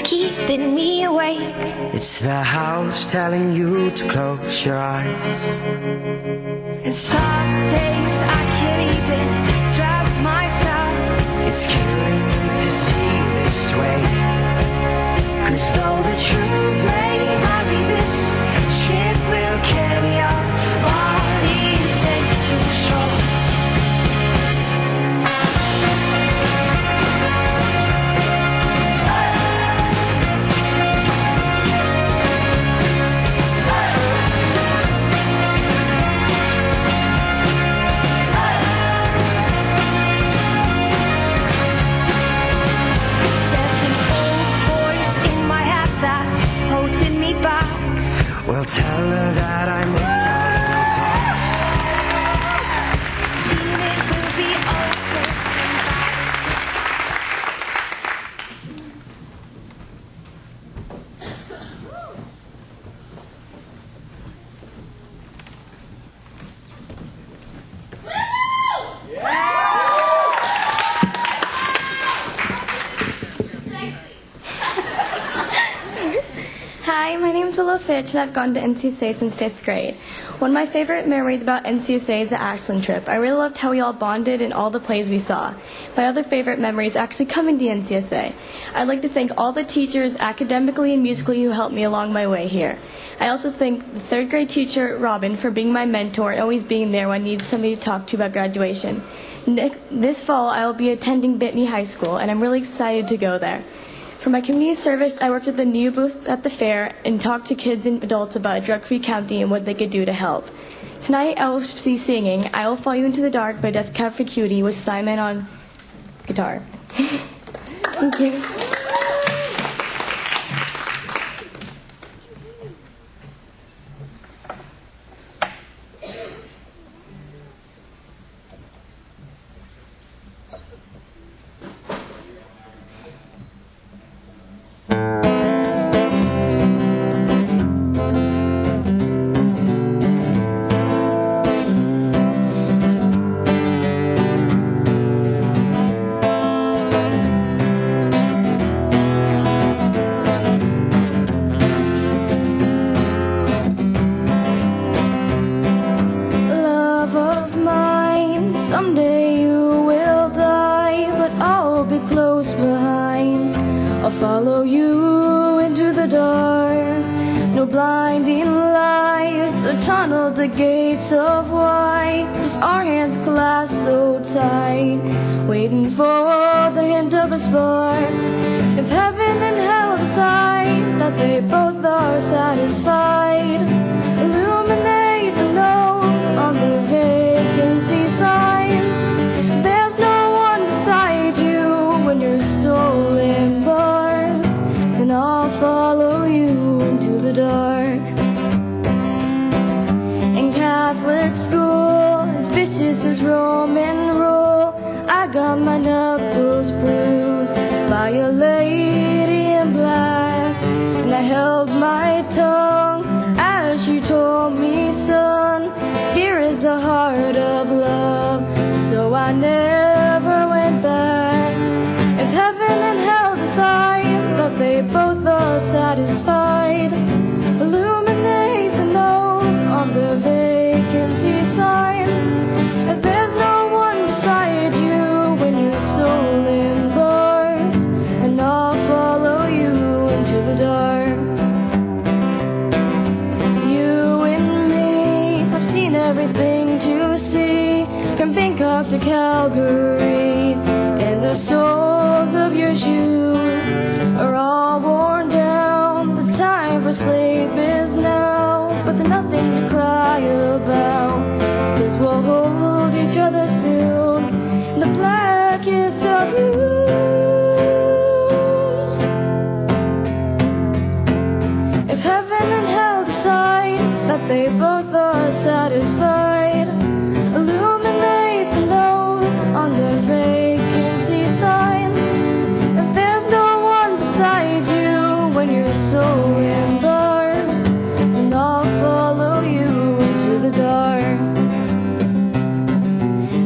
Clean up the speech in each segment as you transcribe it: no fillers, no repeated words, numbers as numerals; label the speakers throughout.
Speaker 1: keeping me awake.
Speaker 2: It's the house telling you to close your eyes.
Speaker 1: And some days I can't even trust myself.
Speaker 2: It's killing me to see this way.
Speaker 1: 'Cause though the truth may vary, this ship will carry our bodies safe to shore.
Speaker 2: Well, tell her that I miss our little talks.
Speaker 1: Soon it will be over.
Speaker 3: Hi, my name is Willow Fitch, and I've gone to NCSA since 5th grade. One of my favorite memories about NCSA is the Ashland trip. I really loved how we all bonded and all the plays we saw. My other favorite memory is actually coming to NCSA. I'd like to thank all the teachers, academically and musically, who helped me along my way here. I also thank the 3rd grade teacher, Robin, for being my mentor and always being there when I needed somebody to talk to about graduation. This fall, I will be attending Whitney High School, and I'm really excited to go there. For my community service, I worked at the new booth at the fair and talked to kids and adults about a drug-free county and what they could do to help. Tonight, I will be singing I Will Follow You Into the Dark by Death Cab for Cutie with Simon on guitar. Thank you. Someday you will die, but I'll be close behind. I'll follow you into the dark. No blinding lights or tunnel to gates of white. Just our hands clasped so tight, waiting for the hint of a spark. If heaven and hell decide that they both are satisfied, illuminate the notes on the vacancy signs. There's no one beside you when your soul embarks, and I'll follow you into the dark. In Catholic school, as vicious as Roman rule, I got my knuckles bruised by a lady in black, and I held my tongue as she told me, son, fear is the heart of love. So I never went back. If heaven and hell decide that they both are satisfied, illuminate the notes on the vacancy signs. If there's no one beside you when your soul embarks, and I'll follow you into the dark. You and me have seen everything to see, from Bangkok to Calgary, and the soles of your shoes are all worn down. The time for sleep is now, but there's nothing to cry about, 'cause we'll hold each other soon in the blackest of rooms. If heaven and hell decide that they both are satisfied, illuminate the notes on the vacancy signs. If there's no one beside you when your soul embarks, and I'll follow you into the dark,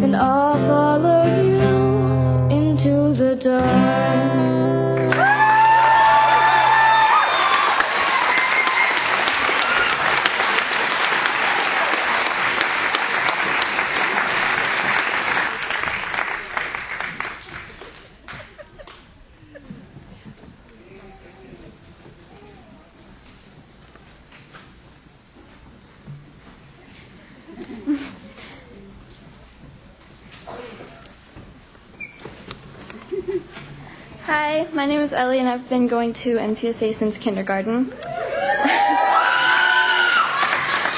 Speaker 3: and I'll follow you into the dark.
Speaker 4: Hi, my name is Ellie and I've been going to NCSA since kindergarten.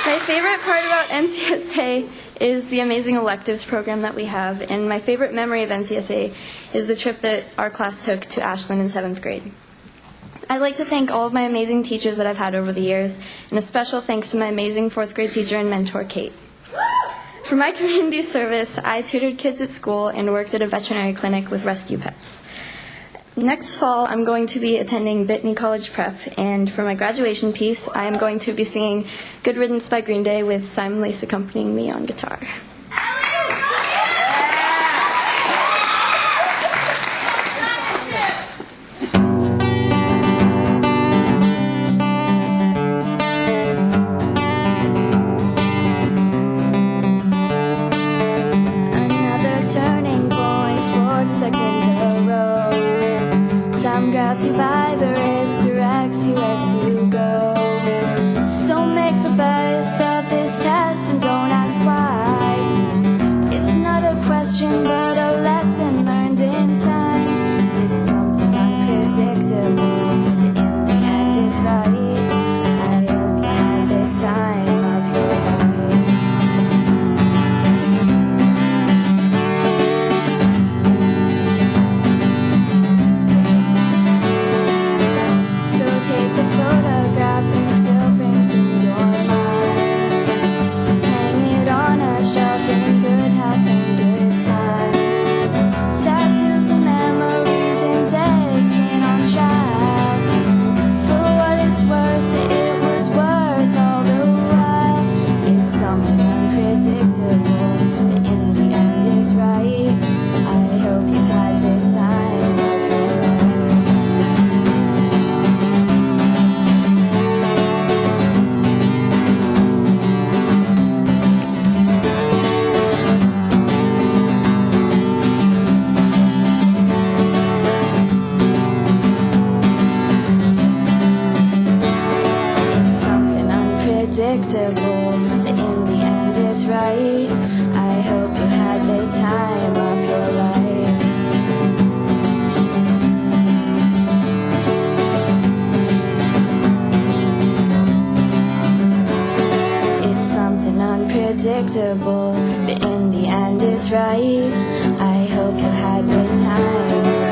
Speaker 4: My favorite part about NCSA is the amazing electives program that we have, and my favorite memory of NCSA is the trip that our class took to Ashland in 7th grade. I'd like to thank all of my amazing teachers that I've had over the years, and a special thanks to my amazing 4th grade teacher and mentor, Kate. For my community service, I tutored kids at school and worked at a veterinary clinic with rescue pets. Next fall, I'm going to be attending Whitney College Prep, and for my graduation piece, I am going to be singing Good Riddance by Green Day with Simon Lace accompanying me on guitar. Another turning point, forks stuck in the road. Time grabs you by the wrist, directs you where to go. So make the best of this test and don't ask why. It's not a question but a lesson learned in time. It's something unpredictable, but in the end it's right. I hope you had the time of your life. Take the photographs and the still frames in your mind. Hang it on a shelf in good health and good time. Tattoos and memories and days been on track. For what it's worth, it was worth all the while. It's something unpredictable, but in the end it's right. I hope you had the time of your life. Predictable, but in the end it's right. I hope you had the time of your life. It's something unpredictable, but in the end it's right. I hope you had the time of your life.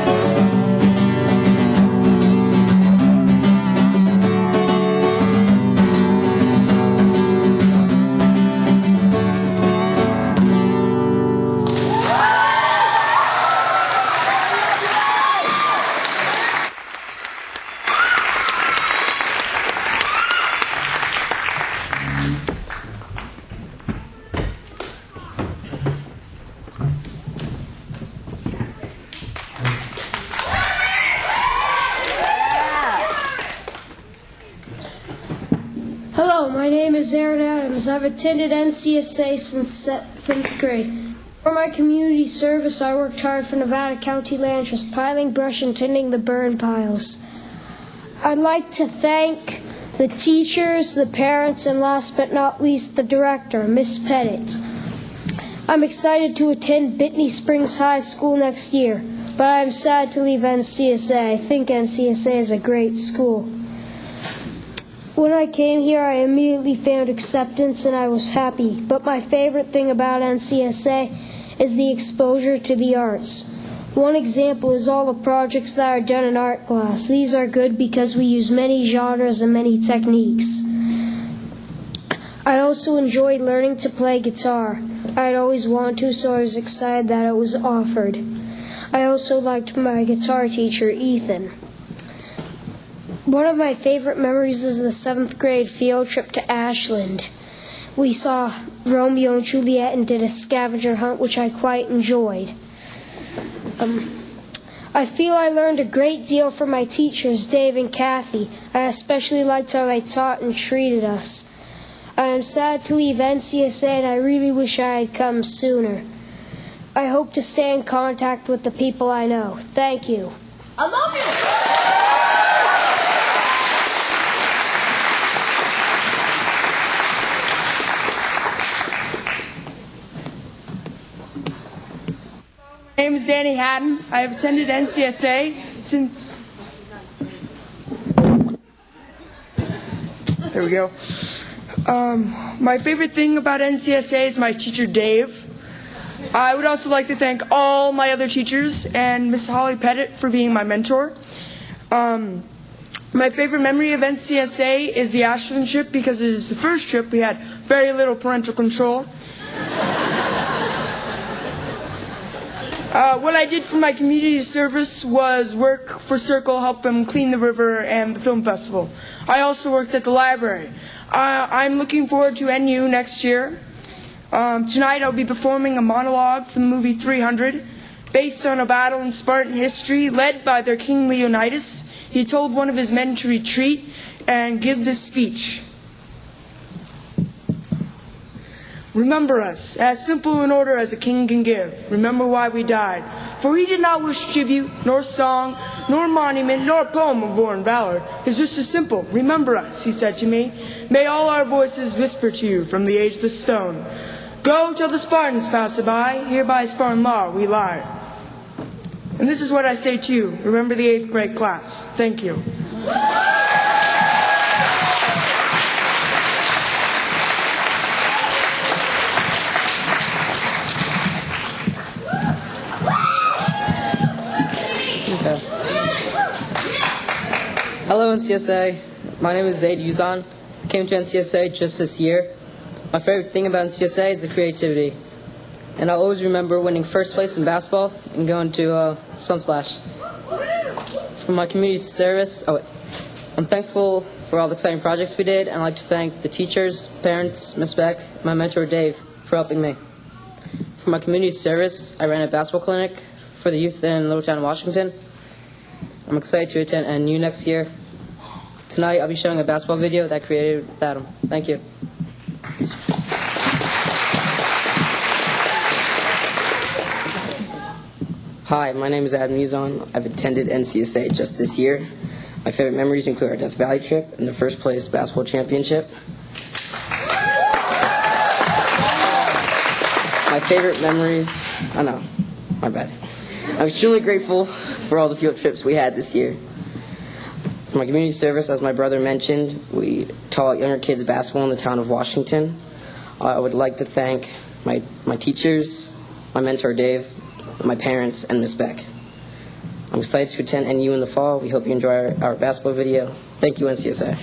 Speaker 5: Hello, my name is Aaron Adams. I've attended NCSA since 7th grade. For my community service, I worked hard for Nevada County Land Trust, piling brush and tending the burn piles. I'd like to thank the teachers, the parents, and last but not least, the director, Miss Pettit. I'm excited to attend Whitney Springs High School next year, but I'm sad to leave NCSA. I think NCSA is a great school. When I came here, I immediately found acceptance and I was happy. But my favorite thing about NCSA is the exposure to the arts. One example is all the projects that are done in art class. These are good because we use many genres and many techniques. I also enjoyed learning to play guitar. I'd always wanted to, so I was excited that it was offered. I also liked my guitar teacher, Ethan. One of my favorite memories is the 7th grade field trip to Ashland. We saw Romeo and Juliet and did a scavenger hunt, which I quite enjoyed. I feel I learned a great deal from my teachers, Dave and Kathy. I especially liked how they taught and treated us. I am sad to leave NCSA and I really wish I had come sooner. I hope to stay in contact with the people I know. Thank you.
Speaker 6: I love you!
Speaker 7: My name is Danny Hatton. I have attended NCSA
Speaker 6: since... There we go. My favorite thing about NCSA is my teacher, Dave. I would also like to thank all my other teachers and Miss Holly Pettit for being my mentor. My favorite memory of NCSA is the Ashland trip because it is the first trip we had very little parental control. What I did for my community service was work for Circle, help them clean the river and the film festival. I also worked at the library. I'm looking forward to NU next year. Tonight I'll be performing a monologue from the movie 300, based on a battle in Spartan history led by their King Leonidas. He told one of his men to retreat and give this speech. Remember us, as simple in order as a king can give. Remember why we died. For he did not wish tribute, nor song, nor monument, nor poem of war and valor. His wish is simple. Remember us, he said to me. May all our voices whisper to you from the ageless stone. Go till the Spartans pass by, here by Spartan law we lie. And this is what I say to you. Remember the 8th grade class. Thank you.
Speaker 7: Hello NCSA, my name is Zaid Yuzan. I came to NCSA just this year. My favorite thing about NCSA is the creativity. And I'll always remember winning first place in basketball and going to Sunsplash. For my community service, I'm thankful for all the exciting projects we did, and I'd like to thank the teachers, parents, Miss Beck, my mentor Dave for helping me. For my community service, I ran a basketball clinic for the youth in Littletown, Washington. I'm excited to attend NU next year. Tonight, I'll be showing a basketball video that I created with Adam. Thank you. Hi, my name is Adam Yuzan. I've attended NCSA just this year. My favorite memories include our Death Valley trip and the first place basketball championship. My favorite memories, my bad. I'm extremely grateful for all the field trips we had this year. For my community service, as my brother mentioned, we taught younger kids basketball in the town of Washington. I would like to thank my teachers, my mentor Dave, my parents, and Miss Beck. I'm excited to attend NU in the fall. We hope you enjoy our basketball video. Thank you, NCSA.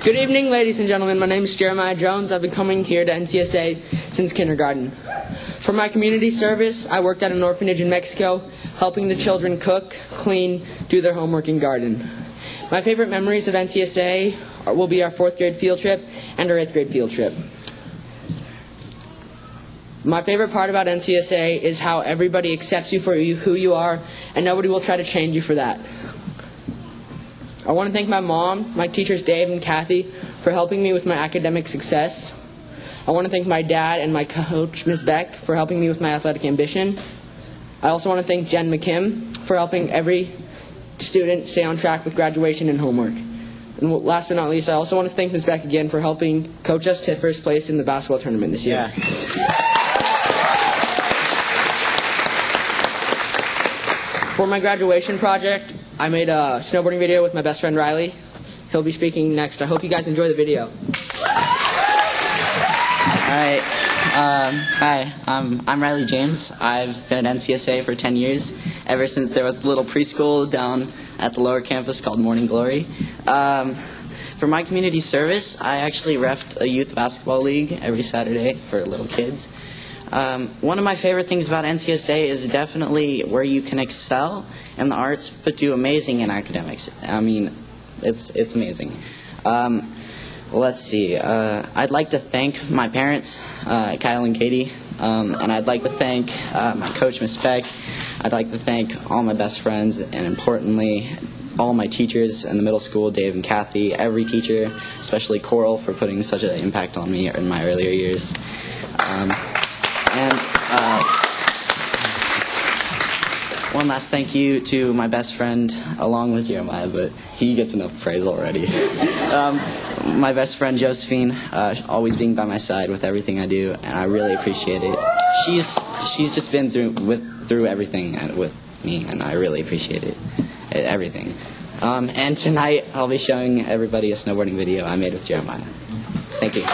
Speaker 7: Good evening, ladies and gentlemen. My name is Jeremiah Jones. I've been coming here to NCSA since kindergarten. For my community service, I worked at an orphanage in Mexico, helping the children cook, clean, do their homework, and garden. My favorite memories of NCSA will be our 4th grade field trip and our 8th grade field trip. My favorite part about NCSA is how everybody accepts you for who you are, and nobody will try to change you for that. I want to thank my mom, my teachers Dave and Kathy, for helping me with my academic success. I want to thank my dad and my coach, Ms. Beck, for helping me with my athletic ambition. I also want to thank Jen McKim for helping every student stay on track with graduation and homework.
Speaker 8: And last but not least, I also want to thank Ms. Beck again for helping coach us to first place in the basketball tournament this year. For my graduation project, I made a snowboarding video with my best friend Riley. He'll be speaking next. I hope you guys enjoy the video.
Speaker 9: Alright, hi, I'm Riley James. I've been at NCSA for 10 years, ever since there was a little preschool down at the lower campus called Morning Glory. For my community service, I actually refed a youth basketball league every Saturday for little kids. One of my favorite things about NCSA is definitely where you can excel in the arts but do amazing in academics. I mean, it's amazing. Well, let's see. I'd like to thank my parents, Kyle and Katie, and I'd like to thank my coach, Miss Beck. I'd like to thank all my best friends, and importantly, all my teachers in the middle school, Dave and Kathy, every teacher, especially Coral, for putting such an impact on me in my earlier years. One last thank you to my best friend, along with Jeremiah, but he gets enough praise already. My best friend Josephine, always being by my side with everything I do, and I really appreciate it. She's just been through everything with me, and I really appreciate it, everything. And tonight I'll be showing everybody a snowboarding video I made with Jeremiah. Thank you.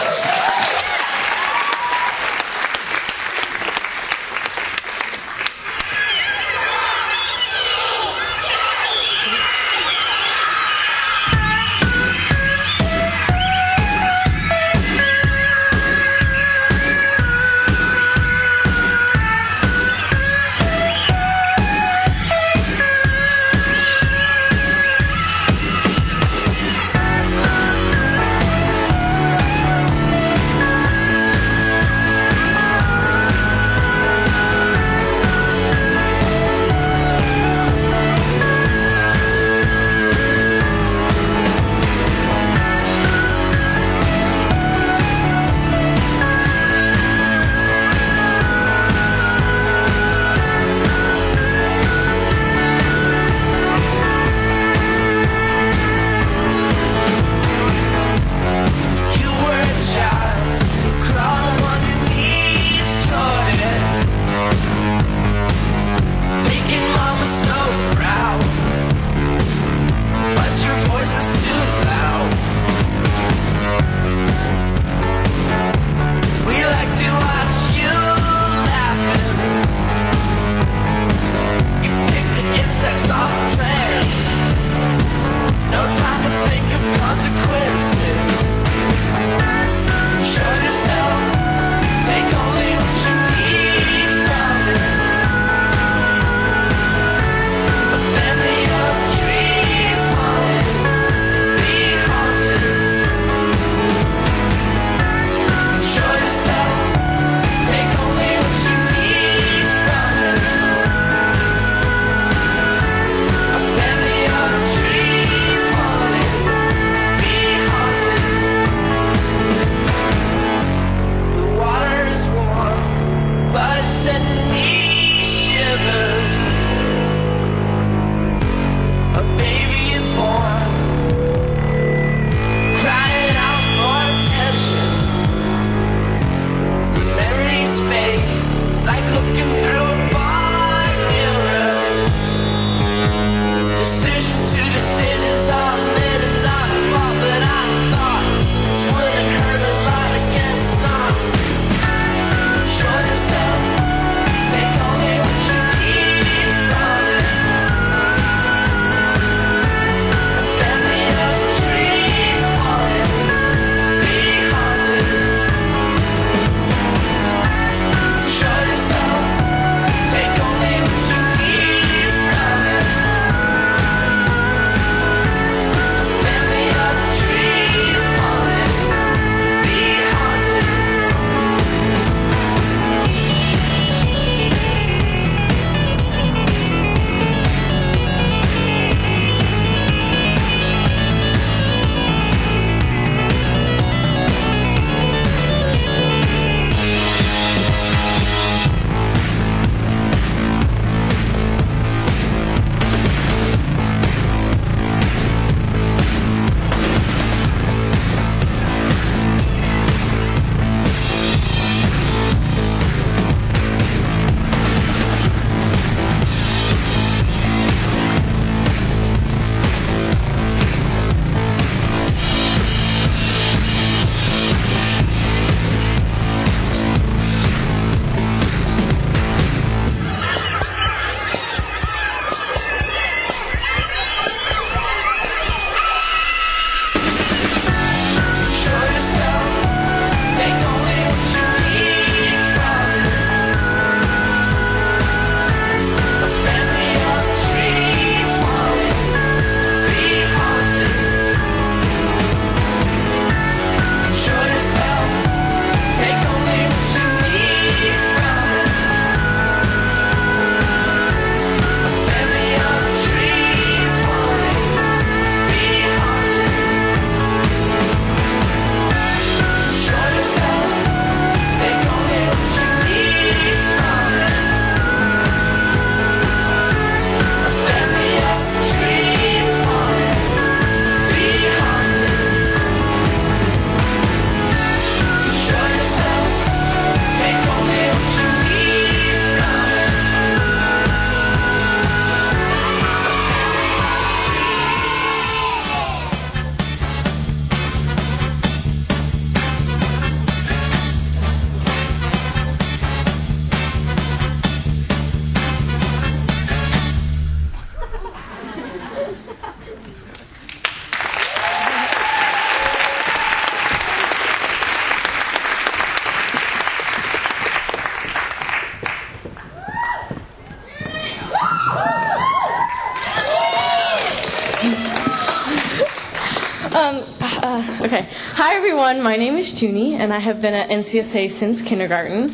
Speaker 10: everyone, my name is Junie, and I have been at NCSA since kindergarten.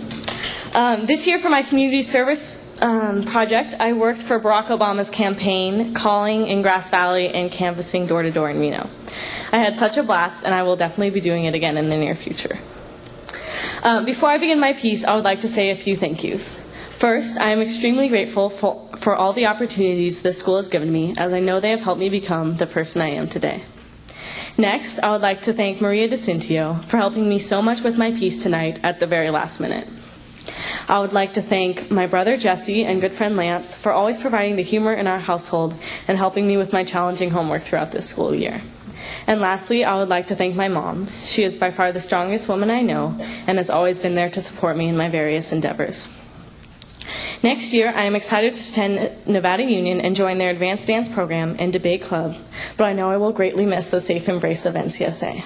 Speaker 10: This year for my community service project, I worked for Barack Obama's campaign, calling in Grass Valley and canvassing door to door in Reno. I had such a blast, and I will definitely be doing it again in the near future. Before I begin my piece, I would like to say a few thank yous. First, I am extremely grateful for all the opportunities this school has given me, as I know they have helped me become the person I am today. Next, I would like to thank Maria DeCintio for helping me so much with my piece tonight at the very last minute. I would like to thank my brother Jesse and good friend Lance for always providing the humor in our household and helping me with my challenging homework throughout this school year. And lastly, I would like to thank my mom. She is by far the strongest woman I know and has always been there to support me in my various endeavors. Next year, I am excited to attend Nevada Union and join their advanced dance program and debate club, but I know I will greatly miss the safe embrace of NCSA.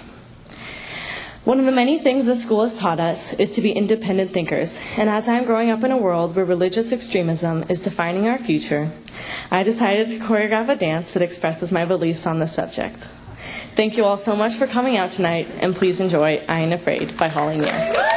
Speaker 10: One of the many things this school has taught us is to be independent thinkers, and as I am growing up in a world where religious extremism is defining our future, I decided to choreograph a dance that expresses my beliefs on the subject. Thank you all so much for coming out tonight, and please enjoy I Ain't Afraid by Holly Near.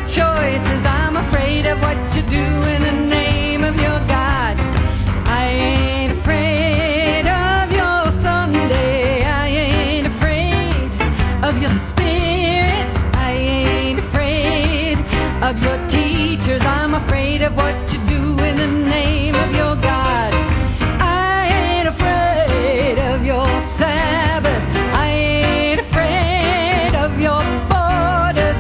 Speaker 1: Choices, I'm afraid of what you do in the name of your God. I ain't afraid of your Sunday. I ain't afraid of your spirit. I ain't afraid of your teachers. I'm afraid of what you do in the name of your God. I ain't afraid of your Sabbath. I ain't afraid of your borders.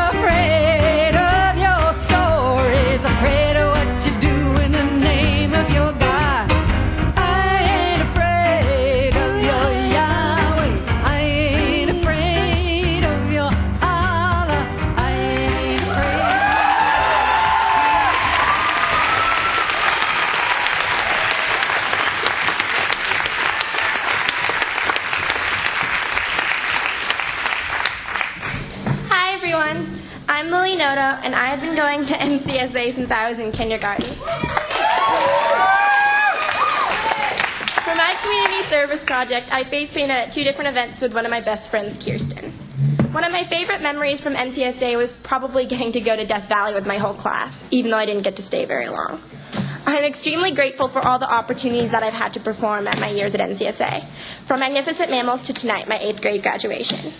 Speaker 11: Afraid I'm Lily Noto, and I have been going to NCSA since I was in kindergarten. For my community service project, I face painted at 2 different events with one of my best friends, Kirsten. One of my favorite memories from NCSA was probably getting to go to Death Valley with my whole class, even though I didn't get to stay very long. I'm extremely grateful for all the opportunities that I've had to perform at my years at NCSA, from Magnificent Mammals to tonight, my 8th grade graduation.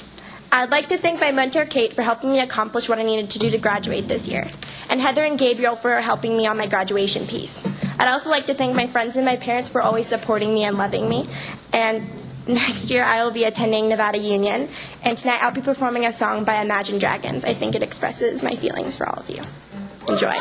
Speaker 11: I'd like to thank my mentor, Kate, for helping me accomplish what I needed to do to graduate this year, and Heather and Gabriel for helping me on my graduation piece. I'd also like to thank my friends and my parents for always supporting me and loving me. And next year I will be attending Nevada Union, and tonight I'll be performing a song by Imagine Dragons. I think it expresses my feelings for all of you. Enjoy.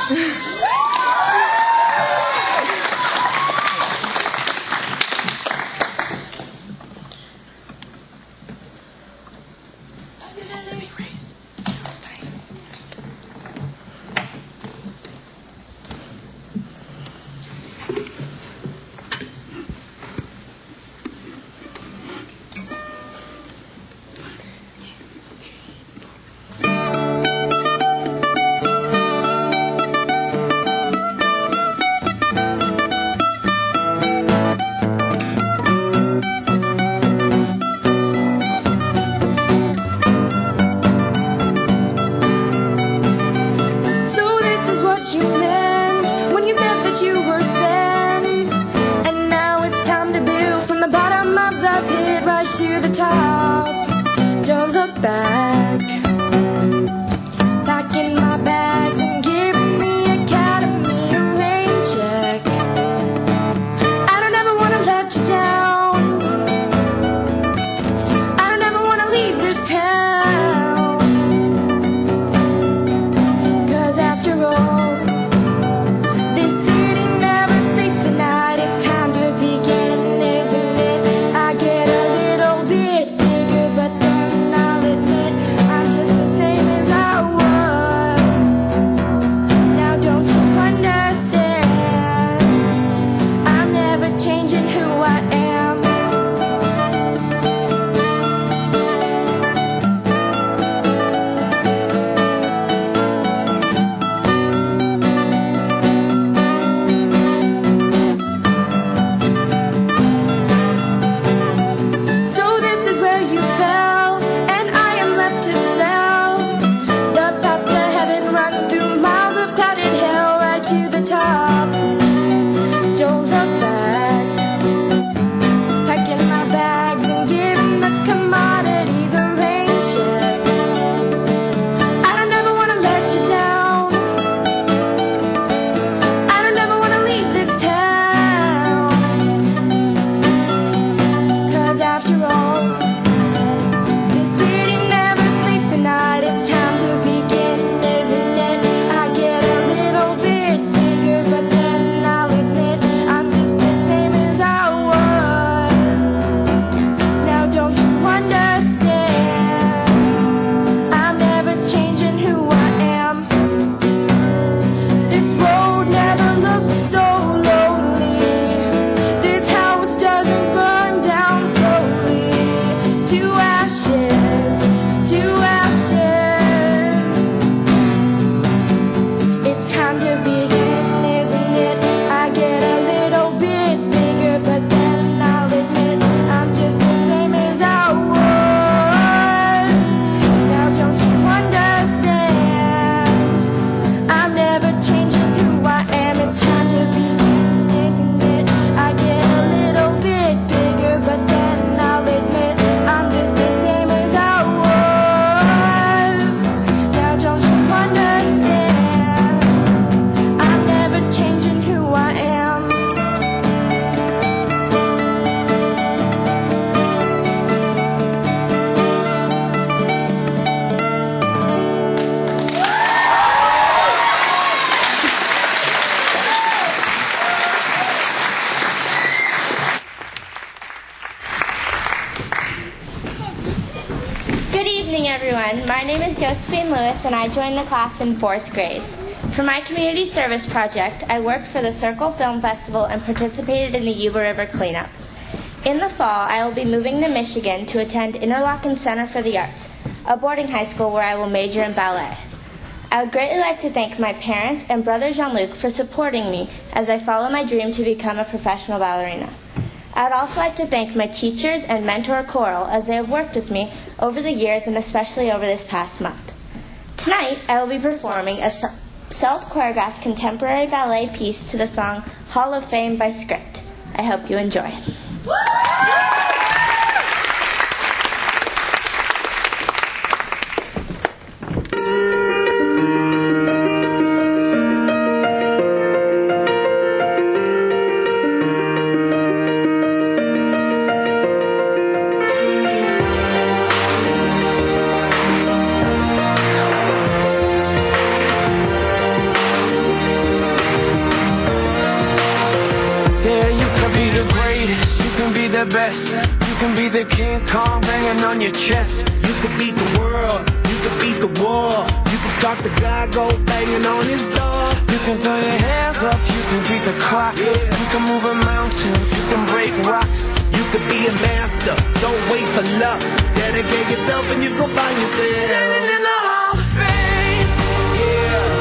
Speaker 12: everyone. My name is Josephine Lewis, and I joined the class in 4th grade. For my community service project, I worked for the Circle Film Festival and participated in the Yuba River cleanup. In the fall, I will be moving to Michigan to attend Interlochen Center for the Arts, a boarding high school where I will major in ballet. I would greatly like to thank my parents and brother Jean-Luc for supporting me as I follow my dream to become a professional ballerina. I would also like to thank my teachers and mentor Coral as they have worked with me over the years and especially over this past month. Tonight, I will be performing a self-choreographed contemporary ballet piece to the song Hall of Fame by Script. I hope you enjoy.
Speaker 2: Best. You can be the King Kong banging on your chest. You can beat the world, you can beat the war. You can talk the guy, go banging on his door. You can throw your hands up, you can beat the clock. You can move a mountain, you can break rocks. You can be a master, don't wait for luck. Dedicate yourself and you go find yourself standing in the Hall of Fame. Yeah.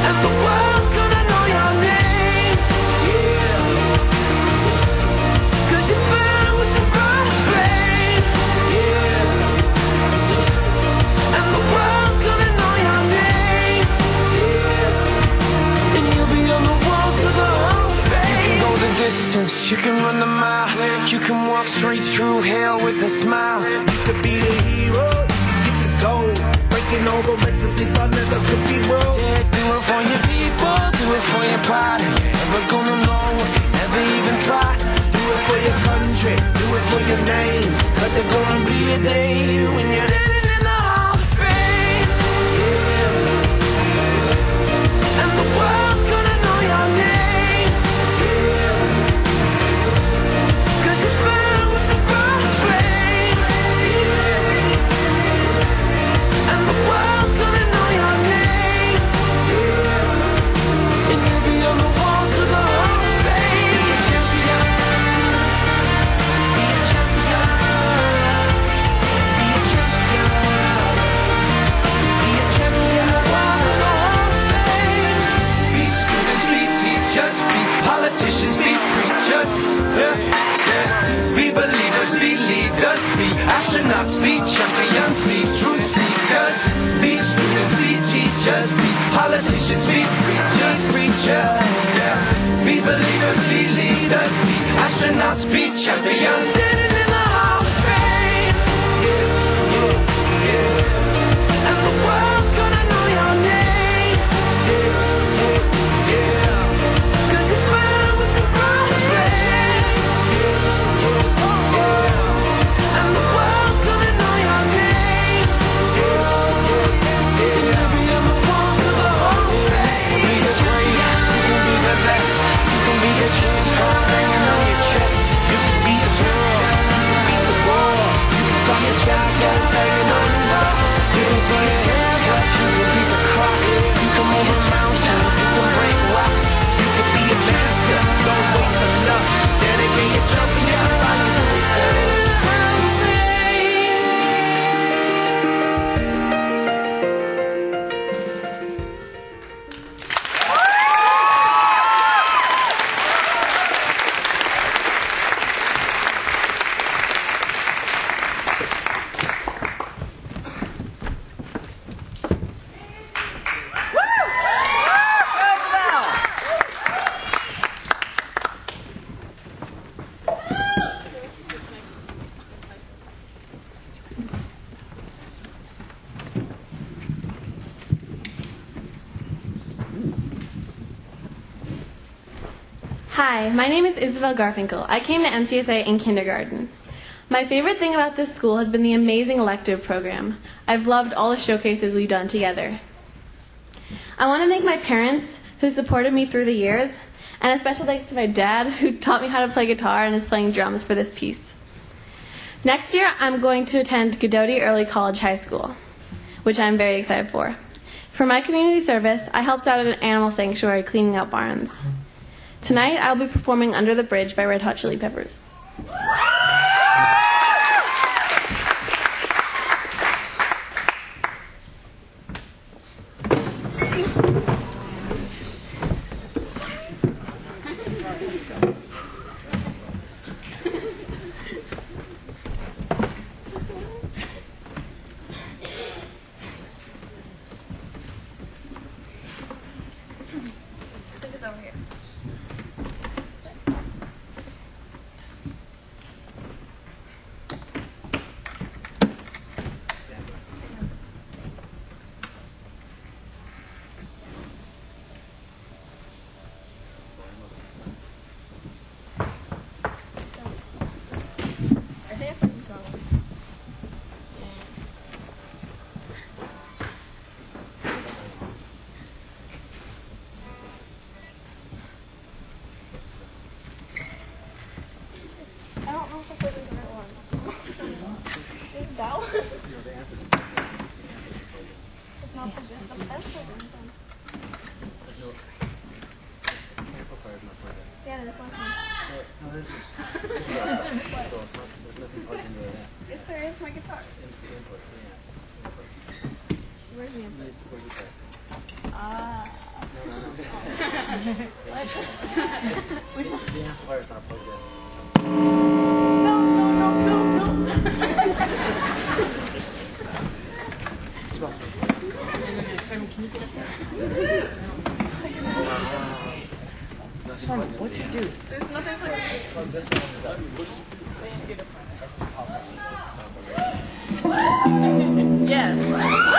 Speaker 2: And the world's gonna know your name. You can run the mile, you can walk straight through hell with a smile. You could be the hero, you can get the gold. Breaking all the records they thought never could be broke. Yeah, do it for your people, do it for your pride. You ain't never gonna know if you never even try. Do it for your country, do it for your name. Cause there's gonna be a day when you're standing in the Hall of Fame. Yeah. And the world's gonna know your name. Politicians be preachers, be believers, be leaders, be astronauts, be champions, be truth seekers, be students, be teachers, be politicians, be preachers, be believers, be leaders, be astronauts, be champions, standing in the Hall of Fame. And the world's gonna know your name.
Speaker 13: Hi, my name is Isabel Garfinkel. I came to MCSA in kindergarten. My favorite thing about this school has been the amazing elective program. I've loved all the showcases we've done together. I want to thank my parents who supported me through the years, and a special thanks to my dad who taught me how to play guitar and is playing drums for this piece. Next year, I'm going to attend Godoti Early College High School, which I'm very excited for. For my community service, I helped out at an animal sanctuary cleaning out barns. Tonight, I'll be performing Under the Bridge by Red Hot Chili Peppers. Yes, there is my guitar. Where's the input? Ah.
Speaker 2: The amplifier's not plugged in.
Speaker 8: Simon, can you get up there? Simon, what'd you do?
Speaker 13: There's nothing for Yes.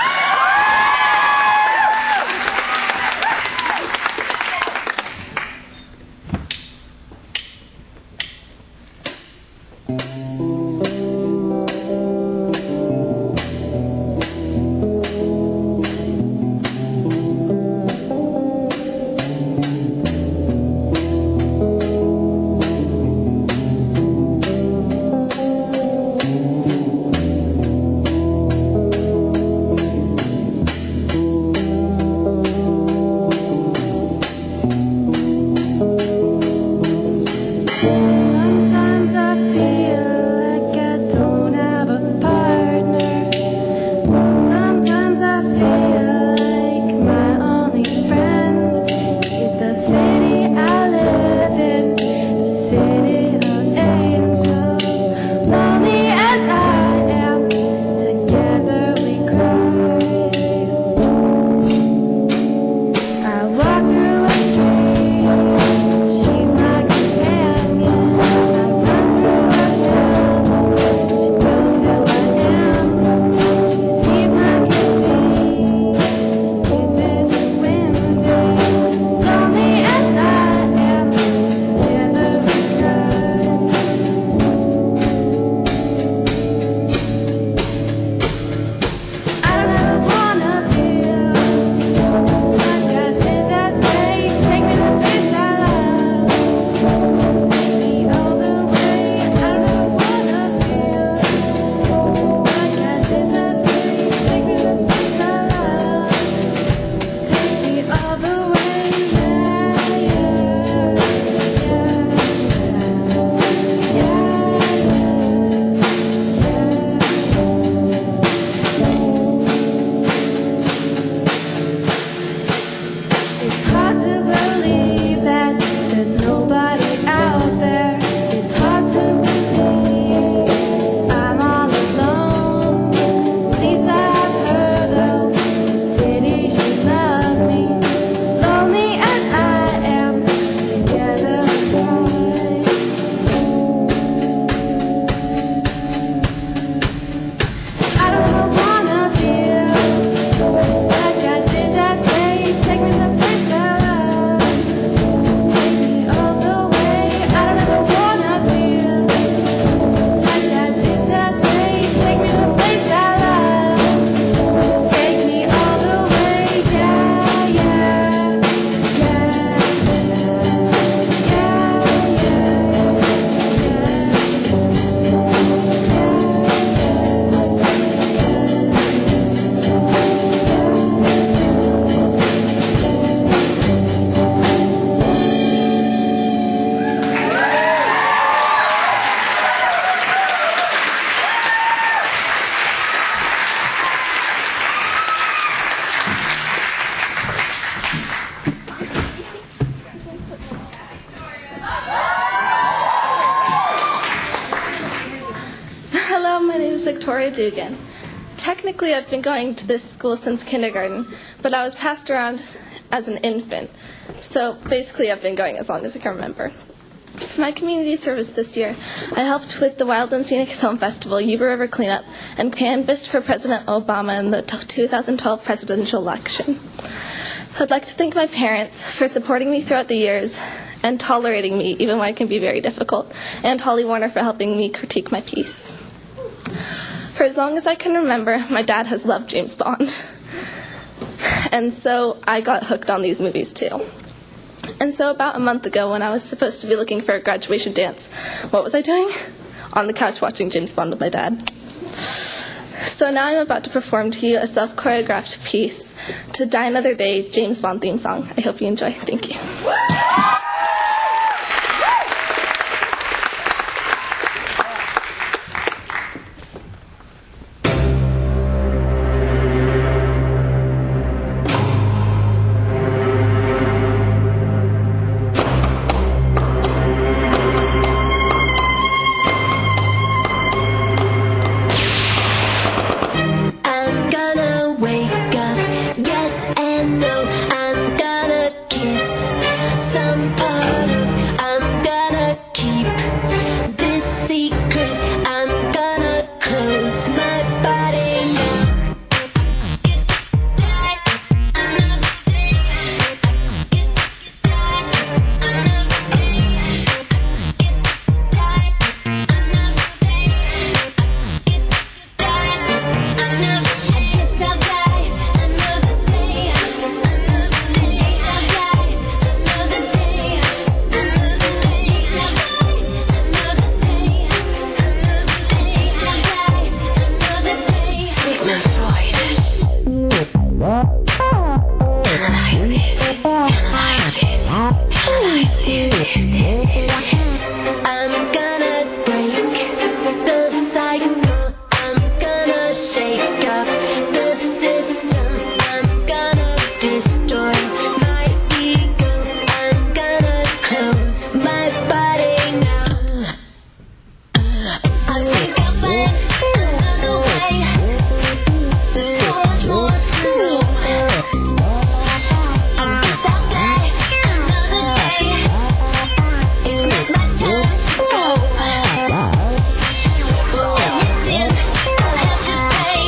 Speaker 14: Victoria Dugan. Technically, I've been going to this school since kindergarten, but I was passed around as an infant. So basically, I've been going as long as I can remember. For my community service this year, I helped with the Wild and Scenic Film Festival, Yuba River Cleanup, and canvassed for President Obama in the 2012 presidential election. I'd like to thank my parents for supporting me throughout the years and tolerating me, even when it can be very difficult, and Holly Warner for helping me critique my piece. For as long as I can remember, my dad has loved James Bond. And so I got hooked on these movies too. And so about a month ago, when I was supposed to be looking for a graduation dance, what was I doing? On the couch watching James Bond with my dad. So now I'm about to perform to you a self-choreographed piece to Die Another Day, James Bond theme song. I hope you enjoy. Thank you.
Speaker 2: I'm gonna wake up, yes and no. I'm gonna kiss some part of. I'm gonna keep this secret. I'm gonna close my body now. I'm gonna break the cycle. I'm gonna shake up the system. I'm gonna destroy my ego. I'm gonna close my body now. I think I'll find another way. There's so much more to know. I guess I'll die another day. It's not my time to go. Every sin I'll have to pay.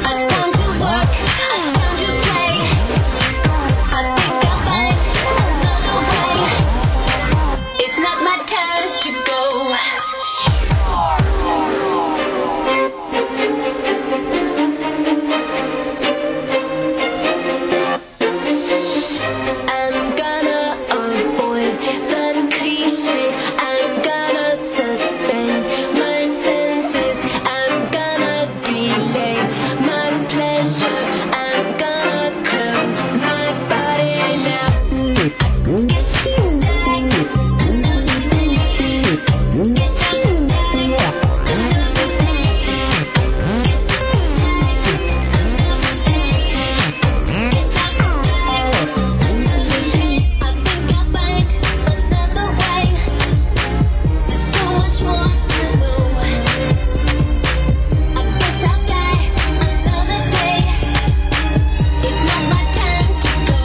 Speaker 2: I've come to work, I've come to play. I think I'll find another way. It's not my time to go. I'm gonna avoid the cliche. I'm gonna suspend my senses. I'm gonna delay my pleasure. I'm gonna close my body now. Guess I'll die another day. Guess I'll die another day. Guess I'll die another day. Guess I'll die another day. I think I'll find another way. There's so much more to know. I guess I'll die another day. It's not my time to go.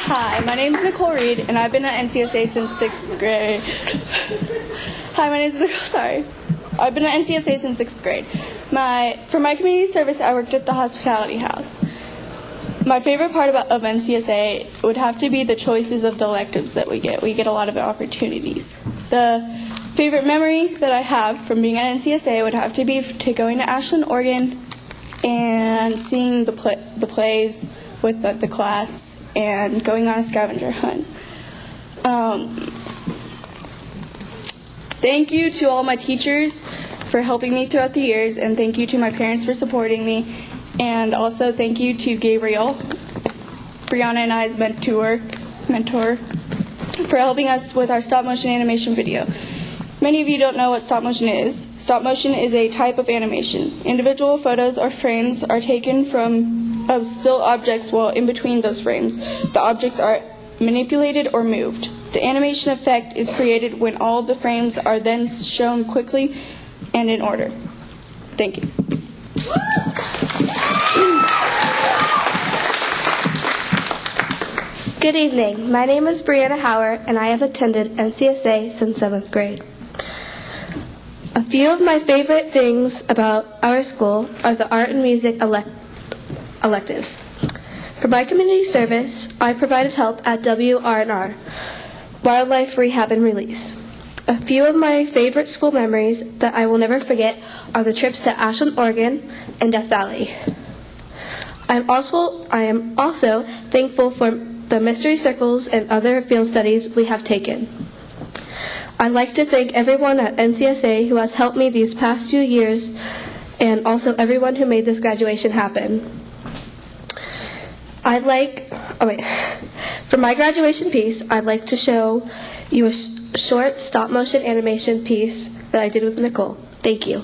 Speaker 15: Hi, my name is Nicole Reed, and I've been at NCSA since 6th grade. Hi, my name is Nicole, sorry. I've been at NCSA since 6th grade. For my community service, I worked at the hospitality house. My favorite part of NCSA would have to be the choices of the electives that we get. We get a lot of opportunities. The favorite memory that I have from being at NCSA would have to be to going to Ashland, Oregon, and seeing the plays with the class and going on a scavenger hunt. Thank you to all my teachers for helping me throughout the years, and thank you to my parents for supporting me. And also thank you to Gabriel, Brianna and I's mentor, for helping us with our stop motion animation video. Many of you don't know what stop motion is. Stop motion is a type of animation. Individual photos or frames are taken of still objects while in between those frames, the objects are manipulated or moved. The animation effect is created when all the frames are then shown quickly and in order. Thank you.
Speaker 16: Good evening. My name is Brianna Howard, and I have attended NCSA since 7th grade. A few of my favorite things about our school are the art and music electives. For my community service, I provided help at WR&R, Wildlife Rehab and Release. A few of my favorite school memories that I will never forget are the trips to Ashland, Oregon, and Death Valley. I am also thankful for the mystery circles and other field studies we have taken. I'd like to thank everyone at NCSA who has helped me these past few years, and also everyone who made this graduation happen. For my graduation piece, I'd like to show you a short stop-motion animation piece that I did with Nicole. Thank you.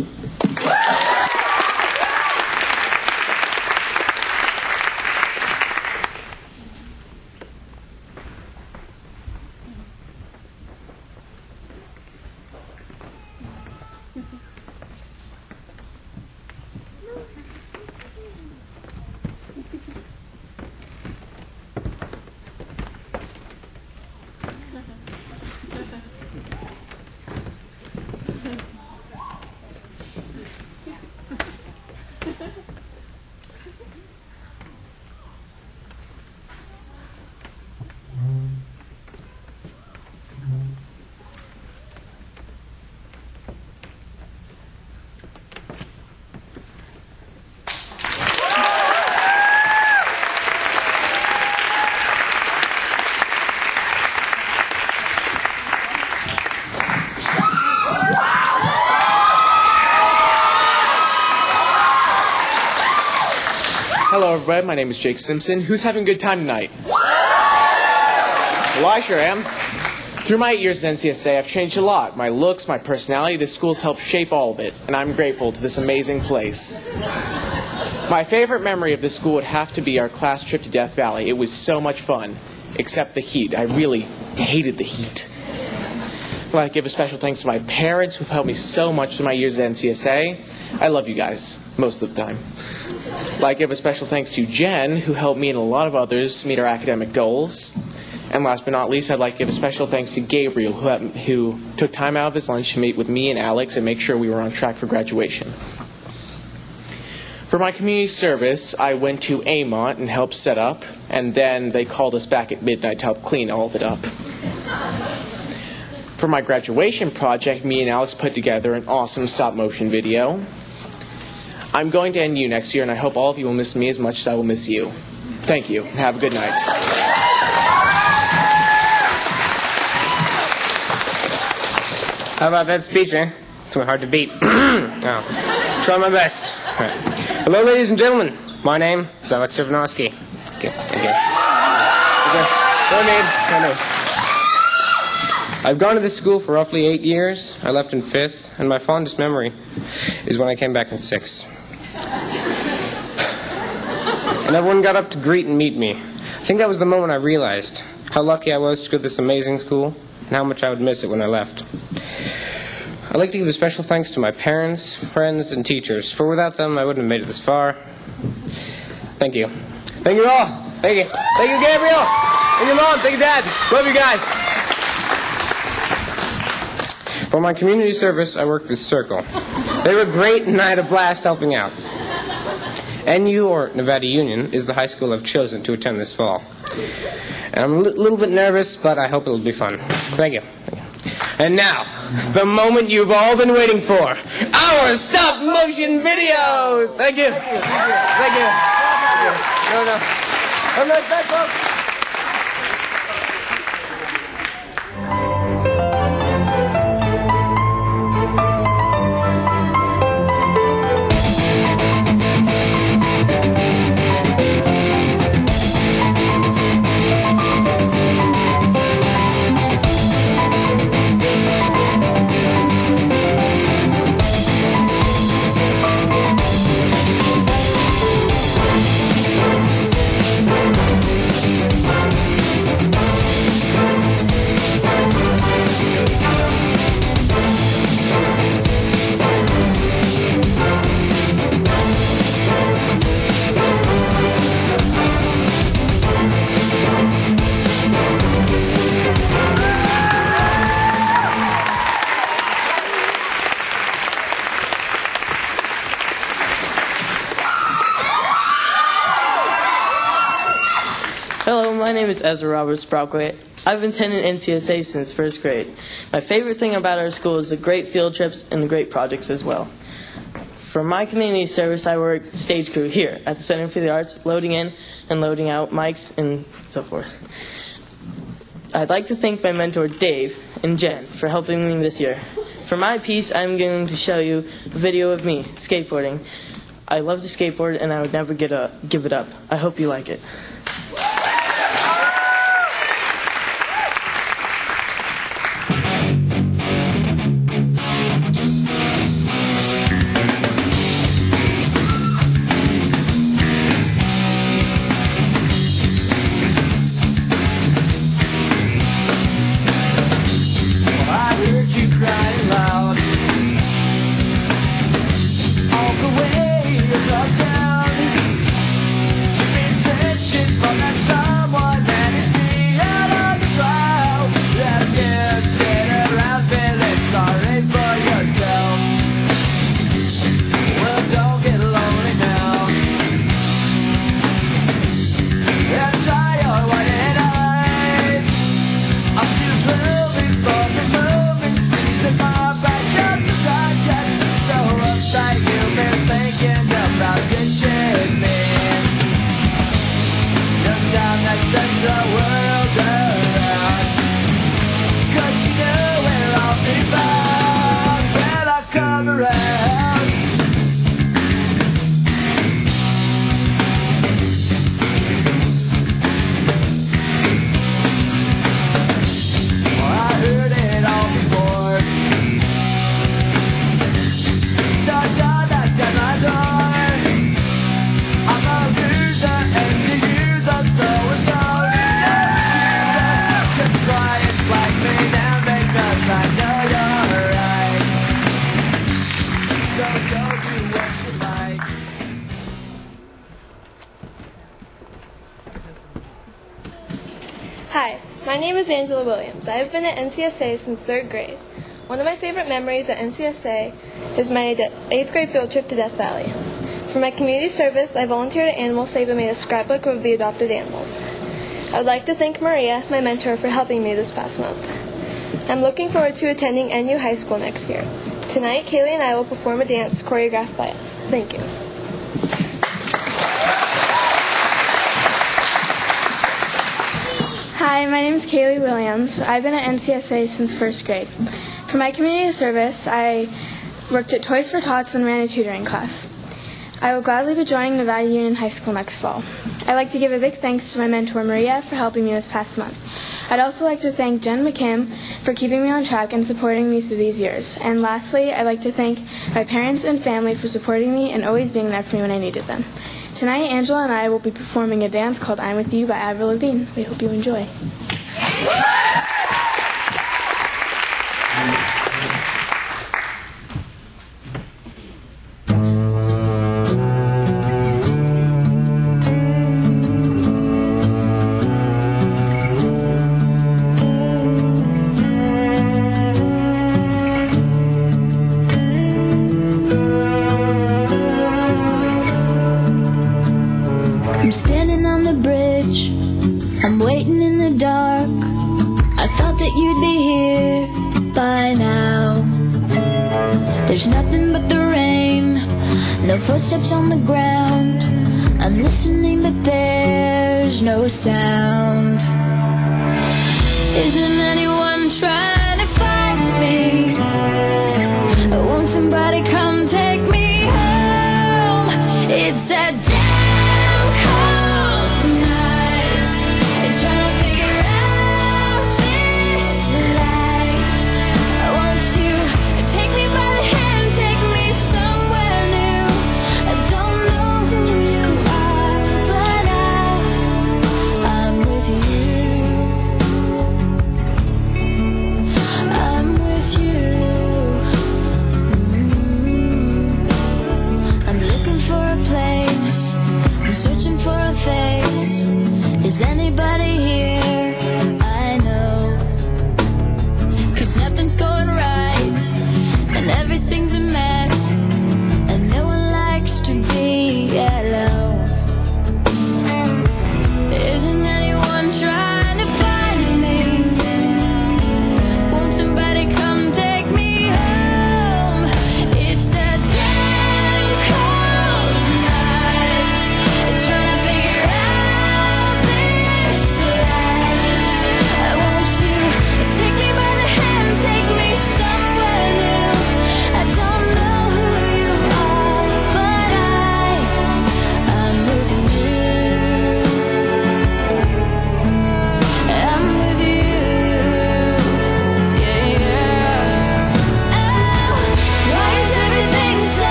Speaker 17: Hello everybody, my name is Jake Simpson. Who's having a good time tonight? Well, I sure am. Through my 8 years at NCSA, I've changed a lot. My looks, my personality, this school's helped shape all of it, and I'm grateful to this amazing place. My favorite memory of this school would have to be our class trip to Death Valley. It was so much fun, except the heat. I really hated the heat. I'd like to give a special thanks to my parents who've helped me so much through my years at NCSA. I love you guys, most of the time. I'd like to give a special thanks to Jen, who helped me and a lot of others meet our academic goals. And last but not least, I'd like to give a special thanks to Gabriel, who took time out of his lunch to meet with me and Alex and make sure we were on track for graduation. For my community service, I went to Amont and helped set up, and then they called us back at midnight to help clean all of it up. For my graduation project, me and Alex put together an awesome stop-motion video. I'm going to NU next year, and I hope all of you will miss me as much as I will miss you. Thank you, and have a good night.
Speaker 18: How about that speech, eh? It's hard to beat. Oh. Try my best. Right. Hello, ladies and gentlemen. My name is Alex Sivnowski. Okay. No need. I've gone to this school for roughly 8 years. I left in 5th, and my fondest memory is when I came back in 6th. And everyone got up to greet and meet me. I think that was the moment I realized how lucky I was to go to this amazing school and how much I would miss it when I left. I'd like to give a special thanks to my parents, friends, and teachers, for without them I wouldn't have made it this far. Thank you. Thank you all. Thank you. Thank you, Gabriel. Thank you, Mom. Thank you, Dad. Love you guys. For my community service, I worked with Circle. They were great, and I had a blast helping out. NU, or Nevada Union, is the high school I've chosen to attend this fall. And I'm a little bit nervous, but I hope it'll be fun. Thank you. And now, the moment you've all been waiting for, our stop-motion video! Thank you. Thank you. No. I'm not that close.
Speaker 19: Hello, my name is Ezra Roberts Brockway. I've attended NCSA since first grade. My favorite thing about our school is the great field trips and the great projects as well. For my community service, I work stage crew here at the Center for the Arts, loading in and loading out mics and so forth. I'd like to thank my mentor Dave and Jen for helping me this year. For my piece, I'm going to show you a video of me skateboarding. I love to skateboard and I would never give it up. I hope you like it.
Speaker 15: Hi, my name is Angela Williams. I have been at NCSA since 3rd grade. One of my favorite memories at NCSA is my 8th grade field trip to Death Valley. For my community service, I volunteered at Animal Save and made a scrapbook of the adopted animals. I would like to thank Maria, my mentor, for helping me this past month. I'm looking forward to attending NU High School next year. Tonight, Kaylee and I will perform a dance choreographed by us. Thank you.
Speaker 20: Hi, my name is Kaylee Williams. I've been at NCSA since 1st grade. For my community service, I worked at Toys for Tots and ran a tutoring class. I will gladly be joining Nevada Union High School next fall. I'd like to give a big thanks to my mentor Maria for helping me this past month. I'd also like to thank Jen McKim for keeping me on track and supporting me through these years. And lastly, I'd like to thank my parents and family for supporting me and always being there for me when I needed them. Tonight, Angela and I will be performing a dance called I'm With You by Avril Lavigne. We hope you enjoy.
Speaker 21: I'm standing on the bridge, I'm waiting in the dark. I thought that you'd be here by now. There's nothing but the rain, no footsteps on the ground. I'm listening but there's no sound. Isn't anyone trying to find me? Won't somebody come take me home? It's that damn cold night, trying to figure out this life. Won't you take me by the hand, take me somewhere new? I don't know who you are, but I'm with you. I'm with you.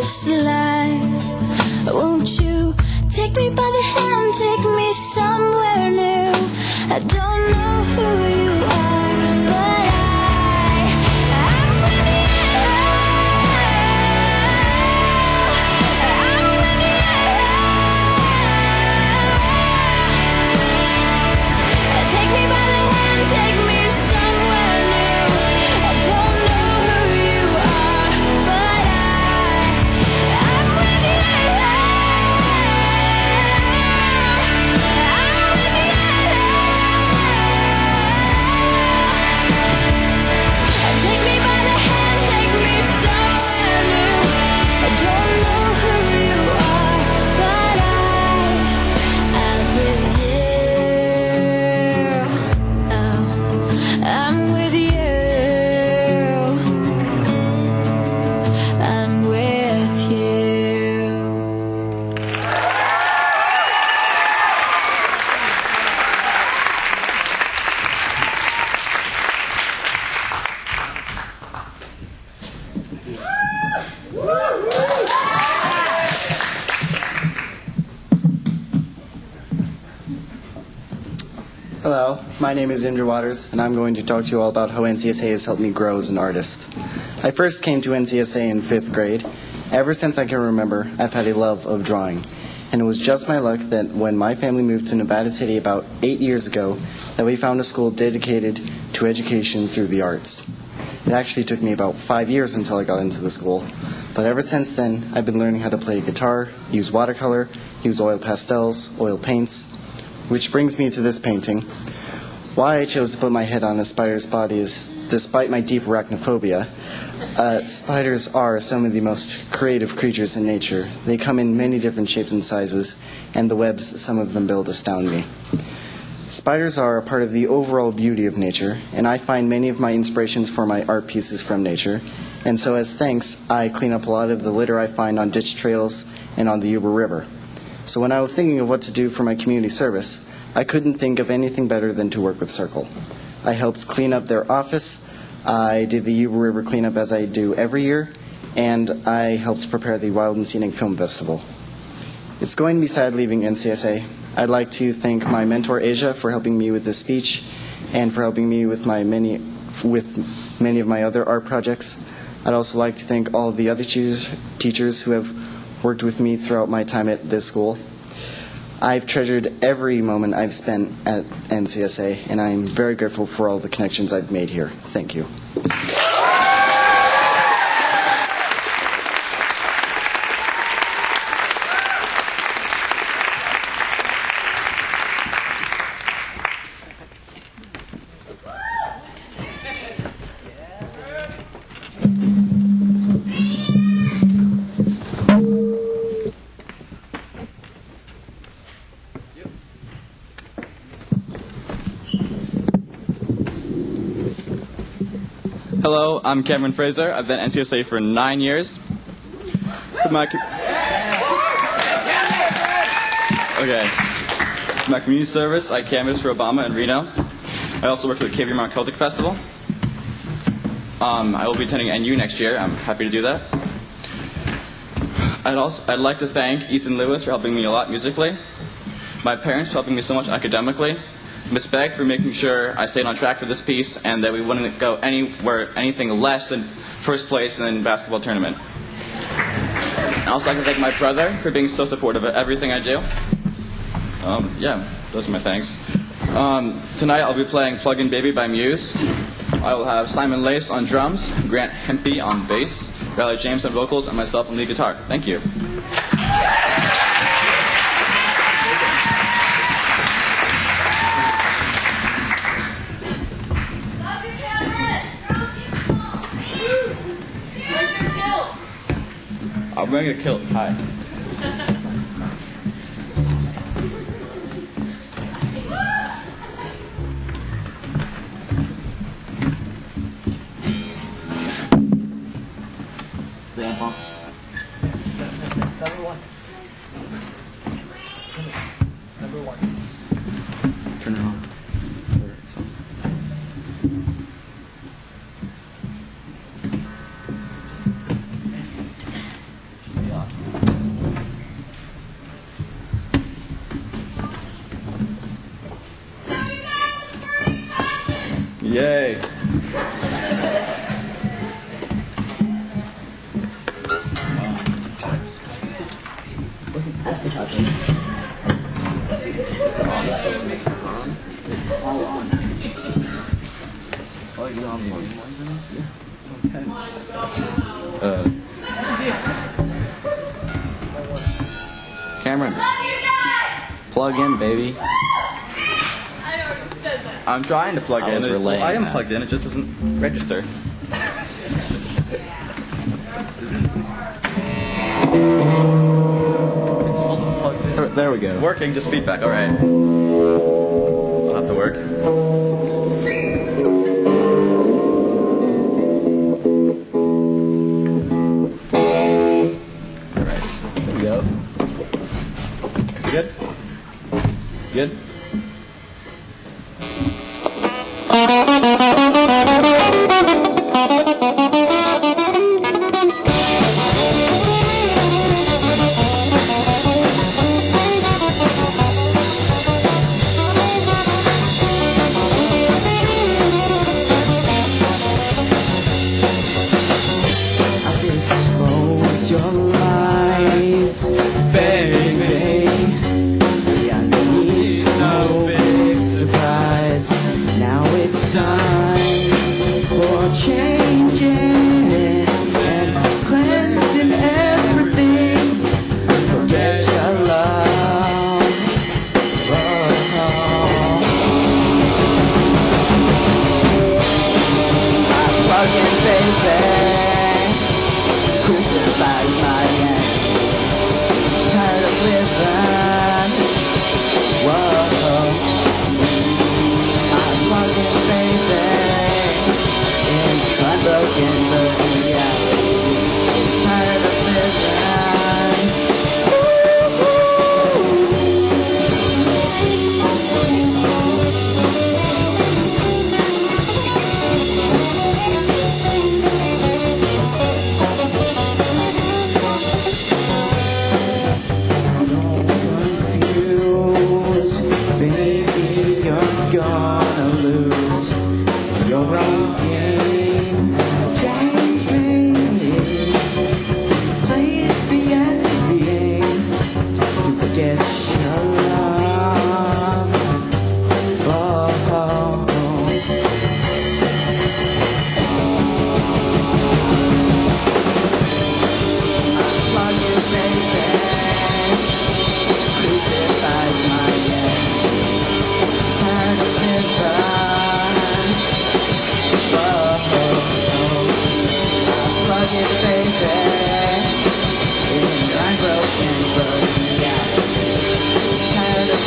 Speaker 21: this life. Won't you take me by the hand, take me somewhere new? I don't know who you are, but I'm with you. I'm with you. Take me by the hand, take me somewhere new. I don't know who you are, but I'm with you. Take me by the hand, take me somewhere new. I don't know who you are, but I'm with you. I'm with you. I'm with you.
Speaker 3: Hello, my name is Indra Waters, and I'm going to talk to you all about how NCSA has helped me grow as an artist. I first came to NCSA in 5th grade. Ever since I can remember, I've had a love of drawing. And it was just my luck that when my family moved to Nevada City about 8 years ago, that we found a school dedicated to education through the arts. It actually took me about 5 years until I got into the school. But ever since then, I've been learning how to play guitar, use watercolor, use oil pastels, oil paints. Which brings me to this painting. Why I chose to put my head on a spider's body is, despite my deep arachnophobia, spiders are some of the most creative creatures in nature. They come in many different shapes and sizes, and the webs some of them build astound me. Spiders are a part of the overall beauty of nature, and I find many of my inspirations for my art pieces from nature. And so as thanks, I clean up a lot of the litter I find on ditch trails and on the Yuba River. So when I was thinking of what to do for my community service, I couldn't think of anything better than to work with Circle. I helped clean up their office, I did the Yuba River cleanup as I do every year, and I helped prepare the Wild and Scenic Film Festival. It's going to be sad leaving NCSA. I'd like to thank my mentor Asia for helping me with this speech and for helping me with many of my other art projects. I'd also like to thank all of the other teachers who have worked with me throughout my time at this school. I've treasured every moment I've spent at NCSA, and I'm very grateful for all the connections I've made here. Thank you.
Speaker 22: Hello, I'm Cameron Fraser. I've been at NCSA for 9 years. For my community service, I canvassed for Obama in Reno. I also worked at the Cape Mount Celtic Festival. I will be attending NU next year. I'm happy to do that. I'd like to thank Ethan Lewis for helping me a lot musically, my parents for helping me so much academically, Miss Beck for making sure I stayed on track for this piece and that we wouldn't go anything less than first place in the basketball tournament. I'd also like to thank my brother for being so supportive of everything I do. Those are my thanks. Tonight I'll be playing Plug-in Baby by Muse. I will have Simon Lace on drums, Grant Hempy on bass, Riley James on vocals, and myself on lead guitar. Thank you. I'm going to get killed. Hi. Stand up. Number one. Turn it on. Yay. Wasn't supposed to happen. Is it on? All on. Oh, you're on one.
Speaker 4: Cameron, plug in, baby.
Speaker 22: I'm trying to plug
Speaker 4: I was
Speaker 22: in.
Speaker 4: relaying
Speaker 22: I am
Speaker 4: that.
Speaker 22: plugged in. It just doesn't register.
Speaker 4: There we go.
Speaker 22: It's working. Just feedback. All right. I'll have to work. All right. There we go. Good. Good.
Speaker 2: Expose your lies, baby. It's no big surprise. Now it's time for changing and cleansing everything. Forget your love. I'm plugging, baby. Crucify my end. Tired of living. Whoa. I'm plugging, baby. In unbroken reality. Tired of living. Baby, you're gonna lose your own game. Change me. Please be at the aim to forget your love. I'm plugging, baby. Crucify my end. Tired of living. Plug it, baby. In unbroken reality. Tired of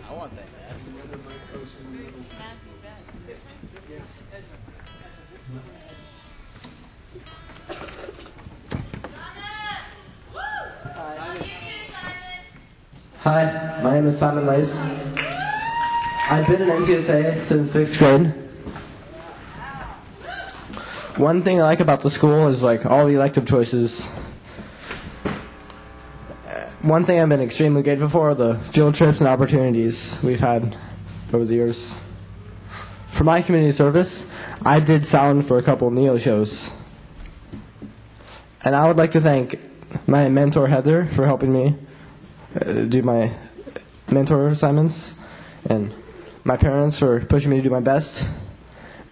Speaker 4: I want that best.
Speaker 5: Hi, my name is Simon Lace. I've been in NCSA since 6th grade. One thing I like about the school is like all the elective choices. One thing I've been extremely grateful for are the field trips and opportunities we've had over the years. For my community service, I did sound for a couple Neo shows. And I would like to thank my mentor Heather for helping me do my mentor assignments, and my parents for pushing me to do my best,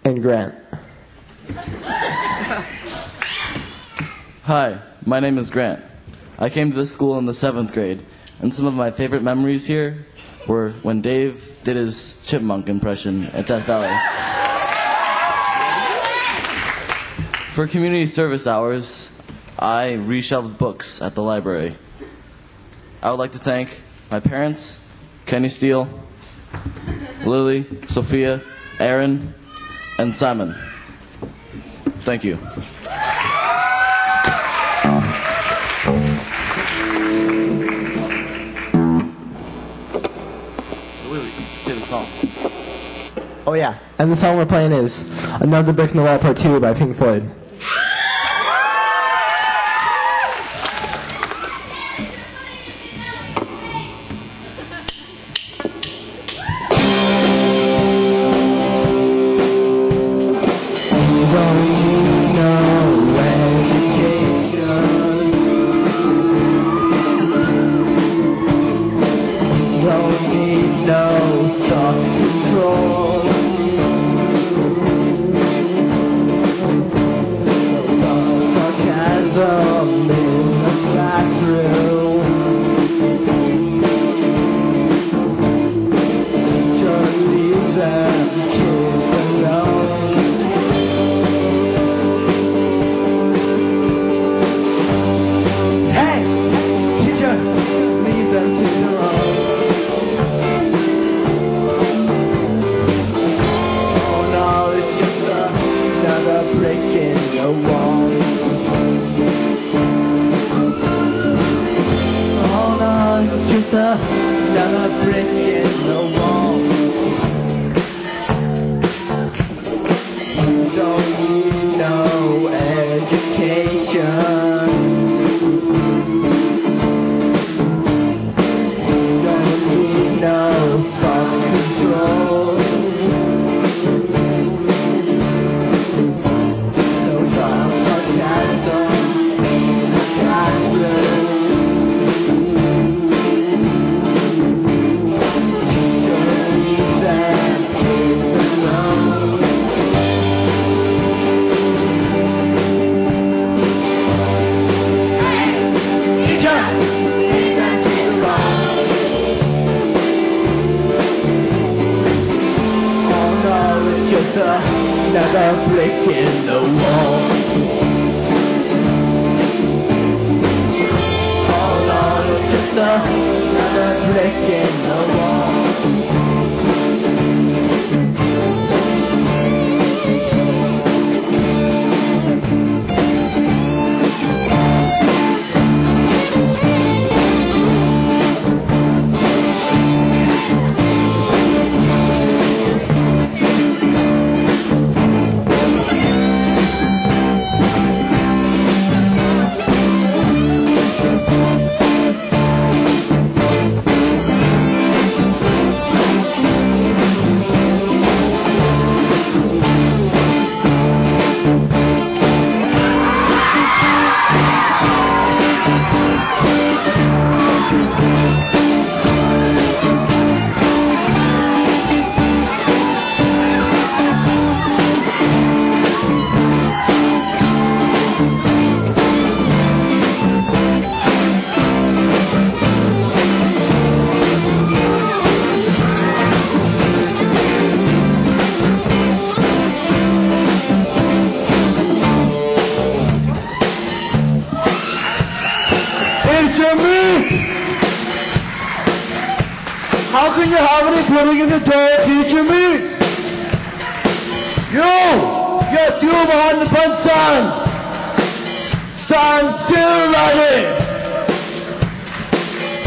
Speaker 5: and Grant.
Speaker 6: Hi, my name is Grant. I came to this school in the 7th grade, and some of my favorite memories here were when Dave did his chipmunk impression at Death Valley. For community service hours, I reshelved books at the library. I would like to thank my parents, Kenny Steele, Lily, Sophia, Aaron, and Simon. Thank you. Say the song.
Speaker 5: Oh yeah, and the song we're playing is Another Brick in the Wall Part 2 by Pink Floyd.
Speaker 2: Another brick in the wall. Oh Lord, it's just another brick in the wall.
Speaker 23: How can you have any pudding in the door, teacher meat? Yes, you behind the front signs. Signs still ready.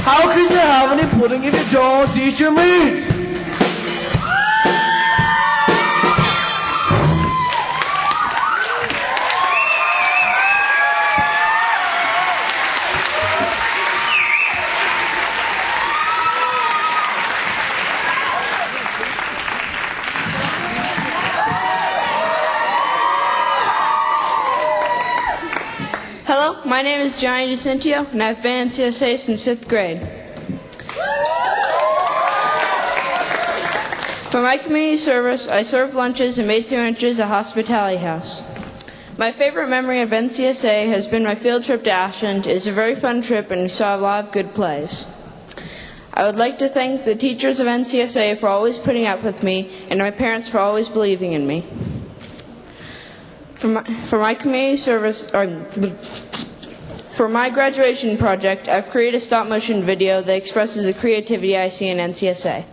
Speaker 23: How can you have any pudding if you don't eat your meat?
Speaker 7: Hello, my name is Johnny DeCintio, and I've been in CSA since 5th grade. For my community service, I served lunches and made sandwiches at Hospitality House. My favorite memory of NCSA has been my field trip to Ashland. It was a very fun trip, and we saw a lot of good plays. I would like to thank the teachers of NCSA for always putting up with me, and my parents for always believing in me. For my community service, for my graduation project, I've created a stop-motion video that expresses the creativity I see in NCSA.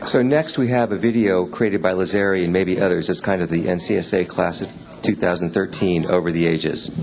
Speaker 9: So next we have a video created by Lazari and maybe others as kind of the NCSA class of 2013 over the ages.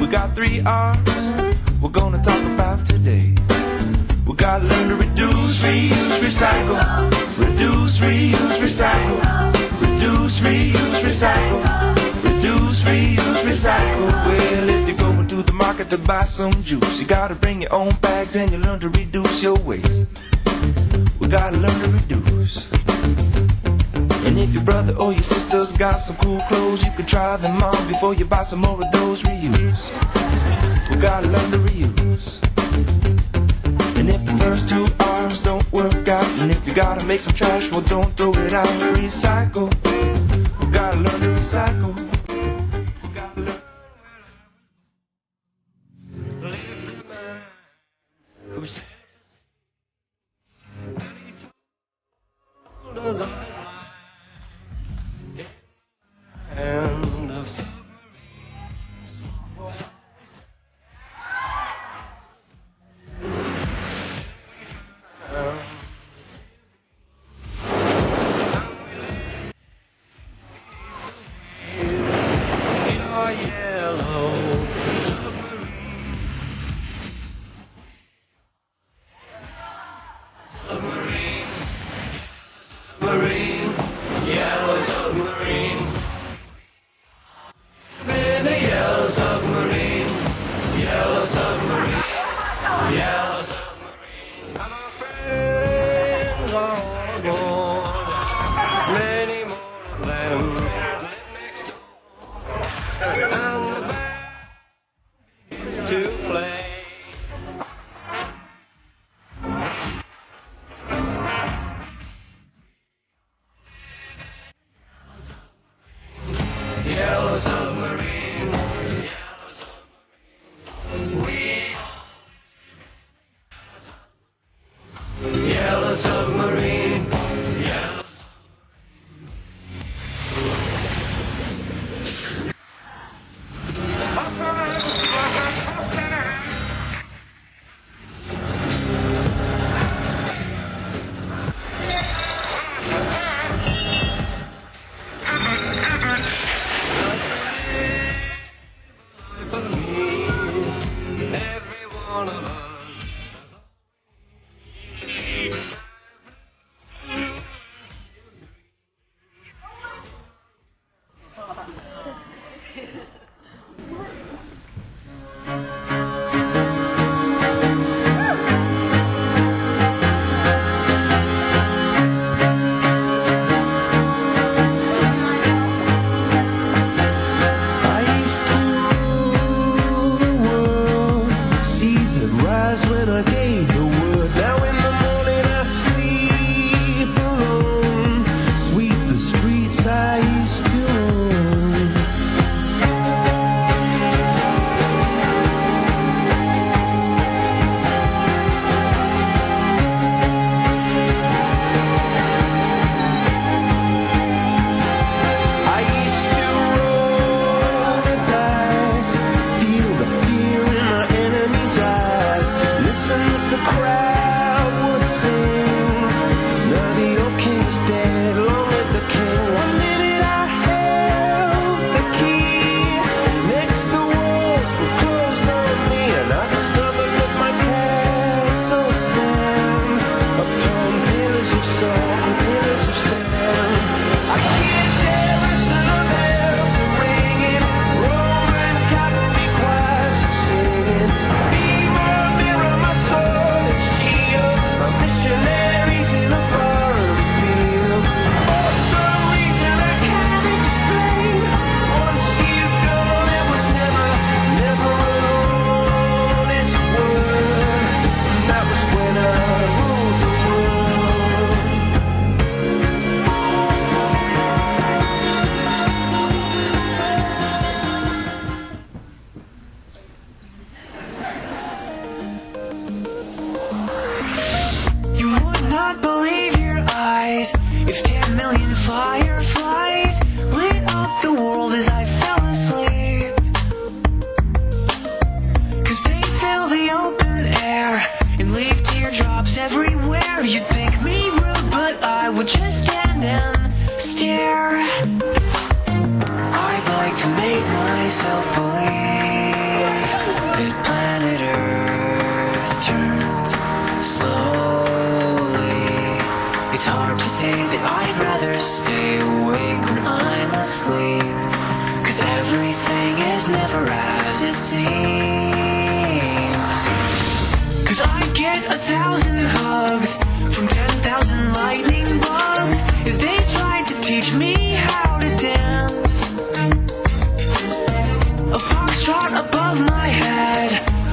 Speaker 2: got 3 R's we're gonna talk about today. We gotta learn to reduce, reuse, recycle. Reduce, reuse, recycle. Reduce, reuse, recycle. Reduce, reuse, recycle. Well, if you're going to the market to buy some juice, you gotta bring your own bags and you learn to reduce your waste. We gotta learn to reduce. And if your brother or your sister's got some cool clothes, you can try them on before you buy some more of those. Reuse. We gotta learn to reuse. And if the first 2 R's don't work out, and if you gotta make some trash, well, don't throw it out. Recycle. We gotta learn to recycle. We gotta learn. Listen stay awake when I'm asleep, 'cause everything is never as it seems. 'Cause I get 1,000 hugs from 10,000 lightning bugs as they tried to teach me how to dance. A foxtrot above my head,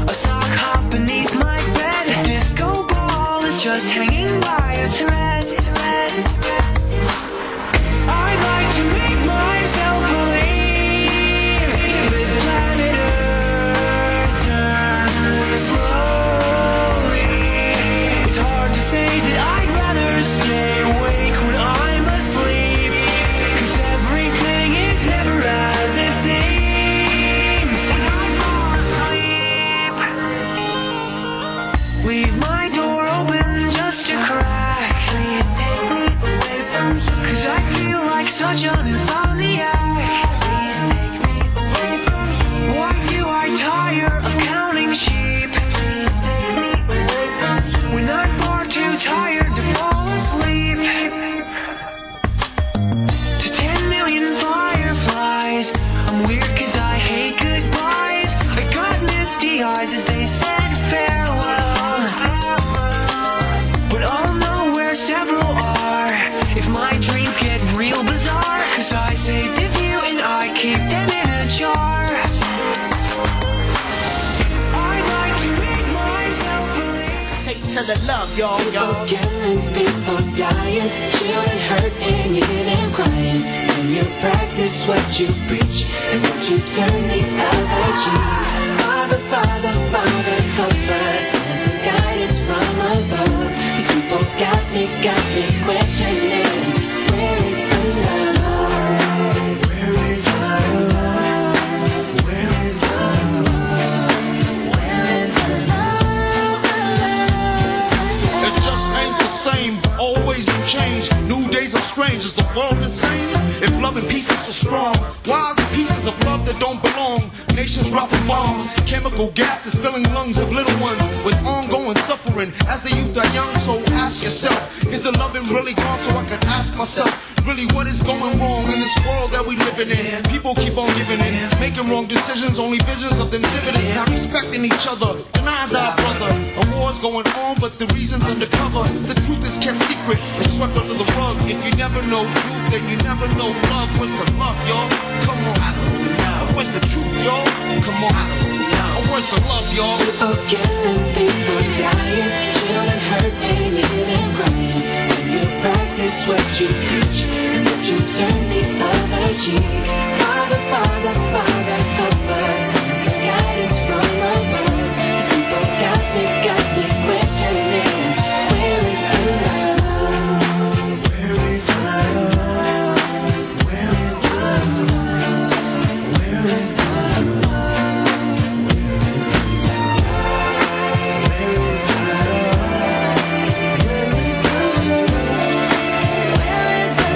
Speaker 2: a sock hop beneath my bed, a disco ball is just hanging by a thread. I'd like to make myself believe that planet Earth turns slowly. It's hard to say that I'd rather stay awake when I'm asleep, 'cause everything is never as it seems. Leave my door open just a crack. Please take me away from here, 'cause I feel like such an insomniac. Please take me away from here. Why do I tire of counting sheep? Please take me away from here, when I'm far too tired to fall asleep. To 10 million fireflies, I'm weird 'cause I hate goodbyes. I got misty eyes as they said farewell, but I'll know where several are if my dreams get real bizarre, 'cause I saved a few and I keep them in a jar. I'd like to make myself believe.
Speaker 1: Take to the love, y'all. People killing, people dying, children hurt and you hear them crying. When you practice what you preach and what you turn the other cheek. Father, Father, Father, help us, send some guidance from above. These people got me questioning, where is the love? Where is the love? Where is the love? Where is the love?
Speaker 10: It just ain't the same, always in change. New days are strange, is the world the same? If love and peace is so strong, why are the pieces of love that don't belong? Nations dropping bombs, chemical gases filling lungs of little ones with ongoing suffering. As the youth are young, so ask yourself, is the loving really gone? So I could ask myself, really what is going wrong in this world that we living in? People keep on giving in, making wrong decisions, only visions of them dividends. Not respecting each other, denies our brother. A war's going on, but the reason's undercover. The truth is kept secret, it's swept under the rug. If you never know truth, then you never know love. Where's the love, y'all? Come on, I don't know. Where's the truth, y'all? Come on, I don't know. Where's the love, y'all?
Speaker 1: People killing, people dying, children hurt and you hear them crying. When you practice what you preach and what you turn the other cheek. Father, Father, Father, help us, send some guidance from above. These people got me questioning, where is the love? Where is the love? Where is the love? Where is the love? Where is the love? Where is the love? Where is the love? Where is the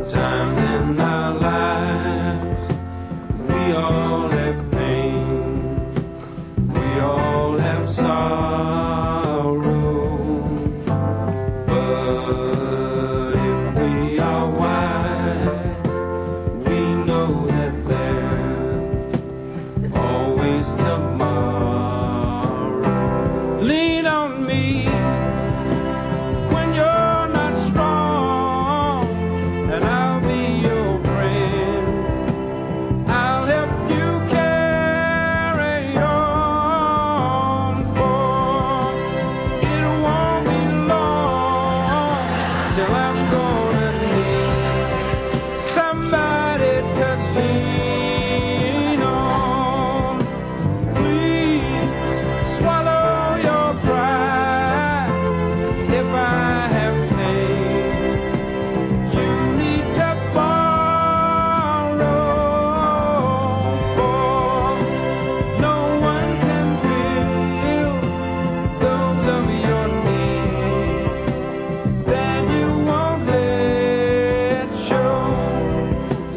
Speaker 2: Sometimes in our lives, we all have pain, we all have sorrow, but if we are wise, we know that there's always tomorrow. Lean on me when you're not strong, and I'll be your friend. I'll help you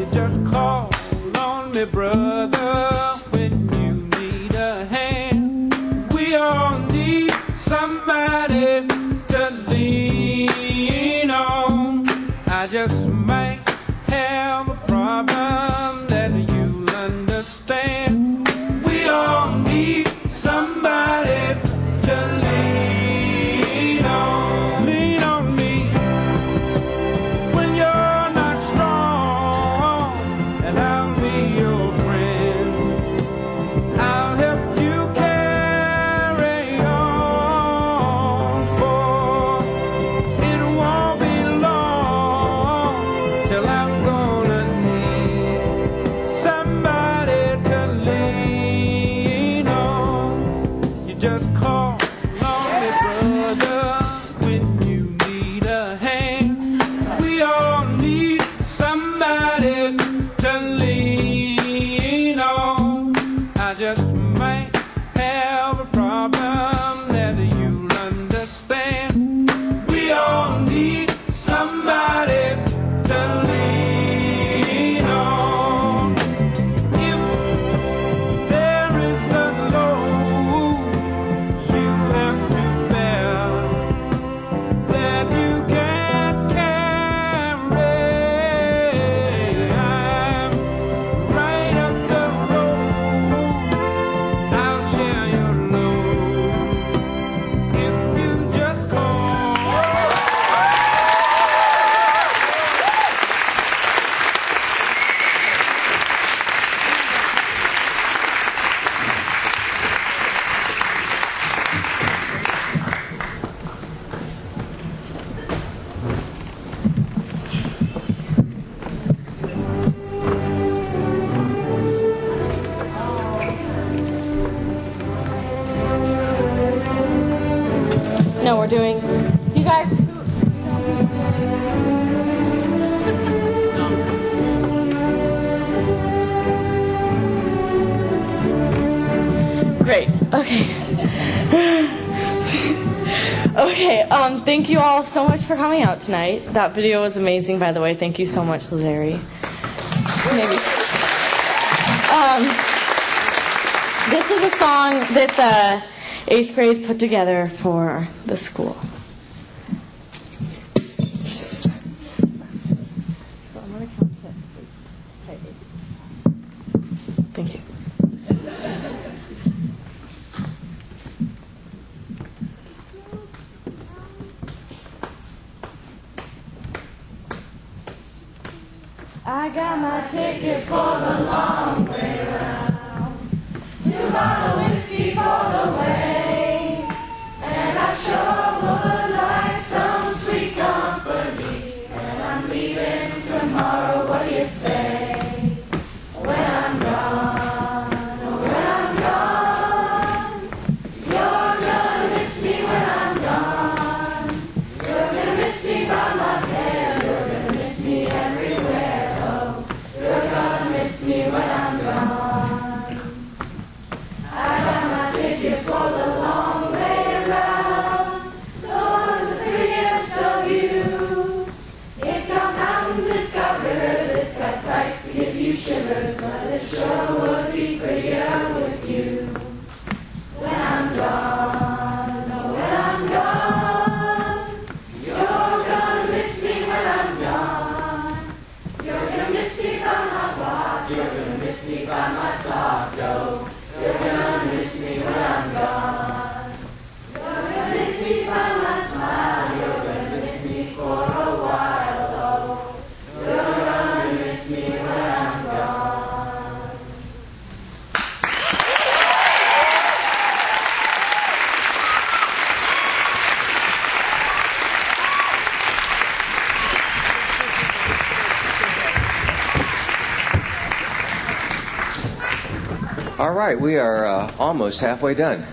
Speaker 23: You just call on me, brother, when you need a hand. We all need somebody to lean on. I just might have a problem that you'll understand. We all need somebody to lean on. Lean on me when you're not strong, and I'll be your friend. I'll help you carry on, for it won't be long till I'm gonna need somebody to lean on. You just call on me, brother, when you need a hand. We all need somebody to lean on. I just might have a problem that you'll understand. We all need somebody to lean on. If there is a load you have to bear that you can't carry, I'm right up the road. I'll share your load if you just call.
Speaker 7: No, we're doing. You guys. Great. Okay. Okay. Thank you all so much for coming out tonight. That video was amazing, by the way. Thank you so much, Lazari. Maybe. This is a song that the 8th grade put together for the school. So I'm gonna count to 8. Thank you. I got my ticket for the long way round, 2 bottles of whiskey for the way, and I sure would like some sweet company, and I'm leaving tomorrow. What do you say? When I'm gone, when I'm gone, you're gonna miss me when I'm gone. You're gonna miss me by my hair, you're gonna miss me everywhere. Oh, you're gonna miss me when I'm gone. I got my ticket for the long way around, the one with the prettiest of views. It's got mountains, it's got rivers, it's got sights to give you shivers, but it sure would be prettier with you. When I'm gone, oh, when I'm gone, you're gonna miss me when I'm gone. You're gonna miss me by my walk, you're gonna miss me by my talk, oh. You're gonna miss me when I'm gone. You're gonna miss me by my smile. You're gonna miss me for a while, oh. You're gonna miss me when I'm gone.
Speaker 9: All right, we are almost halfway done.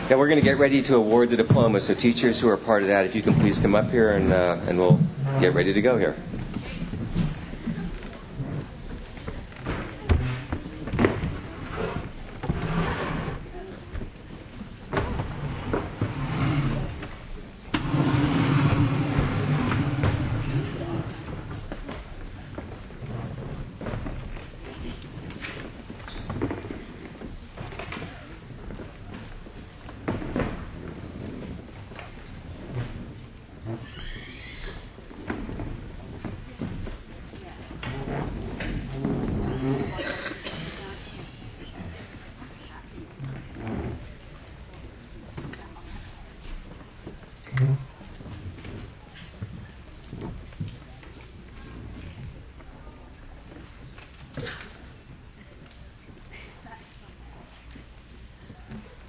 Speaker 9: Now we're going to get ready to award the diploma, so teachers who are part of that, if you can please come up here and we'll get ready to go here.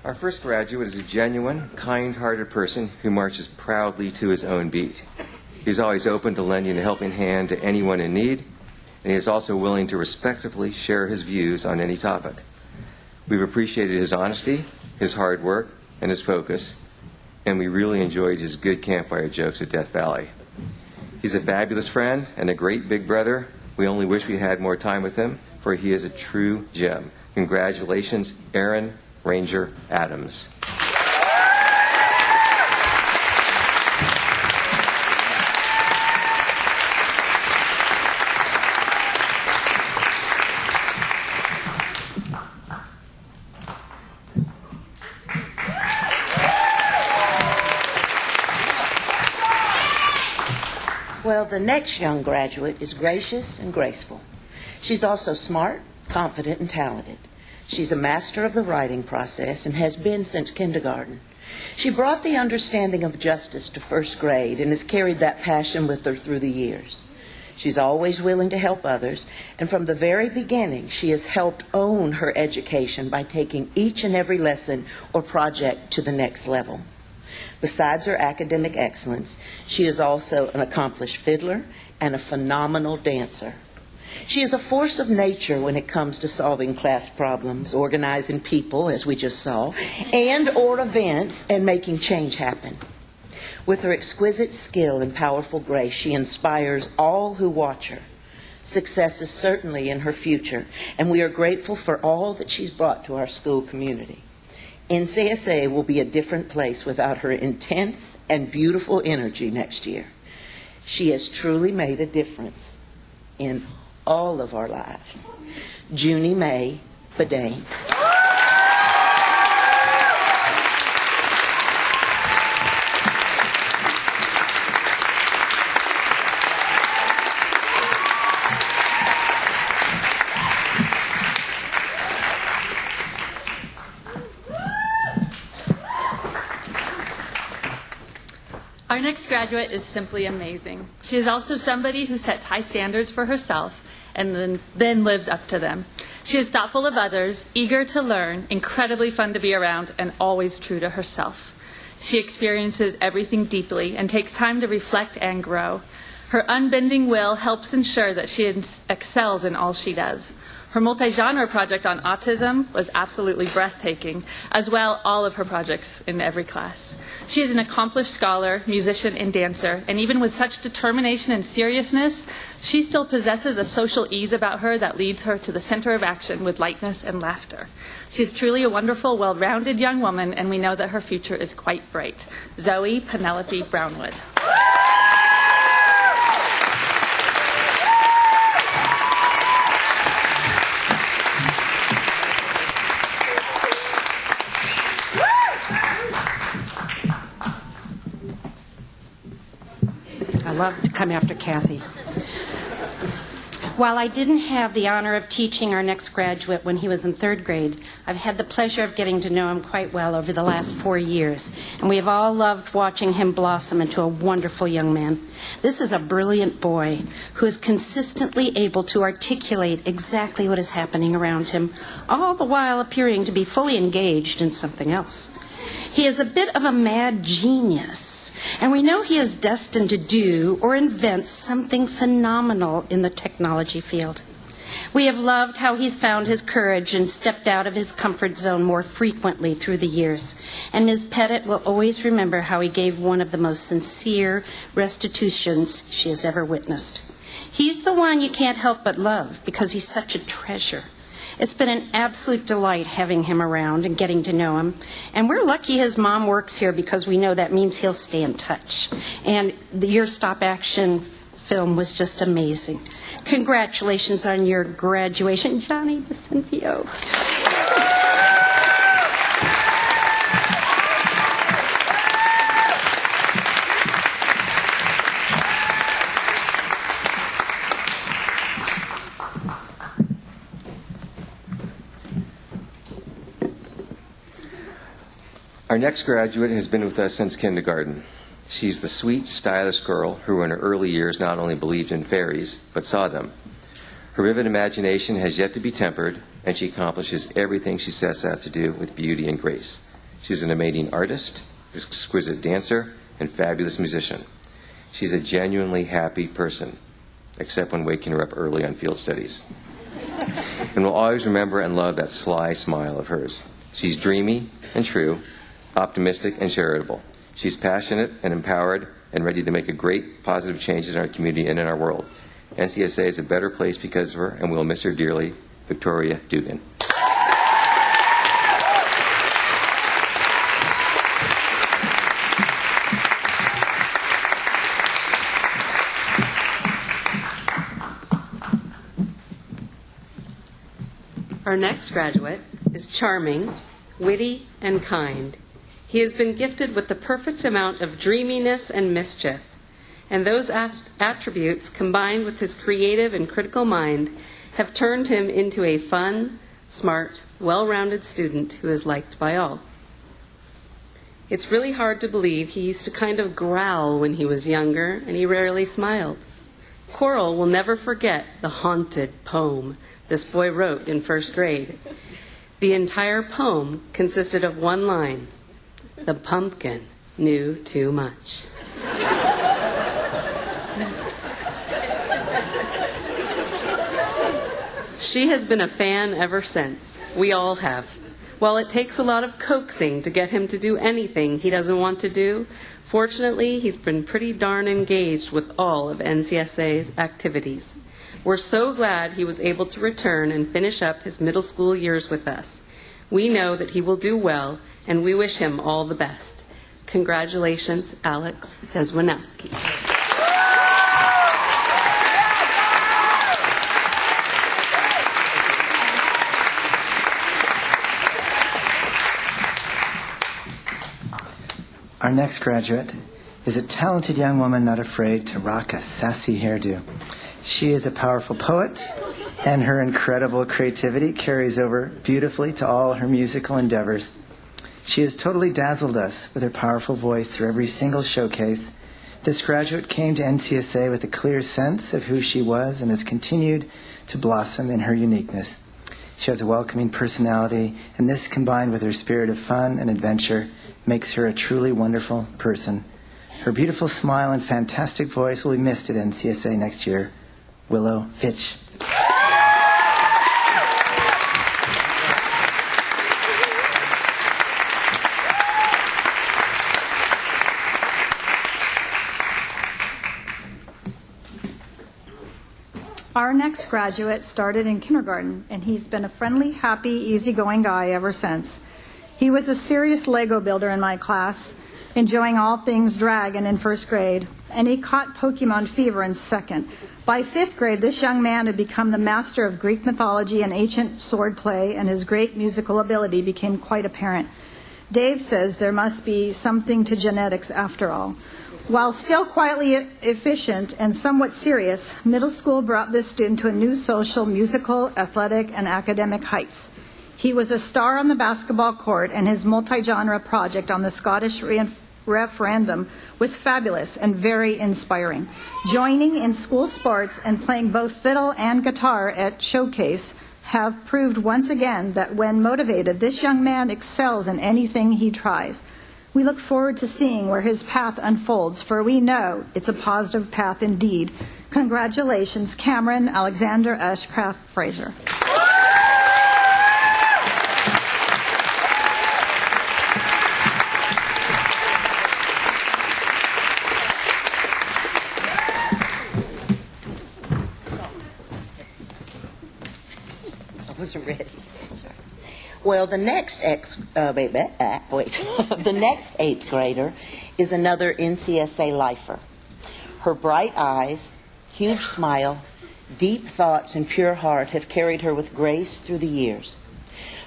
Speaker 9: Our first graduate is a genuine, kind-hearted person who marches proudly to his own beat. He's always open to lending a helping hand to anyone in need, and he is also willing to respectfully share his views on any topic. We've appreciated his honesty, his hard work, and his focus, and we really enjoyed his good campfire jokes at Death Valley. He's a fabulous friend and a great big brother. We only wish we had more time with him, for he is a true gem. Congratulations, Aaron Ranger Adams.
Speaker 8: Well, the next young graduate is gracious and graceful. She's also smart, confident, and talented. She's a master of the writing process and has been since kindergarten. She brought the understanding of justice to first grade and has carried that passion with her through the years. She's always willing to help others, and from the very beginning, she has helped own her education by taking each and every lesson or project to the next level. Besides her academic excellence, she is also an accomplished fiddler and a phenomenal dancer. She is a force of nature when it comes to solving class problems, organizing people, as we just saw, and/or events, and making change happen. With her exquisite skill and powerful grace, she inspires all who watch her. Success is certainly in her future, and we are grateful for all that she's brought to our school community. NCSA will be a different place without her intense and beautiful energy next year. She has truly made a difference in all of our lives. Junie Mae Badane.
Speaker 11: Our next graduate is simply amazing. She is also somebody who sets high standards for herself and then lives up to them. She is thoughtful of others, eager to learn, incredibly fun to be around, and always true to herself. She experiences everything deeply and takes time to reflect and grow. Her unbending will helps ensure that she excels in all she does. Her multi-genre project on autism was absolutely breathtaking, as well all of her projects in every class. She is an accomplished scholar, musician, and dancer, and even with such determination and seriousness, she still possesses a social ease about her that leads her to the center of action with lightness and laughter. She is truly a wonderful, well-rounded young woman, and we know that her future is quite bright. Zoe Penelope Brownwood.
Speaker 12: I love to come after Kathy. While I didn't have the honor of teaching our next graduate when he was in third grade, I've had the pleasure of getting to know him quite well over the last 4 years, and we have all loved watching him blossom into a wonderful young man. This is a brilliant boy who is consistently able to articulate exactly what is happening around him, all the while appearing to be fully engaged in something else. He is a bit of a mad genius, and we know he is destined to do or invent something phenomenal in the technology field. We have loved how he's found his courage and stepped out of his comfort zone more frequently through the years. And Ms. Pettit will always remember how he gave one of the most sincere restitutions she has ever witnessed. He's the one you can't help but love because he's such a treasure. It's been an absolute delight having him around and getting to know him. And we're lucky his mom works here because we know that means he'll stay in touch. And your stop action film was just amazing. Congratulations on your graduation, Johnny DeCintio.
Speaker 9: Our next graduate has been with us since kindergarten. She's the sweet, stylish girl who in her early years not only believed in fairies, but saw them. Her vivid imagination has yet to be tempered, and she accomplishes everything she sets out to do with beauty and grace. She's an amazing artist, exquisite dancer, and fabulous musician. She's a genuinely happy person, except when waking her up early on field studies. And we'll always remember and love that sly smile of hers. She's dreamy and true, optimistic and charitable. She's passionate and empowered and ready to make a great positive changes in our community and in our world. NCSA is a better place because of her, and we'll miss her dearly. Victoria Dugan.
Speaker 13: Our next graduate is charming, witty, and kind. He has been gifted with the perfect amount of dreaminess and mischief, and those attributes, combined with his creative and critical mind, have turned him into a fun, smart, well-rounded student who is liked by all. It's really hard to believe he used to kind of growl when he was younger, and he rarely smiled. Coral will never forget the haunted poem this boy wrote in first grade. The entire poem consisted of one line: "The pumpkin knew too much." She has been a fan ever since. We all have. While it takes a lot of coaxing to get him to do anything he doesn't want to do, fortunately, he's been pretty darn engaged with all of NCSA's activities. We're so glad he was able to return and finish up his middle school years with us. We know that he will do well, and we wish him all the best. Congratulations, Alex Zeswanowski.
Speaker 14: Our next graduate is a talented young woman not afraid to rock a sassy hairdo. She is a powerful poet, and her incredible creativity carries over beautifully to all her musical endeavors. She has totally dazzled us with her powerful voice through every single showcase. This graduate came to NCSA with a clear sense of who she was and has continued to blossom in her uniqueness. She has a welcoming personality, and this, combined with her spirit of fun and adventure, makes her a truly wonderful person. Her beautiful smile and fantastic voice will be missed at NCSA next year. Willow Fitch.
Speaker 16: Our next graduate started in kindergarten, and he's been a friendly, happy, easygoing guy ever since. He was a serious Lego builder in my class, enjoying all things dragon in first grade, and he caught Pokemon fever in second. By fifth grade, this young man had become the master of Greek mythology and ancient sword play, and his great musical ability became quite apparent. Dave says there must be something to genetics after all. While still quietly efficient and somewhat serious, middle school brought this student to a new social, musical, athletic, and academic heights. He was a star on the basketball court, and his multi-genre project on the Scottish referendum was fabulous and very inspiring. Joining in school sports and playing both fiddle and guitar at Showcase have proved once again that when motivated, this young man excels in anything he tries. We look forward to seeing where his path unfolds, for we know it's a positive path indeed. Congratulations, Cameron Alexander Ashcraft Fraser.
Speaker 8: Wasn't ready. Well, the next the next eighth grader is another NCSA lifer. Her bright eyes, huge smile, deep thoughts, and pure heart have carried her with grace through the years.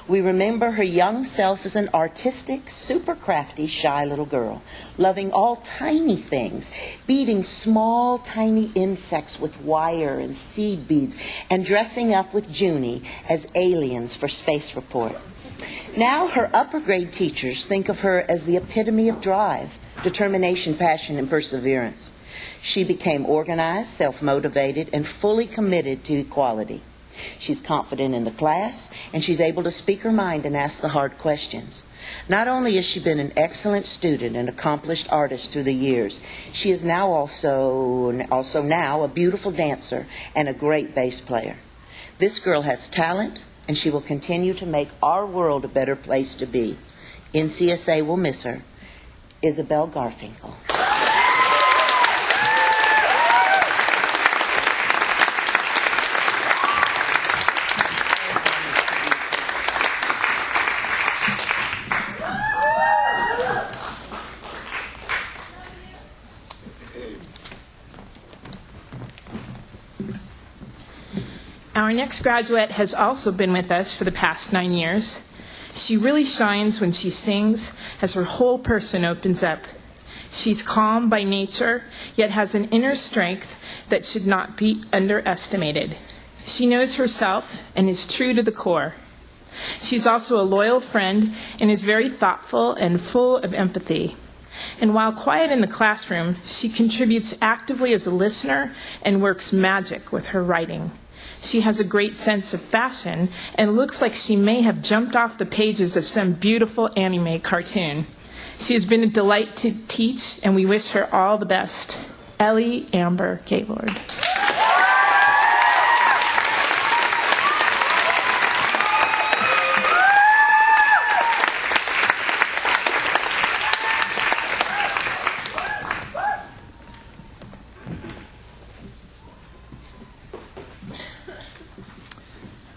Speaker 8: We remember her young self as an artistic, super crafty, shy little girl, loving all tiny things, beating small, tiny insects with wire and seed beads, and dressing up with Junie as aliens for space report. Now her upper grade teachers think of her as the epitome of drive, determination, passion, and perseverance. She became organized, self-motivated, and fully committed to equality. She's confident in the class, and she's able to speak her mind and ask the hard questions. Not only has she been an excellent student and accomplished artist through the years, she is now also now a beautiful dancer and a great bass player. This girl has talent, and she will continue to make our world a better place to be. NCSA will miss her. Isabel Garfinkel.
Speaker 17: Our next graduate has also been with us for the past 9 years. She really shines when she sings, as her whole person opens up. She's calm by nature, yet has an inner strength that should not be underestimated. She knows herself and is true to the core. She's also a loyal friend and is very thoughtful and full of empathy. And while quiet in the classroom, she contributes actively as a listener and works magic with her writing. She has a great sense of fashion and looks like she may have jumped off the pages of some beautiful anime cartoon. She has been a delight to teach, and we wish her all the best. Ellie Amber Gaylord.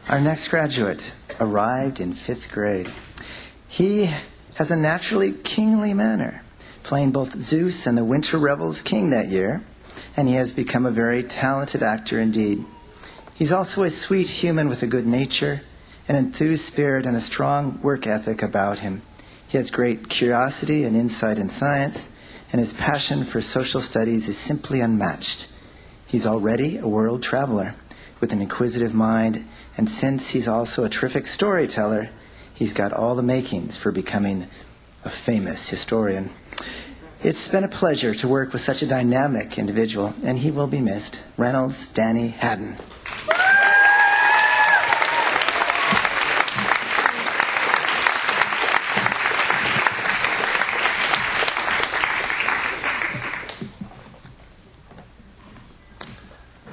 Speaker 14: Our next graduate arrived in 5th grade. He has a naturally kingly manner, playing both Zeus and the Winter Rebels king that year, and he has become a very talented actor indeed. He's also a sweet human with a good nature, an enthused spirit, and a strong work ethic about him. He has great curiosity and insight in science, and his passion for social studies is simply unmatched. He's already a world traveler with an inquisitive mind, and since he's also a terrific storyteller, he's got all the makings for becoming a famous historian. It's been a pleasure to work with such a dynamic individual, and he will be missed. Reynolds Danny Haddon.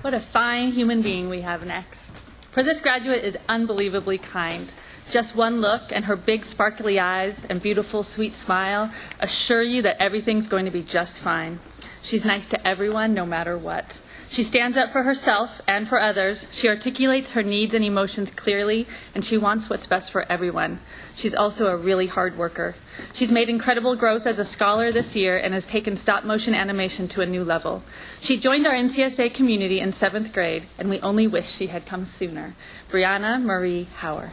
Speaker 11: What a fine human being we have next. For this graduate is unbelievably kind. Just one look and her big sparkly eyes and beautiful sweet smile assure you that everything's going to be just fine. She's nice to everyone, no matter what. She stands up for herself and for others. She articulates her needs and emotions clearly, and she wants what's best for everyone. She's also a really hard worker. She's made incredible growth as a scholar this year and has taken stop-motion animation to a new level. She joined our NCSA community in 7th grade, and we only wish she had come sooner. Brianna Marie Hauer.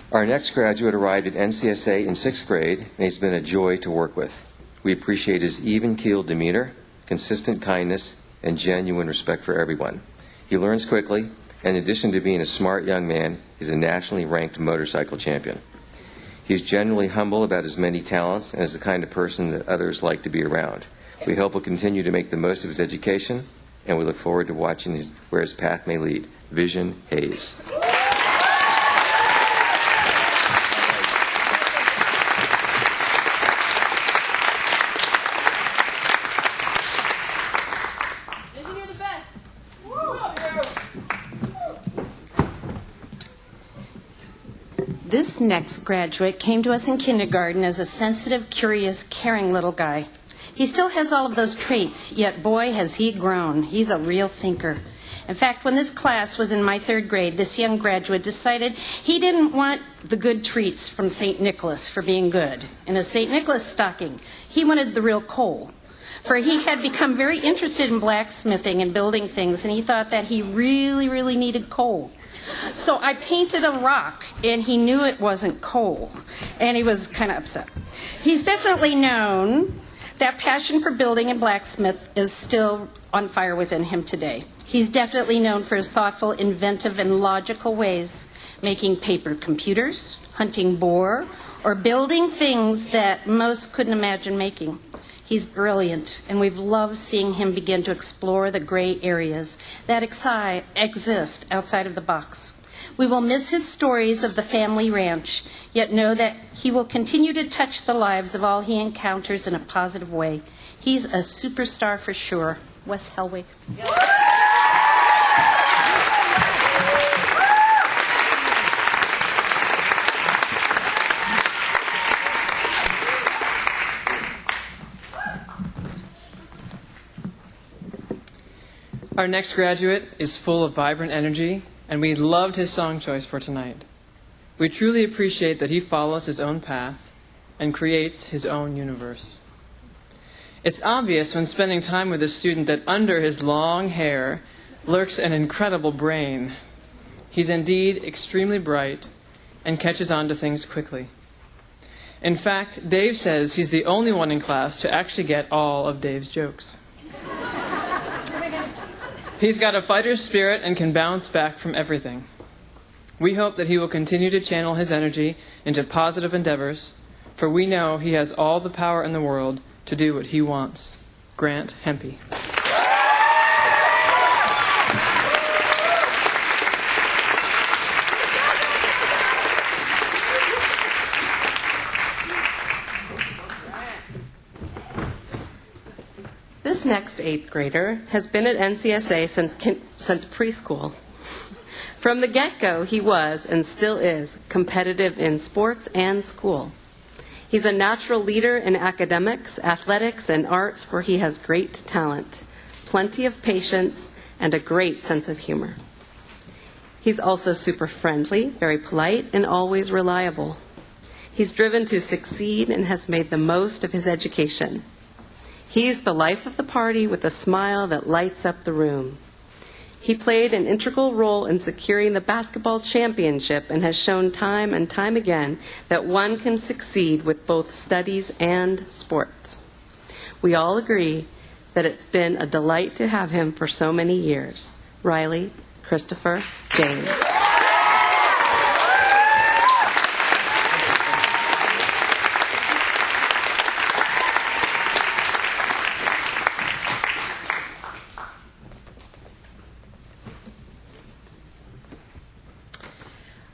Speaker 9: Our next graduate arrived at NCSA in 6th grade, and he's been a joy to work with. We appreciate his even-keeled demeanor, consistent kindness, and genuine respect for everyone. He learns quickly, and in addition to being a smart young man, he's a nationally ranked motorcycle champion. He's genuinely humble about his many talents and is the kind of person that others like to be around. We hope he'll continue to make the most of his education, and we look forward to watching where his path may lead. Vision Hayes.
Speaker 12: This next graduate came to us in kindergarten as a sensitive, curious, caring little guy. He still has all of those traits, yet boy, has he grown. He's a real thinker. In fact, when this class was in my 3rd grade, this young graduate decided he didn't want the good treats from St. Nicholas for being good. In a St. Nicholas stocking, he wanted the real coal. For he had become very interested in blacksmithing and building things, and he thought that he really, really needed coal. So I painted a rock, and he knew it wasn't coal, and he was kind of upset. He's definitely known That passion for building and blacksmith is still on fire within him today. He's definitely known for his thoughtful, inventive, and logical ways, making paper computers, hunting boar, or building things that most couldn't imagine making. He's brilliant, and we've loved seeing him begin to explore the gray areas that exist outside of the box. We will miss his stories of the family ranch, yet know that he will continue to touch the lives of all he encounters in a positive way. He's a superstar for sure. Wes Helwig.
Speaker 15: Our next graduate is full of vibrant energy, and we loved his song choice for tonight. We truly appreciate that he follows his own path and creates his own universe. It's obvious when spending time with a student that under his long hair lurks an incredible brain. He's indeed extremely bright and catches on to things quickly. In fact, Dave says he's the only one in class to actually get all of Dave's jokes. He's got a fighter's spirit and can bounce back from everything. We hope that he will continue to channel his energy into positive endeavors, for we know he has all the power in the world to do what he wants. Grant Hempy.
Speaker 13: This next 8th grader has been at NCSA since preschool. From the get-go, he was and still is competitive in sports and school. He's a natural leader in academics, athletics, and arts, for he has great talent, plenty of patience, and a great sense of humor. He's also super friendly, very polite, and always reliable. He's driven to succeed and has made the most of his education. He's the life of the party with a smile that lights up the room. He played an integral role in securing the basketball championship and has shown time and time again that one can succeed with both studies and sports. We all agree that it's been a delight to have him for so many years. Riley Christopher James.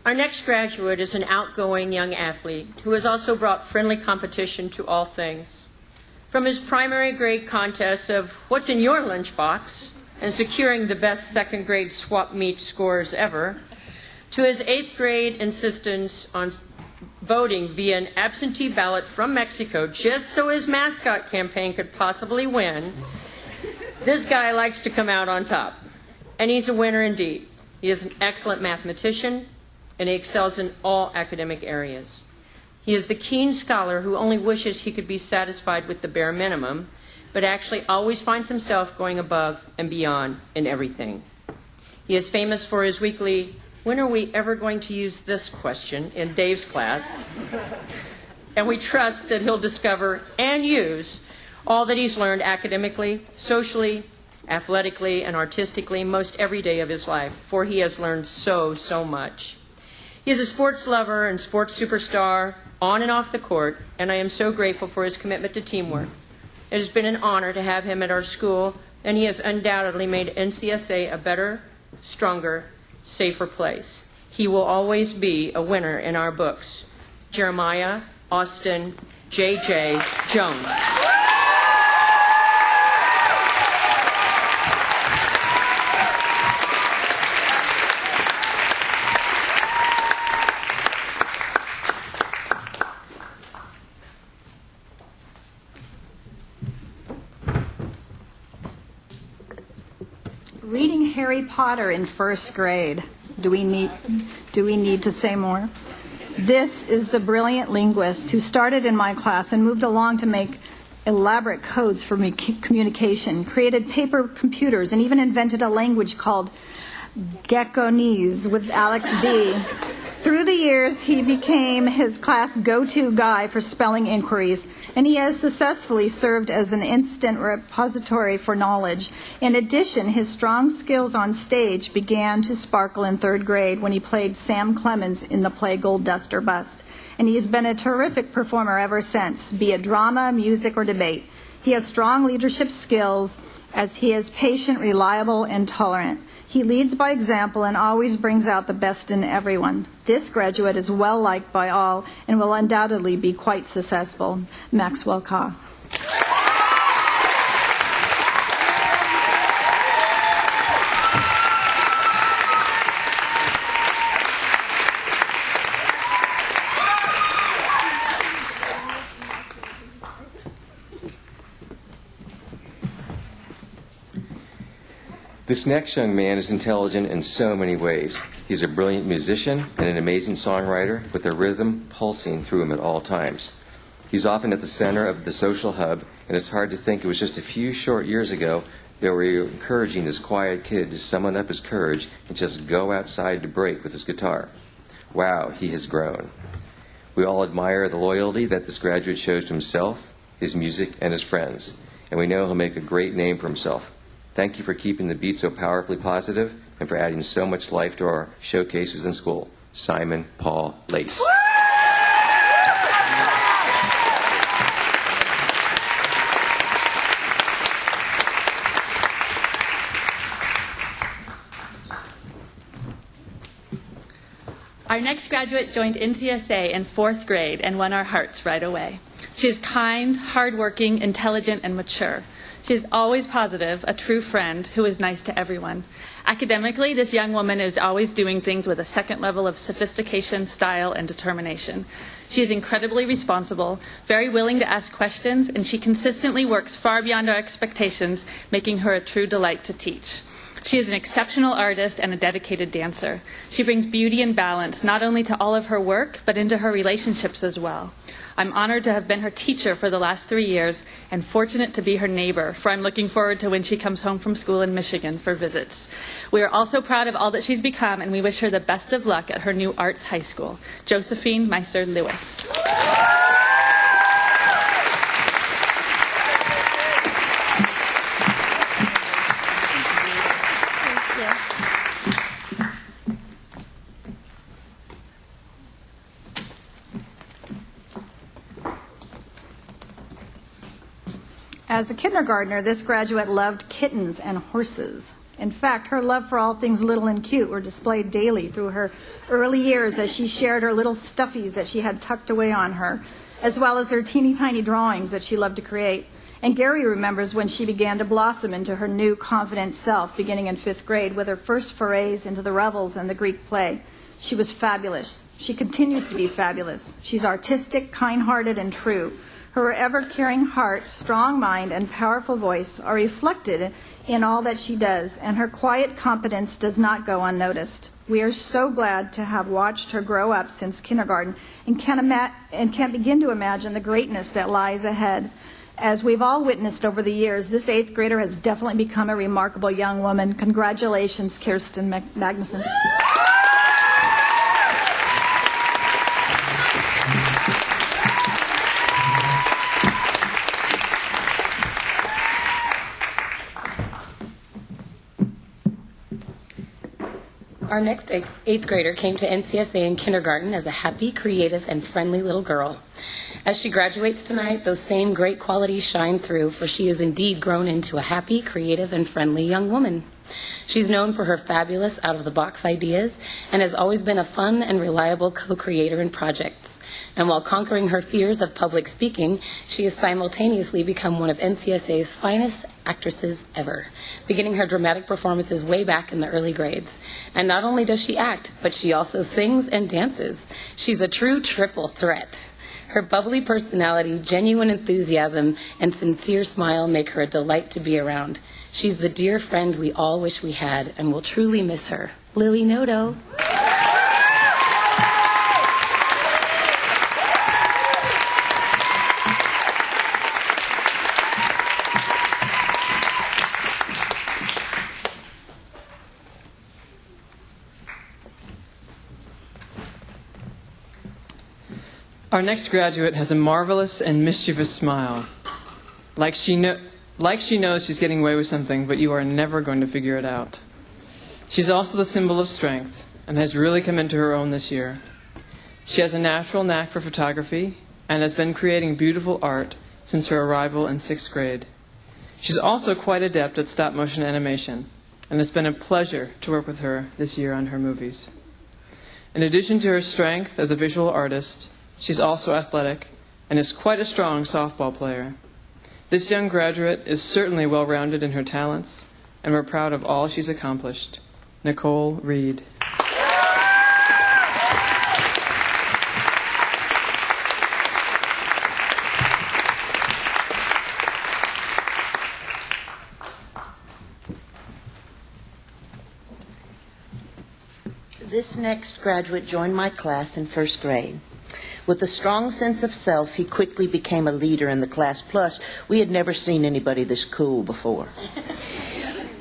Speaker 18: Our next graduate is an outgoing young athlete who has also brought friendly competition to all things. From his primary grade contests of what's in your lunchbox and securing the best second grade swap meet scores ever, to his 8th grade insistence on voting via an absentee ballot from Mexico just so his mascot campaign could possibly win, this guy likes to come out on top. And he's a winner indeed. He is an excellent mathematician, and he excels in all academic areas. He is the keen scholar who only wishes he could be satisfied with the bare minimum, but actually always finds himself going above and beyond in everything. He is famous for his weekly, "When are we ever going to use this question?" in Dave's class. And we trust that he'll discover and use all that he's learned academically, socially, athletically, and artistically most every day of his life, for he has learned so much. He is a sports lover and sports superstar on and off the court, and I am so grateful for his commitment to teamwork. It has been an honor to have him at our school, and he has undoubtedly made NCSA a better, stronger, safer place. He will always be a winner in our books. Jeremiah Austin J.J. Jones.
Speaker 16: Reading Harry Potter in first grade. Do we need to say more? This is the brilliant linguist who started in my class and moved along to make elaborate codes for communication, created paper computers, and even invented a language called Gekonese with Alex D. Through the years, he became his class go-to guy for spelling inquiries, and he has successfully served as an instant repository for knowledge. In addition, his strong skills on stage began to sparkle in third grade when he played Sam Clemens in the play Gold Dust or Bust. And he has been a terrific performer ever since, be it drama, music, or debate. He has strong leadership skills as he is patient, reliable, and tolerant. He leads by example and always brings out the best in everyone. This graduate is well liked by all and will undoubtedly be quite successful. Maxwell Kaw.
Speaker 9: This next young man is intelligent in so many ways. He's a brilliant musician and an amazing songwriter with a rhythm pulsing through him at all times. He's often at the center of the social hub, and it's hard to think it was just a few short years ago that we were encouraging this quiet kid to summon up his courage and just go outside to break with his guitar. Wow, he has grown. We all admire the loyalty that this graduate shows to himself, his music, and his friends, and we know he'll make a great name for himself. Thank you for keeping the beat so powerfully positive and for adding so much life to our showcases in school. Simon Paul Lace.
Speaker 11: Our next graduate joined NCSA in 4th grade and won our hearts right away. She is kind, hardworking, intelligent, and mature. She is always positive, a true friend who is nice to everyone. Academically, this young woman is always doing things with a second level of sophistication, style, and determination. She is incredibly responsible, very willing to ask questions, and she consistently works far beyond our expectations, making her a true delight to teach. She is an exceptional artist and a dedicated dancer. She brings beauty and balance not only to all of her work, but into her relationships as well. I'm honored to have been her teacher for the last 3 years and fortunate to be her neighbor, for I'm looking forward to when she comes home from school in Michigan for visits. We are also proud of all that she's become, and we wish her the best of luck at her new arts high school. Josephine Meister Lewis.
Speaker 16: As a kindergartner, this graduate loved kittens and horses. In fact, her love for all things little and cute were displayed daily through her early years as she shared her little stuffies that she had tucked away on her, as well as her teeny tiny drawings that she loved to create. And Gary remembers when she began to blossom into her new confident self, beginning in 5th grade with her first forays into the revels and the Greek play. She was fabulous. She continues to be fabulous. She's artistic, kind-hearted, and true. Her ever-caring heart, strong mind, and powerful voice are reflected in all that she does, and her quiet competence does not go unnoticed. We are so glad to have watched her grow up since kindergarten and can't begin to imagine the greatness that lies ahead. As we've all witnessed over the years, this 8th grader has definitely become a remarkable young woman. Congratulations, Kirsten Magnuson.
Speaker 19: Our next 8th grader came to NCSA in kindergarten as a happy, creative, and friendly little girl. As she graduates tonight, those same great qualities shine through, for she has indeed grown into a happy, creative, and friendly young woman. She's known for her fabulous, out-of-the-box ideas and has always been a fun and reliable co-creator in projects. And while conquering her fears of public speaking, she has simultaneously become one of NCSA's finest actresses ever, beginning her dramatic performances way back in the early grades. And not only does she act, but she also sings and dances. She's a true triple threat. Her bubbly personality, genuine enthusiasm, and sincere smile make her a delight to be around. She's the dear friend we all wish we had, and will truly miss her. Lily Noto.
Speaker 15: Our next graduate has a marvelous and mischievous smile. Like she knows she's getting away with something, but you are never going to figure it out. She's also the symbol of strength and has really come into her own this year. She has a natural knack for photography and has been creating beautiful art since her arrival in 6th grade. She's also quite adept at stop-motion animation, and it's been a pleasure to work with her this year on her movies. In addition to her strength as a visual artist, she's also athletic and is quite a strong softball player. This young graduate is certainly well-rounded in her talents, and we're proud of all she's accomplished. Nicole Reed.
Speaker 8: This next graduate joined my class in 1st grade. With a strong sense of self, he quickly became a leader in the class. Plus, we had never seen anybody this cool before.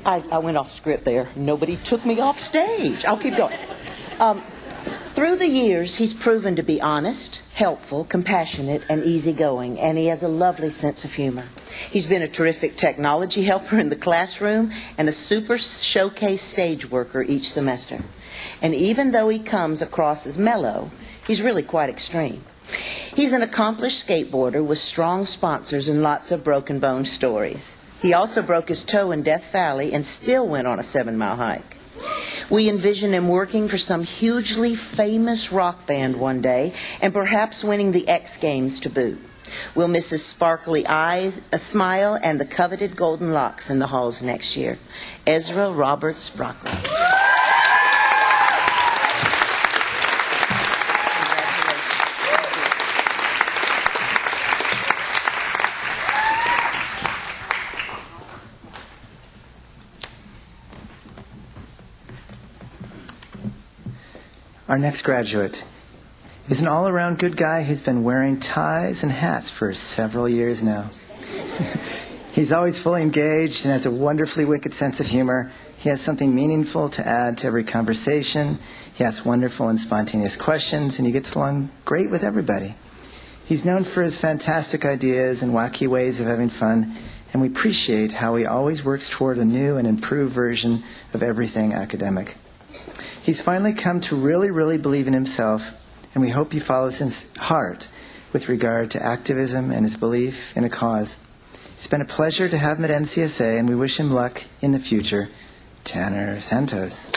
Speaker 8: I went off script there. Nobody took me off stage. I'll keep going. Through the years, he's proven to be honest, helpful, compassionate, and easygoing, and he has a lovely sense of humor. He's been a terrific technology helper in the classroom and a super showcase stage worker each semester. And even though he comes across as mellow, he's really quite extreme. He's an accomplished skateboarder with strong sponsors and lots of broken bone stories. He also broke his toe in Death Valley and still went on a 7-mile hike. We envision him working for some hugely famous rock band one day and perhaps winning the X Games to boot. We'll miss his sparkly eyes, a smile, and the coveted golden locks in the halls next year. Ezra Roberts Brockman.
Speaker 14: Our next graduate is an all-around good guy who's been wearing ties and hats for several years now. He's always fully engaged and has a wonderfully wicked sense of humor. He has something meaningful to add to every conversation. He asks wonderful and spontaneous questions, and he gets along great with everybody. He's known for his fantastic ideas and wacky ways of having fun, and we appreciate how he always works toward a new and improved version of everything academic. He's finally come to really believe in himself, and we hope he follows his heart with regard to activism and his belief in a cause. It's been a pleasure to have him at NCSA, and we wish him luck in the future. Tanner Santos.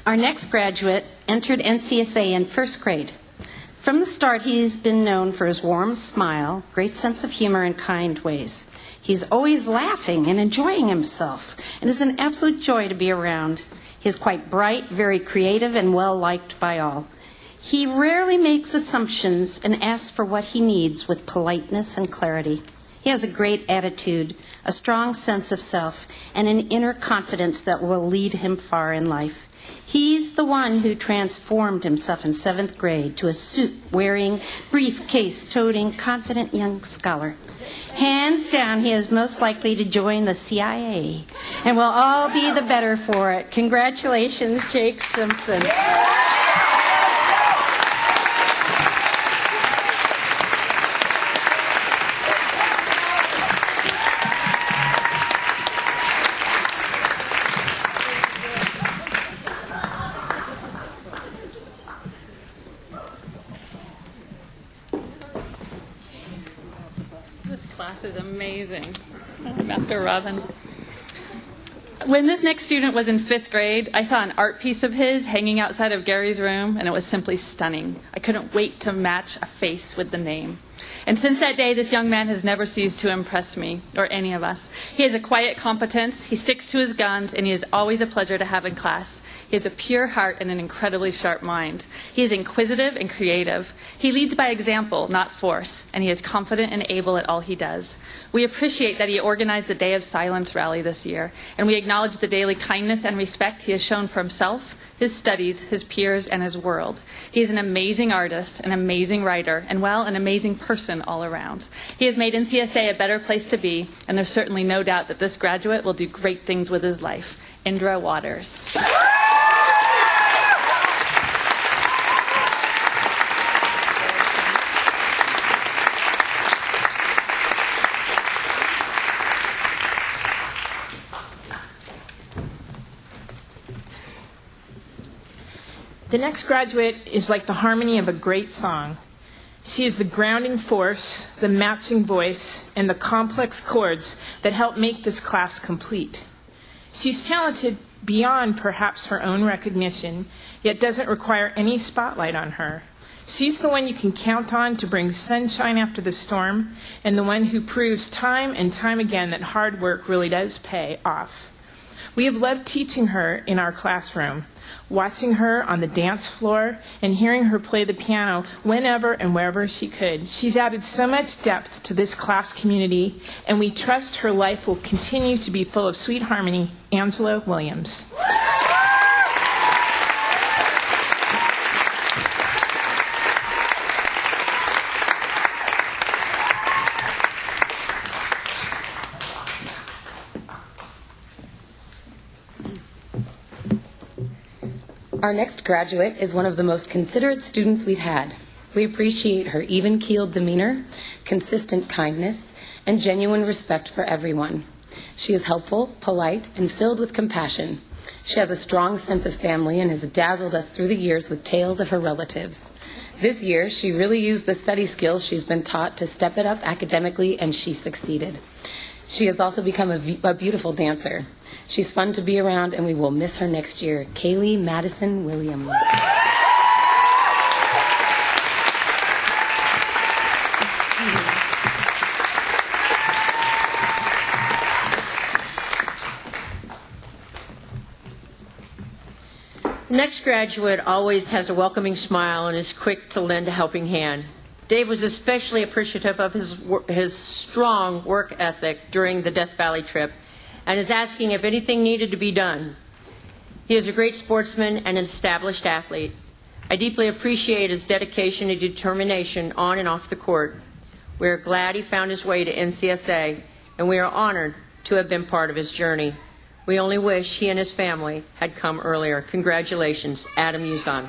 Speaker 12: Our next graduate entered NCSA in 1st grade. From the start, he's been known for his warm smile, great sense of humor, and kind ways. He's always laughing and enjoying himself, and is an absolute joy to be around. He's quite bright, very creative, and well-liked by all. He rarely makes assumptions and asks for what he needs with politeness and clarity. He has a great attitude, a strong sense of self, and an inner confidence that will lead him far in life. He's the one who transformed himself in 7th grade to a suit-wearing, briefcase-toting, confident young scholar. Hands down, he is most likely to join the CIA, and we'll all be the better for it. Congratulations, Jake Simpson.
Speaker 11: Class is amazing. I'm after Robin. When this next student was in 5th grade, I saw an art piece of his hanging outside of Gary's room, and it was simply stunning. I couldn't wait to match a face with the name. And since that day, this young man has never ceased to impress me, or any of us. He has a quiet competence, he sticks to his guns, and he is always a pleasure to have in class. He has a pure heart and an incredibly sharp mind. He is inquisitive and creative. He leads by example, not force, and he is confident and able at all he does. We appreciate that he organized the Day of Silence rally this year, and we acknowledge the daily kindness and respect he has shown for himself, his studies, his peers, and his world. He is an amazing artist, an amazing writer, and, well, an amazing person all around. He has made NCSA a better place to be, and there's certainly no doubt that this graduate will do great things with his life. Indra Waters.
Speaker 17: The next graduate is like the harmony of a great song. She is the grounding force, the matching voice, and the complex chords that help make this class complete. She's talented beyond perhaps her own recognition, yet doesn't require any spotlight on her. She's the one you can count on to bring sunshine after the storm, and the one who proves time and time again that hard work really does pay off. We have loved teaching her in our classroom, watching her on the dance floor, and hearing her play the piano whenever and wherever she could. She's added so much depth to this class community, and we trust her life will continue to be full of sweet harmony. Angela Williams.
Speaker 19: Our next graduate is one of the most considerate students we've had. We appreciate her even-keeled demeanor, consistent kindness, and genuine respect for everyone. She is helpful, polite, and filled with compassion. She has a strong sense of family and has dazzled us through the years with tales of her relatives. This year, she really used the study skills she's been taught to step it up academically, and she succeeded. She has also become a beautiful dancer. She's fun to be around, and we will miss her next year. Kaylee Madison Williams.
Speaker 18: The next graduate always has a welcoming smile and is quick to lend a helping hand. Dave was especially appreciative of his strong work ethic during the Death Valley trip and is asking if anything needed to be done. He is a great sportsman and an established athlete. I deeply appreciate his dedication and determination on and off the court. We are glad he found his way to NCSA, and we are honored to have been part of his journey. We only wish he and his family had come earlier. Congratulations, Adam Uson.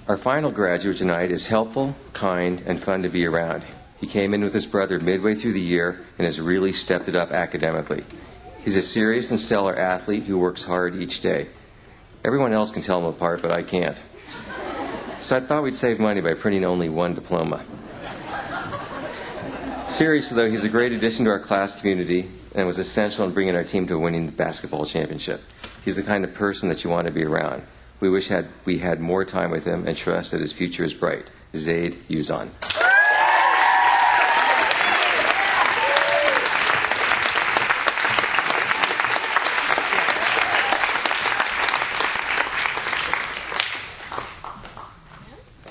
Speaker 9: Our final graduate tonight is helpful, kind, and fun to be around. He came in with his brother midway through the year and has really stepped it up academically. He's a serious and stellar athlete who works hard each day. Everyone else can tell him apart, but I can't. So I thought we'd save money by printing only one diploma. Seriously, though, he's a great addition to our class community and was essential in bringing our team to a winning basketball championship. He's the kind of person that you want to be around. We wish we had more time with him and trust that his future is bright. Zaid Uzan.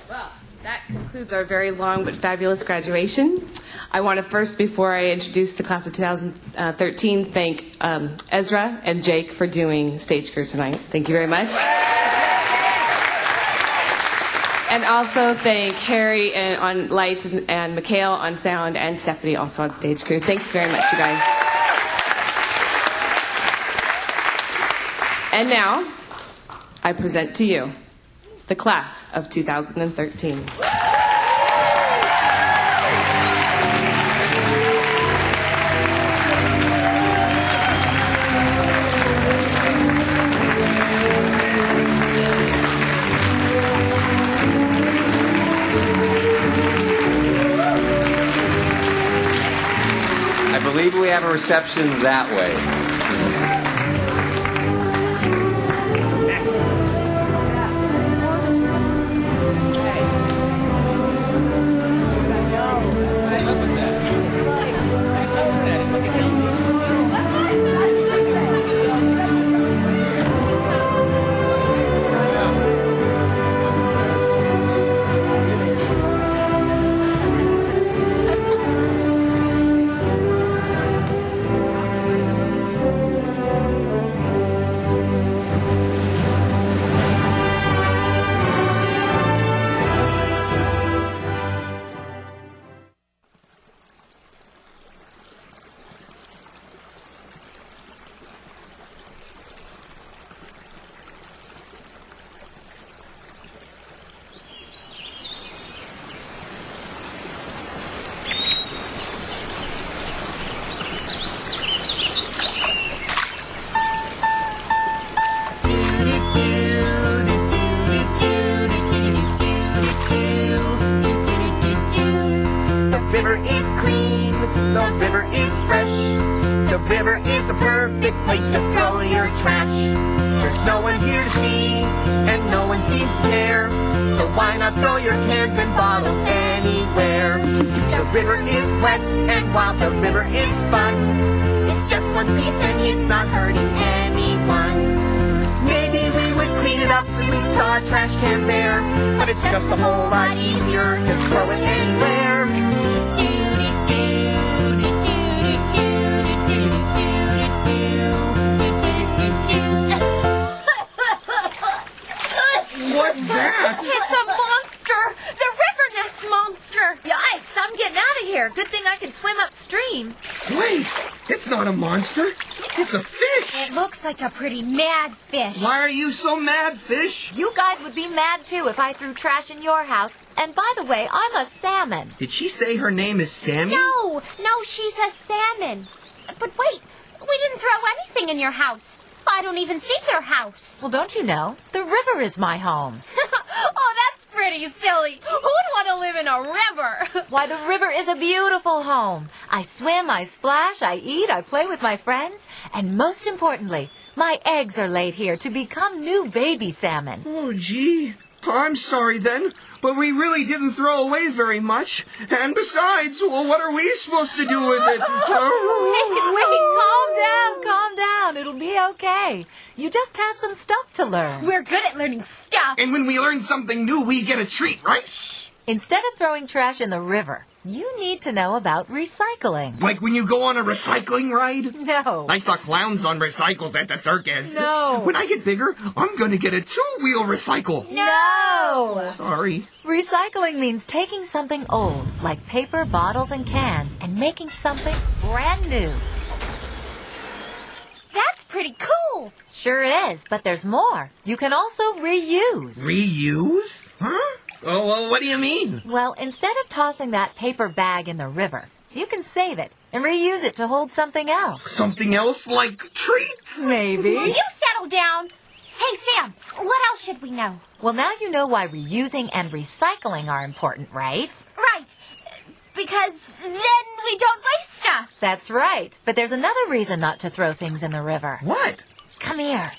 Speaker 3: Well, that concludes our very long but fabulous graduation. I want to first, before I introduce the class of 2013, thank Ezra and Jake for doing stage crew tonight. Thank you very much. And also thank Harry on lights and Mikhail on sound and Stephanie also on stage crew. Thanks very much, you guys. And now, I present to you the class of 2013.
Speaker 9: have a reception that way.
Speaker 2: The river is clean, the river is fresh. The river is a perfect place to throw your trash. There's no one here to see, and no one seems to care. So why not throw your cans and bottles anywhere? The river is wet, and while the river is fun, it's just one piece and it's not hurting anyone. Maybe we would clean it up if we saw a trash can there, but it's just a whole lot easier to throw it anywhere.
Speaker 20: What's that?
Speaker 21: It's a monster! The river nest monster!
Speaker 22: Yikes, I'm getting out of here. Good thing I can swim upstream.
Speaker 20: Wait, it's not a monster. It's a fish.
Speaker 21: It looks like a pretty mad fish.
Speaker 20: Why are you so mad, fish?
Speaker 22: You guys would be mad too if I threw trash in your house. And by the way, I'm a salmon.
Speaker 20: Did she say her name is Sammy?
Speaker 21: No, she's a salmon. But wait, we didn't throw anything in your house. I don't even see your house.
Speaker 22: Well, don't you know? The river is my home.
Speaker 21: Oh, that's pretty silly. Who would want to live in a river?
Speaker 22: Why, the river is a beautiful home. I swim, I splash, I eat, I play with my friends. And most importantly, my eggs are laid here to become new baby salmon.
Speaker 20: Oh, gee. I'm sorry then, but we really didn't throw away very much. And besides, well, what are we supposed to do with it?
Speaker 22: Wait, calm down. It'll be okay. You just have some stuff to learn.
Speaker 21: We're good at learning stuff.
Speaker 20: And when we learn something new, we get a treat, right?
Speaker 22: Instead of throwing trash in the river, you need to know about recycling.
Speaker 20: Like when you go on a recycling ride?
Speaker 22: No.
Speaker 20: I saw clowns on recycles at the circus.
Speaker 22: No.
Speaker 20: When I get bigger, I'm gonna get a 2-wheel recycle.
Speaker 22: No.
Speaker 20: Sorry.
Speaker 22: Recycling means taking something old, like paper, bottles, and cans, and making something brand new.
Speaker 21: That's pretty cool.
Speaker 22: Sure is, but there's more. You can also reuse.
Speaker 20: Reuse? Huh? Oh, well, what do you mean?
Speaker 22: Well, instead of tossing that paper bag in the river, you can save it and reuse it to hold something else.
Speaker 20: Something else like treats?
Speaker 22: Maybe.
Speaker 21: Will you settle down? Hey, Sam, what else should we know?
Speaker 22: Well, now you know why reusing and recycling are important, right?
Speaker 21: Right. Because then we don't waste stuff.
Speaker 22: That's right. But there's another reason not to throw things in the river.
Speaker 20: What?
Speaker 22: Come here.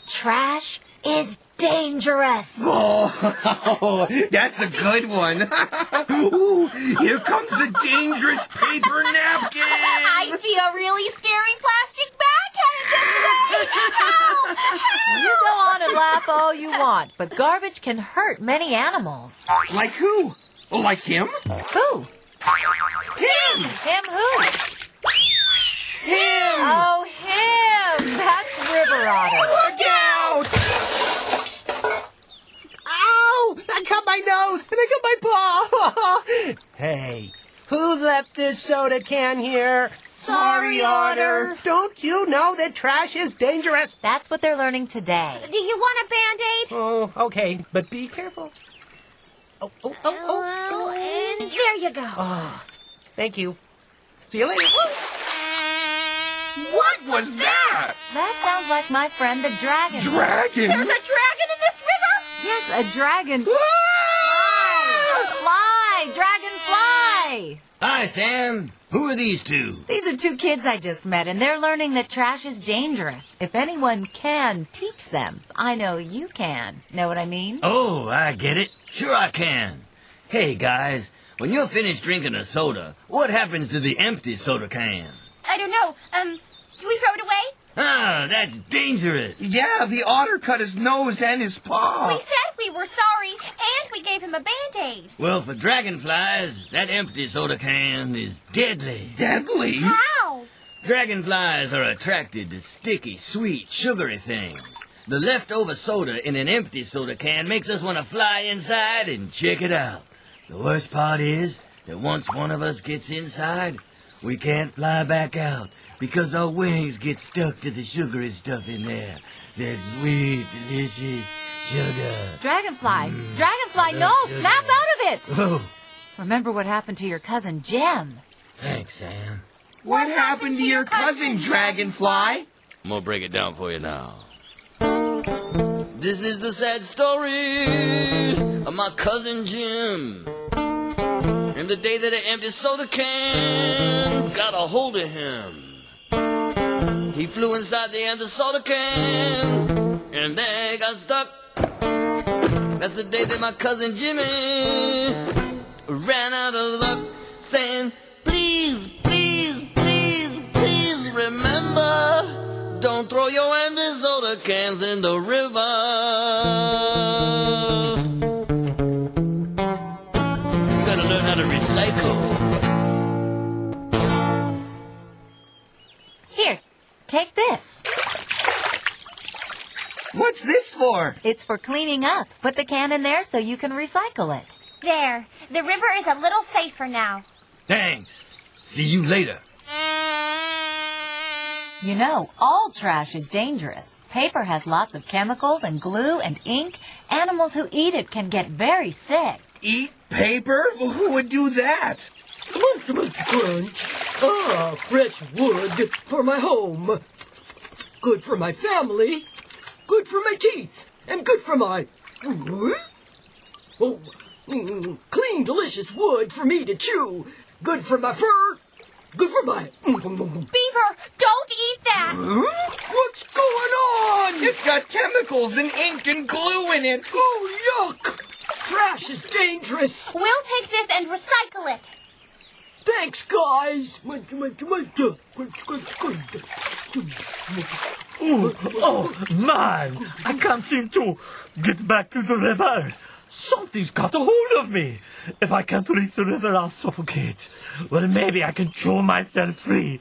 Speaker 22: Trash is dangerous.
Speaker 20: Oh, that's a good one. Ooh, here comes a dangerous paper napkin.
Speaker 21: I see a really scary plastic bag headed this way. Help! Help!
Speaker 22: You go on and laugh all you want, but garbage can hurt many animals.
Speaker 20: Like who? Oh, like him?
Speaker 22: Who?
Speaker 20: Him!
Speaker 22: Him who?
Speaker 20: Him!
Speaker 22: Oh, him! That's River Otter.
Speaker 20: Look out!
Speaker 23: Ow! I cut my nose and I cut my paw. Hey, who left this soda can here?
Speaker 21: Sorry, Otter.
Speaker 23: Don't you know that trash is dangerous?
Speaker 22: That's what they're learning today.
Speaker 21: Do you want a Band-Aid?
Speaker 23: Oh, okay, but be careful.
Speaker 21: Oh, and there you go.
Speaker 23: Oh, thank you. See you later.
Speaker 20: What was that?
Speaker 22: That sounds like my friend the dragon.
Speaker 20: Dragon?
Speaker 21: There's a dragon in this river?
Speaker 22: Yes, a dragon.
Speaker 20: Ah!
Speaker 22: Fly! Dragon, fly!
Speaker 4: Hi, Sam. Who are these two?
Speaker 22: These are two kids I just met, and they're learning that trash is dangerous. If anyone can teach them, I know you can. Know what I mean?
Speaker 4: Oh, I get it. Sure I can. Hey, guys, when you're finished drinking a soda, what happens to the empty soda can?
Speaker 21: I don't know. Do we throw it away?
Speaker 4: Ah, that's dangerous.
Speaker 20: Yeah, the otter cut his nose and his paw.
Speaker 21: We said we were sorry, and we gave him a Band-Aid.
Speaker 4: Well, for dragonflies, that empty soda can is deadly.
Speaker 20: Deadly?
Speaker 21: How?
Speaker 4: Dragonflies are attracted to sticky, sweet, sugary things. The leftover soda in an empty soda can makes us want to fly inside and check it out. The worst part is that once one of us gets inside, we can't fly back out because our wings get stuck to the sugary stuff in there. That sweet, delicious sugar.
Speaker 22: Dragonfly! Dragonfly, no! Snap out of it!
Speaker 4: Oh,
Speaker 22: Remember what happened to your cousin Jem.
Speaker 4: thanks, Sam.
Speaker 20: What happened to your cousin, Dragonfly?
Speaker 4: I'm gonna break it down for you now. This is the sad story of my cousin Jim. And the day that an empty soda can got a hold of him. He flew inside the empty soda can and there got stuck. That's the day that my cousin Jimmy ran out of luck, saying, please, please, please, please remember, don't throw your empty soda cans in the river. You gotta learn how to recycle.
Speaker 22: Here, take this.
Speaker 20: What's this for?
Speaker 22: It's for cleaning up. Put the can in there so you can recycle it.
Speaker 21: There. The river is a little safer now.
Speaker 4: Thanks. See you later.
Speaker 22: You know, all trash is dangerous. Paper has lots of chemicals and glue and ink. Animals who eat it can get very sick.
Speaker 20: Eat paper? Well, who would do that?
Speaker 5: Munch, munch, crunch. Ah, fresh wood for my home. Good for my family. Good for my teeth. And good for my... Oh, clean, delicious wood for me to chew. Good for my fur. Good for my...
Speaker 21: Beaver, don't eat that!
Speaker 5: What's going on?
Speaker 20: It's got chemicals and ink and glue in it.
Speaker 5: Oh, yuck. Trash is dangerous.
Speaker 21: We'll take this and recycle it.
Speaker 5: Thanks, guys.
Speaker 6: Oh, man, I can't seem to get back to the river. Something's got a hold of me. If I can't reach the river, I'll suffocate. Well, maybe I can chew myself free.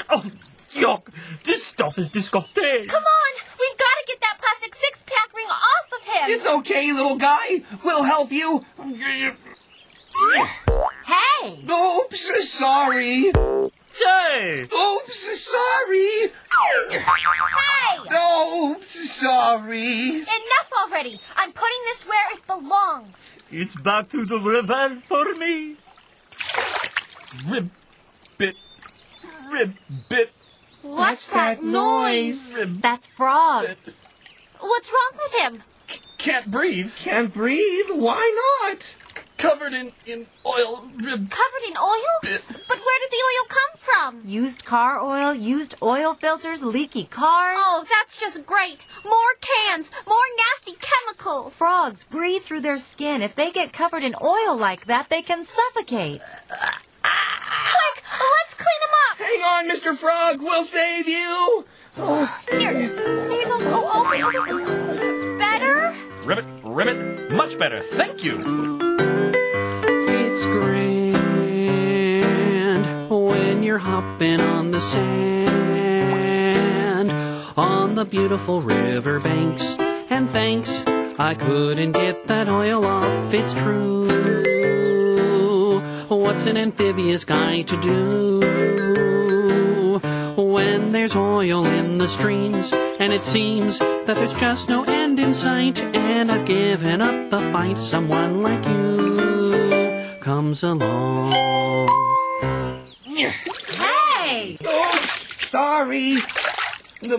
Speaker 6: Oh, yuck. This stuff is disgusting.
Speaker 21: Come on! We've got to get that plastic six-pack ring off of him!
Speaker 20: It's okay, little guy. We'll help you.
Speaker 22: Hey!
Speaker 20: Oops, sorry.
Speaker 6: Say!
Speaker 20: Oops, sorry.
Speaker 21: Hey!
Speaker 20: Oops, sorry.
Speaker 21: Enough already! I'm putting this where it belongs.
Speaker 6: It's back to the river for me. Ribbit. Ribbit.
Speaker 21: What's that noise?
Speaker 22: That's Frog.
Speaker 21: What's wrong with him?
Speaker 6: Can't breathe.
Speaker 20: Can't breathe? Why not?
Speaker 6: Covered in oil.
Speaker 21: Covered in oil? But where did the oil come from?
Speaker 22: Used car oil, used oil filters, leaky cars.
Speaker 21: Oh, that's just great. More cans, more nasty chemicals.
Speaker 22: Frogs breathe through their skin. If they get covered in oil like that, they can suffocate.
Speaker 21: Quick, let's clean them up.
Speaker 20: Hang on, Mr. Frog. We'll save you. Oh.
Speaker 21: Here you go. Oh, okay. Better?
Speaker 6: Ribbit. Much better. Thank you.
Speaker 24: It's grand when you're hopping on the sand on the beautiful river banks. And thanks, I couldn't get that oil off, it's true. What's an amphibious guy to do when there's oil in the streams? And it seems that there's just no end in sight, and I've given up the fight. Someone like you comes along.
Speaker 22: Hey!
Speaker 20: Oops, sorry.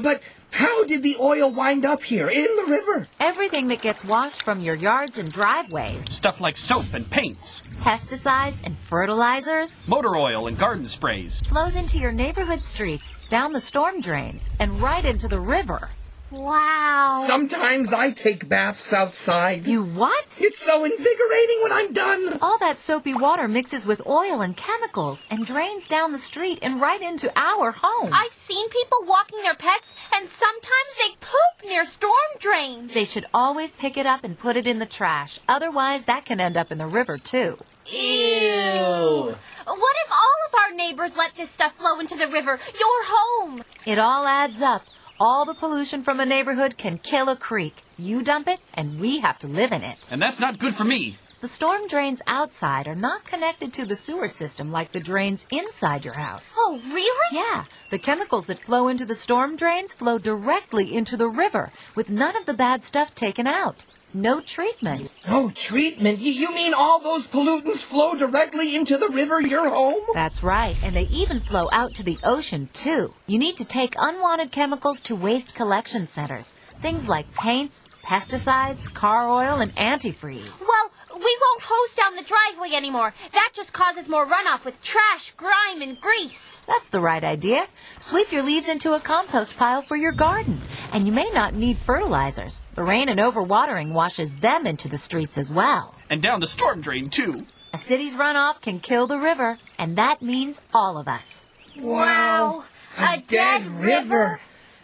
Speaker 20: But
Speaker 23: How did the oil wind up here in the river?
Speaker 22: Everything that gets washed from your yards and driveways,
Speaker 24: Stuff like soap and paints,
Speaker 22: pesticides and fertilizers,
Speaker 24: motor oil and garden sprays.
Speaker 22: flows into your neighborhood streets, down the storm drains, and right into the river.
Speaker 21: Wow.
Speaker 23: Sometimes I take baths outside.
Speaker 22: You what?
Speaker 23: It's so invigorating when I'm done.
Speaker 22: All that soapy water mixes with oil and chemicals and drains down the street and right into our home.
Speaker 21: I've seen people walking their pets, and sometimes they poop near storm drains.
Speaker 22: They should always pick it up and put it in the trash. Otherwise, that can end up in the river, too.
Speaker 23: Ew.
Speaker 21: What if all of our neighbors let this stuff flow into the river, your home?
Speaker 22: It all adds up. All the pollution from a neighborhood can kill a creek. You dump it, and we have to live in it.
Speaker 24: And that's not good for me.
Speaker 22: The storm drains outside are not connected to the sewer system like the drains inside your house.
Speaker 21: Oh, really?
Speaker 22: Yeah. The chemicals that flow into the storm drains flow directly into the river, with none of the bad stuff taken out. No treatment.
Speaker 23: No treatment? You mean all those pollutants flow directly into the river, your home?
Speaker 22: That's right, and they even flow out to the ocean, too. You need to take unwanted chemicals to waste collection centers. Things like paints, pesticides, car oil, and antifreeze.
Speaker 21: Well, we won't hose down the driveway anymore. That just causes more runoff with trash, grime, and grease.
Speaker 22: That's the right idea. Sweep your leaves into a compost pile for your garden. And you may not need fertilizers. The rain and overwatering washes them into the streets as well.
Speaker 24: And down the storm drain, too.
Speaker 22: A city's runoff can kill the river, and that means all of us.
Speaker 21: Wow. A dead river.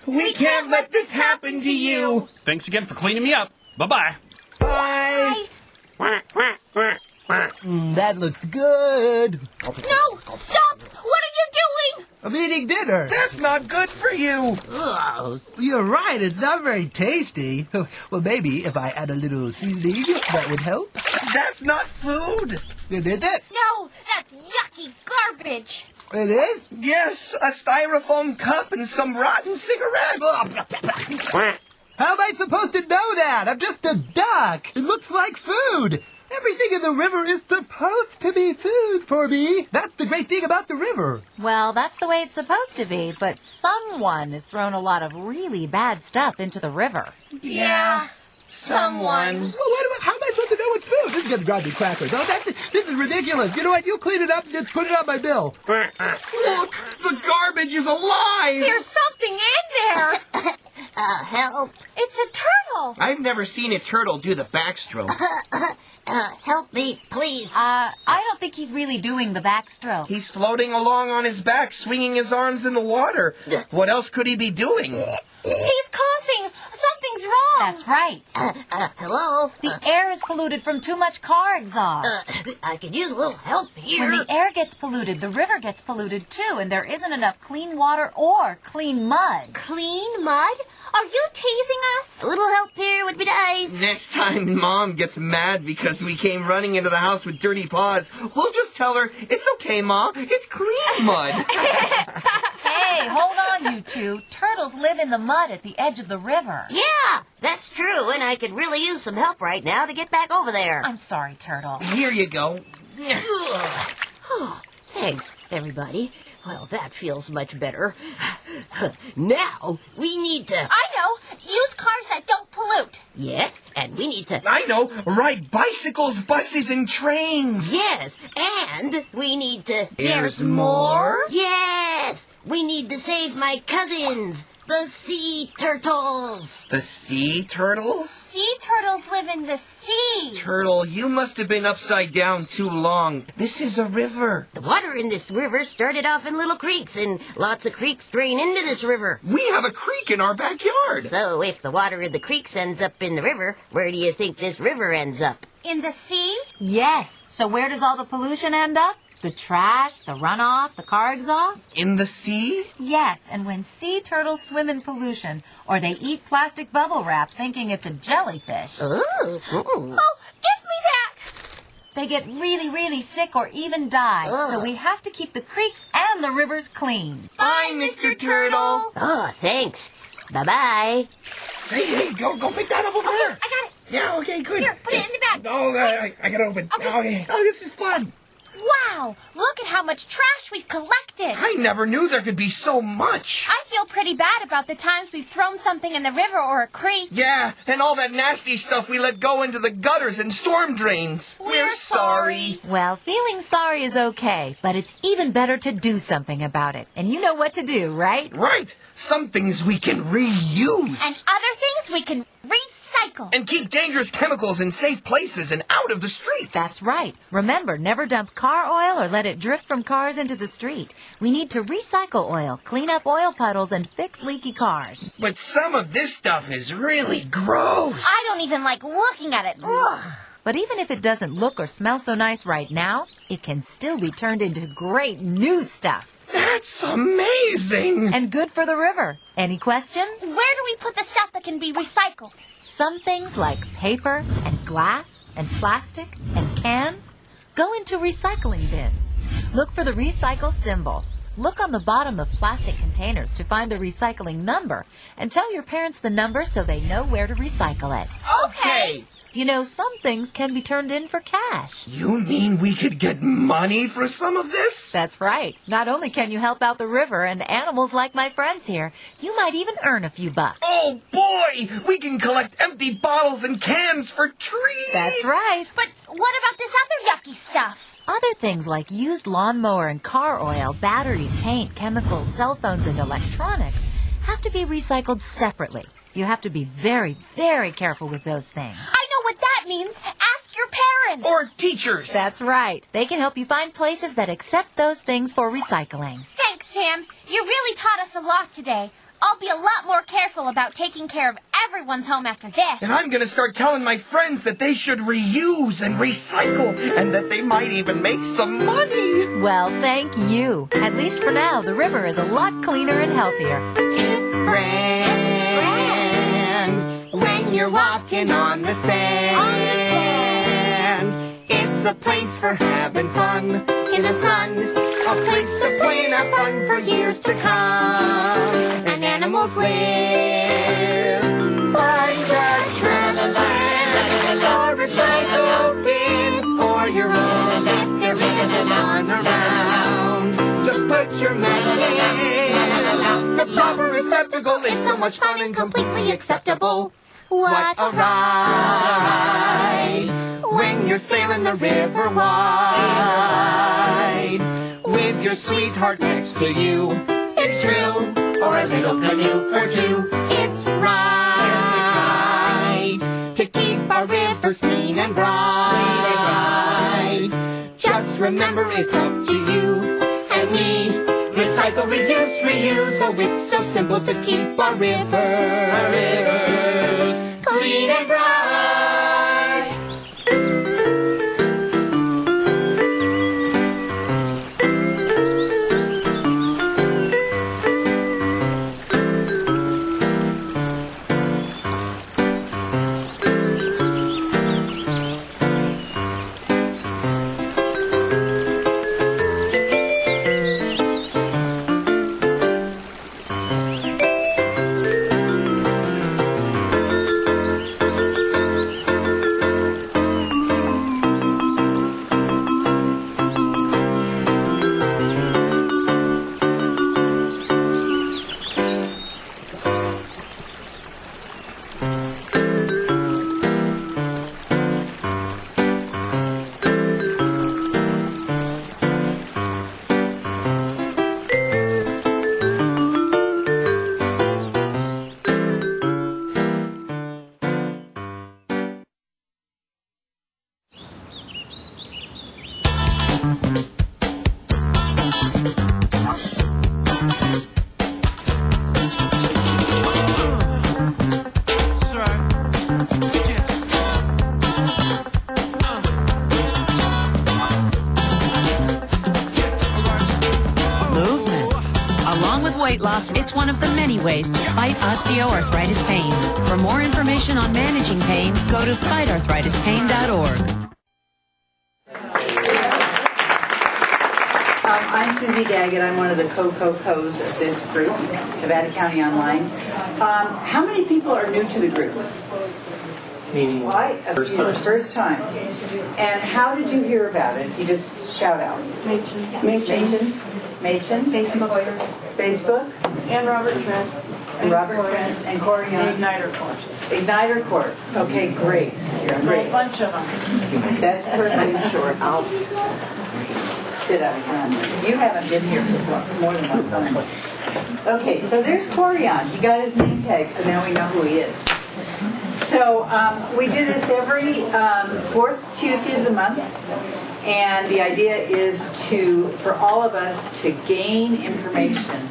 Speaker 23: We can't let this happen to you.
Speaker 24: Thanks again for cleaning me up. Bye-bye.
Speaker 23: Bye. That looks good.
Speaker 21: No, stop! What are you doing?
Speaker 23: I'm eating dinner. That's not good for you. Ugh, you're right. It's not very tasty. Well, maybe if I add a little seasoning, that would help. That's not food. Is it?
Speaker 21: No, that's yucky garbage.
Speaker 23: It is? Yes, a styrofoam cup and some rotten cigarettes. How am I supposed to know that? I'm just a duck. It looks like food. Everything in the river is supposed to be food for me. That's the great thing about the river.
Speaker 22: Well, that's the way it's supposed to be, but someone has thrown a lot of really bad stuff into the river.
Speaker 21: Yeah, someone.
Speaker 23: Well, how am I supposed to know it's food? This is going to drive me crackers. Oh, this is ridiculous. You know what? You clean it up and just put it on my bill. Look, the garbage is alive.
Speaker 21: There's something in there.
Speaker 1: Help.
Speaker 21: It's a turtle.
Speaker 23: I've never seen a turtle do the backstroke.
Speaker 1: Help me, please.
Speaker 22: I don't think he's really doing the backstroke.
Speaker 23: He's floating along on his back, swinging his arms in the water. What else could he be doing?
Speaker 21: He's coughing. Something's wrong.
Speaker 22: That's right.
Speaker 1: Hello?
Speaker 22: The air is polluted from too much car exhaust.
Speaker 1: I could use a little help here.
Speaker 22: When the air gets polluted, the river gets polluted too, and there isn't enough clean water or clean mud.
Speaker 21: Clean mud? Are you teasing us?
Speaker 1: A little help here would be nice.
Speaker 23: Next time Mom gets mad because we came running into the house with dirty paws, we'll just tell her, it's okay, Ma, it's clean mud.
Speaker 22: Hey, hold on, you two. Turtles live in the mud at the edge of the river.
Speaker 1: Yeah, that's true, and I could really use some help right now to get back over there.
Speaker 22: I'm sorry, Turtle.
Speaker 23: Here you go.
Speaker 1: Oh, thanks, everybody. Well, that feels much better. Now, we need to...
Speaker 21: I know. Use cars that don't pollute.
Speaker 1: Yes, and we need to...
Speaker 23: I know. Ride bicycles, buses, and trains.
Speaker 1: Yes, and we need to...
Speaker 21: There's more?
Speaker 1: Yes! We need to save my cousins, the sea turtles.
Speaker 23: The sea turtles?
Speaker 21: Sea turtles live in the sea.
Speaker 23: Turtle, you must have been upside down too long. This is a river.
Speaker 1: The water in this river started off in little creeks, and lots of creeks drain into this river.
Speaker 23: We have a creek in our backyard.
Speaker 1: So if the water in the creeks ends up in the river, where do you think this river ends up?
Speaker 21: In the sea?
Speaker 22: Yes. So where does all the pollution end up? The trash, the runoff, the car exhaust?
Speaker 23: In the sea?
Speaker 22: Yes, and when sea turtles swim in pollution, or they eat plastic bubble wrap thinking it's a jellyfish.
Speaker 1: Oh,
Speaker 21: give me that!
Speaker 22: They get really, really sick or even die. So we have to keep the creeks and the rivers clean.
Speaker 21: Bye, Mr. Turtle.
Speaker 1: Oh, thanks. Bye-bye.
Speaker 23: Hey, go pick that up over there.
Speaker 21: I got it.
Speaker 23: Yeah, okay, good.
Speaker 21: Here, put it in the bag.
Speaker 23: Oh, I got to open. Okay. Oh, this is fun.
Speaker 21: Wow! Look at how much trash we've collected!
Speaker 20: I never knew there could be so much!
Speaker 21: I feel pretty bad about the times we've thrown something in the river or a creek.
Speaker 20: Yeah, and all that nasty stuff we let go into the gutters and storm drains. We're sorry.
Speaker 22: Well, feeling sorry is okay, but it's even better to do something about it. And you know what to do, right?
Speaker 20: Right! Some things we can reuse.
Speaker 21: And other things we can recycle.
Speaker 20: And keep dangerous chemicals in safe places and out of the streets.
Speaker 22: That's right. Remember, never dump car oil or let it drip from cars into the street. We need to recycle oil, clean up oil puddles, and fix leaky cars.
Speaker 20: But some of this stuff is really gross.
Speaker 21: I don't even like looking at it. Ugh.
Speaker 22: But even if it doesn't look or smell so nice right now, it can still be turned into great new stuff.
Speaker 20: That's amazing!
Speaker 22: And good for the river. Any questions?
Speaker 21: Where do we put the stuff that can be recycled?
Speaker 22: Some things like paper and glass and plastic and cans go into recycling bins. Look for the recycle symbol. Look on the bottom of plastic containers to find the recycling number and tell your parents the number so they know where to recycle it.
Speaker 20: Okay!
Speaker 22: You know, some things can be turned in for cash.
Speaker 20: You mean we could get money for some of this?
Speaker 22: That's right. Not only can you help out the river and animals like my friends here, you might even earn a few bucks.
Speaker 20: Oh boy! We can collect empty bottles and cans for trees!
Speaker 22: That's right.
Speaker 21: But what about this other yucky stuff?
Speaker 22: Other things like used lawnmower and car oil, batteries, paint, chemicals, cell phones, and electronics have to be recycled separately. You have to be very, very careful with those things.
Speaker 21: I know what that means. Ask your parents.
Speaker 20: Or teachers.
Speaker 22: That's right. They can help you find places that accept those things for recycling.
Speaker 21: Thanks, Sam. You really taught us a lot today. I'll be a lot more careful about taking care of everyone's home after this.
Speaker 20: And I'm going to start telling my friends that they should reuse and recycle and that they might even make some money.
Speaker 22: Well, thank you. At least for now, the river is a lot cleaner and healthier.
Speaker 23: It's grand when you're walking on the sand. It's a place for having fun in the sun. A place to play and have fun for years to come. And animals live. Find a trash can or recycle bin or your own if there isn't one around. Just put your mess in the proper receptacle. It's so much fun and completely acceptable. What a ride when you're sailing the river wide with your sweetheart next to you. It's true, or a little canoe for two. It's right to keep our rivers clean and bright. Just remember it's up to you and me. Recycle, reduce, reuse. Oh, it's so simple to keep our rivers clean and bright.
Speaker 7: It's one of the many ways to fight osteoarthritis pain. For more information on managing pain, go to fightarthritispain.org.
Speaker 10: I'm Susie Daggett. I'm one of the co-co-cos of this group, Nevada County Online. How many people are new to the group?
Speaker 8: Meaning
Speaker 10: First time. And how did you hear about it? You just shout out. Machen. Facebook.
Speaker 13: And Robert Trent.
Speaker 10: And Corey.
Speaker 13: And Igniter Course.
Speaker 10: Igniter Course. Okay, great.
Speaker 13: A bunch of them.
Speaker 10: That's perfectly short. I'll sit up front. You haven't been here for more than one time. Okay, so there's Corian. He got his name tag, so now we know who he is. So we do this every fourth Tuesday of the month, and the idea is for all of us to gain information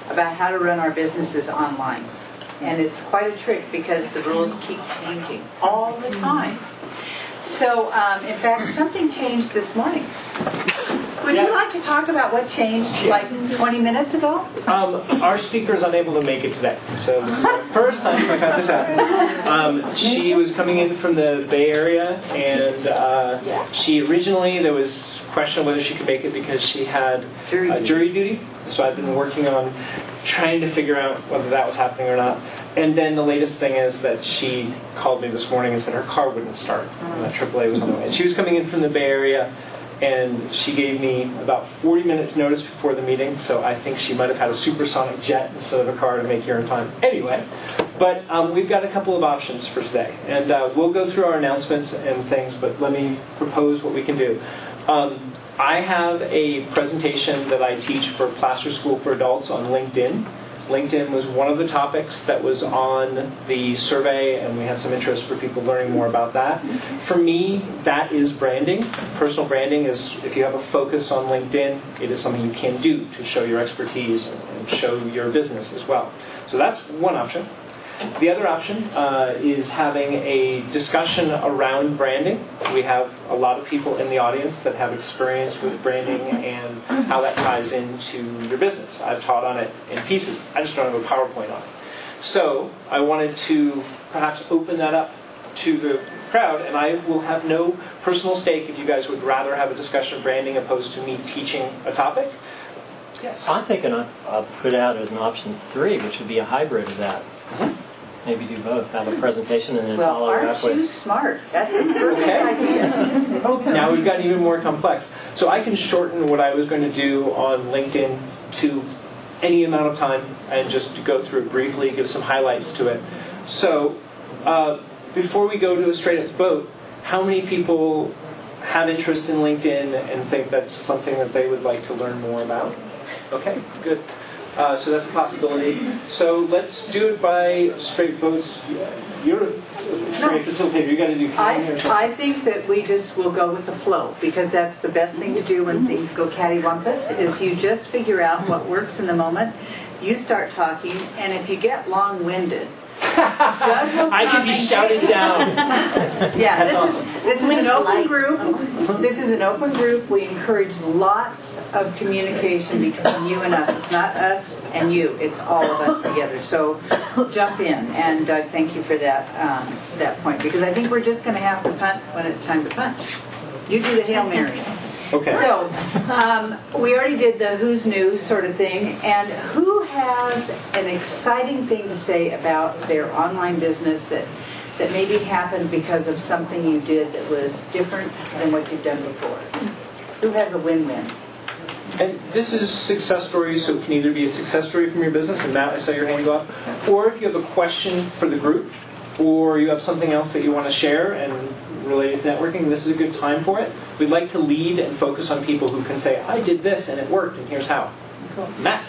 Speaker 10: about how to run our businesses online. And it's quite a trick because the rules keep changing all the time. So, in fact, something changed this morning. Would you like to talk about what changed like 20 minutes ago?
Speaker 8: Our speaker is unable to make it today, so this is the first time I found this out. She was coming in from the Bay Area, and she originally, there was question of whether she could make it because she had jury duty. So I've been working on trying to figure out whether that was happening or not. And then the latest thing is that she called me this morning and said her car wouldn't start, and that AAA was on the way. And she was coming in from the Bay Area, and she gave me about 40 minutes notice before the meeting, so I think she might have had a supersonic jet instead of a car to make here in time. Anyway, but we've got a couple of options for today, and we'll go through our announcements and things, but let me propose what we can do. I have a presentation that I teach for Plaster School for Adults on LinkedIn. LinkedIn was one of the topics that was on the survey, and we had some interest for people learning more about that. For me, that is branding. Personal branding is, if you have a focus on LinkedIn, it is something you can do to show your expertise and show your business as well. So that's one option. The other option is having a discussion around branding. We have a lot of people in the audience that have experience with branding and how that ties into your business. I've taught on it in pieces. I just don't have a PowerPoint on it. So I wanted to perhaps open that up to the crowd, and I will have no personal stake if you guys would rather have a discussion of branding opposed to me teaching a topic. Yes. I'm thinking I'll put out as an option 3, which would be a hybrid of that. Maybe do both. Have a presentation and then follow it up with...
Speaker 10: Aren't you smart? That's a perfect idea.
Speaker 8: Now we've got even more complex. So I can shorten what I was going to do on LinkedIn to any amount of time and just go through it briefly, give some highlights to it. So before we go to a straight up vote, how many people have interest in LinkedIn and think that's something that they would like to learn more about? Okay, good. So that's a possibility. So let's do it by straight votes. You're a straight facilitator. You got to do.
Speaker 10: I think that we just will go with the flow, because that's the best thing to do when things go cattywampus. Is you just figure out what works in the moment. You start talking, and if you get long-winded,
Speaker 8: I can be shouted down.
Speaker 10: Yeah,
Speaker 8: That's awesome.
Speaker 10: This is an open group. This is an open group. We encourage lots of communication between you and us. It's not us and you. It's all of us together. So jump in, and thank you for that point, because I think we're just going to have to punt when it's time to punch. You do the Hail Mary.
Speaker 8: Okay.
Speaker 10: So, we already did the who's new sort of thing, and who has an exciting thing to say about their online business that maybe happened because of something you did that was different than what you've done before? Who has a win-win?
Speaker 8: And this is success stories, so it can either be a success story from your business, and Matt, I saw your hand go up, or if you have a question for the group, or you have something else that you want to share and related to networking, this is a good time for it. We'd like to lead and focus on people who can say, I did this and it worked, and here's how. Matt.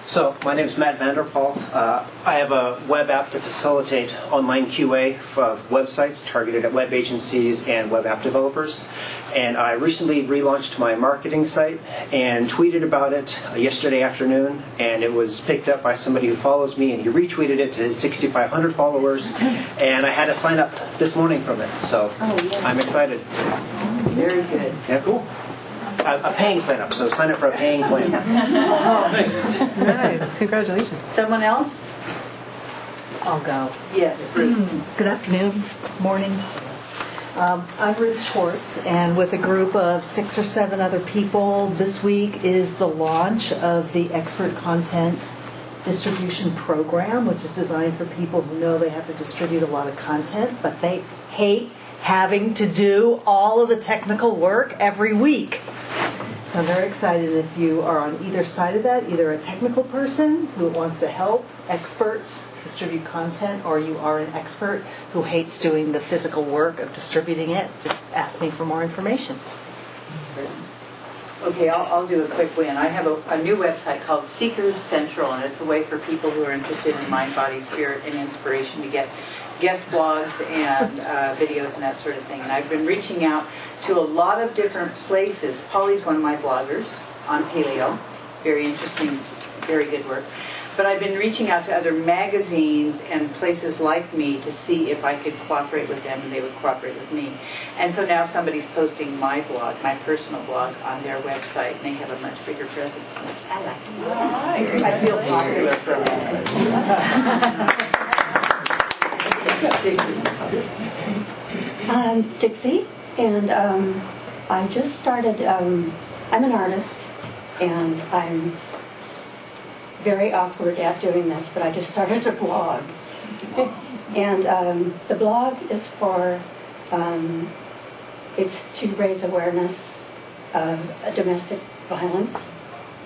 Speaker 15: So, my name is Matt Vanderpool. I have a web app to facilitate online QA for websites targeted at web agencies and web app developers. And I recently relaunched my marketing site and tweeted about it yesterday afternoon, and it was picked up by somebody who follows me, and he retweeted it to his 6,500 followers, and I had to sign up this morning from it. So, I'm excited.
Speaker 10: Very good.
Speaker 15: Yeah, cool. A paying sign up, so sign up for a paying plan.
Speaker 10: Oh,
Speaker 8: nice.
Speaker 10: Nice. Congratulations. Someone else?
Speaker 16: I'll go.
Speaker 10: Yes.
Speaker 16: Good afternoon, morning. I'm Ruth Schwartz, and with a group of 6 or 7 other people, this week is the launch of the expert content distribution program, which is designed for people who know they have to distribute a lot of content, but they hate having to do all of the technical work every week. So I'm very excited if you are on either side of that, either a technical person who wants to help experts distribute content, or you are an expert who hates doing the physical work of distributing it, just ask me for more information.
Speaker 10: Okay, I'll do a quick win. I have a new website called Seekers Central, and it's a way for people who are interested in mind, body, spirit, and inspiration to get guest blogs and videos and that sort of thing. And I've been reaching out to a lot of different places. Polly's one of my bloggers on paleo. Very interesting, very good work. But I've been reaching out to other magazines and places like me to see if I could cooperate with them and they would cooperate with me. And so now somebody's posting my blog, my personal blog, on their website, and they have a much bigger presence. I like to do it. I feel popular from
Speaker 11: I'm Dixie, and I just started, I'm an artist, and I'm very awkward at doing this, but I just started a blog. And the blog is for, it's to raise awareness of domestic violence,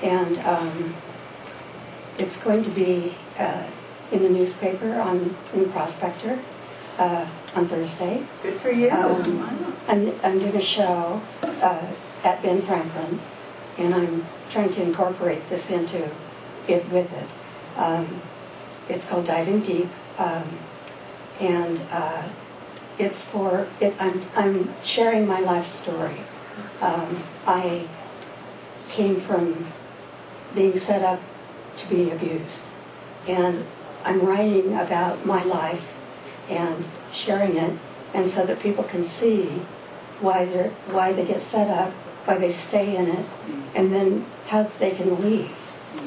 Speaker 11: and it's going to be in the newspaper in Prospector on Thursday.
Speaker 10: Good for you.
Speaker 11: I'm doing a show at Ben Franklin, and I'm trying to incorporate this into it with it. It's called Diving Deep, and it's for it. I'm sharing my life story. I came from being set up to be abused, and I'm writing about my life and sharing it, and so that people can see why they get set up, why they stay in it, and then how they can leave.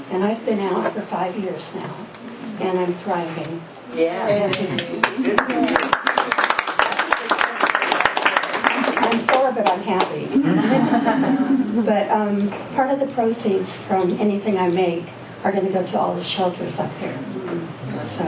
Speaker 11: And I've been out for 5 years now, and I'm thriving.
Speaker 10: Yeah.
Speaker 11: I'm poor, but I'm happy. But part of the proceeds from anything I make are going to go to all the shelters up here. So,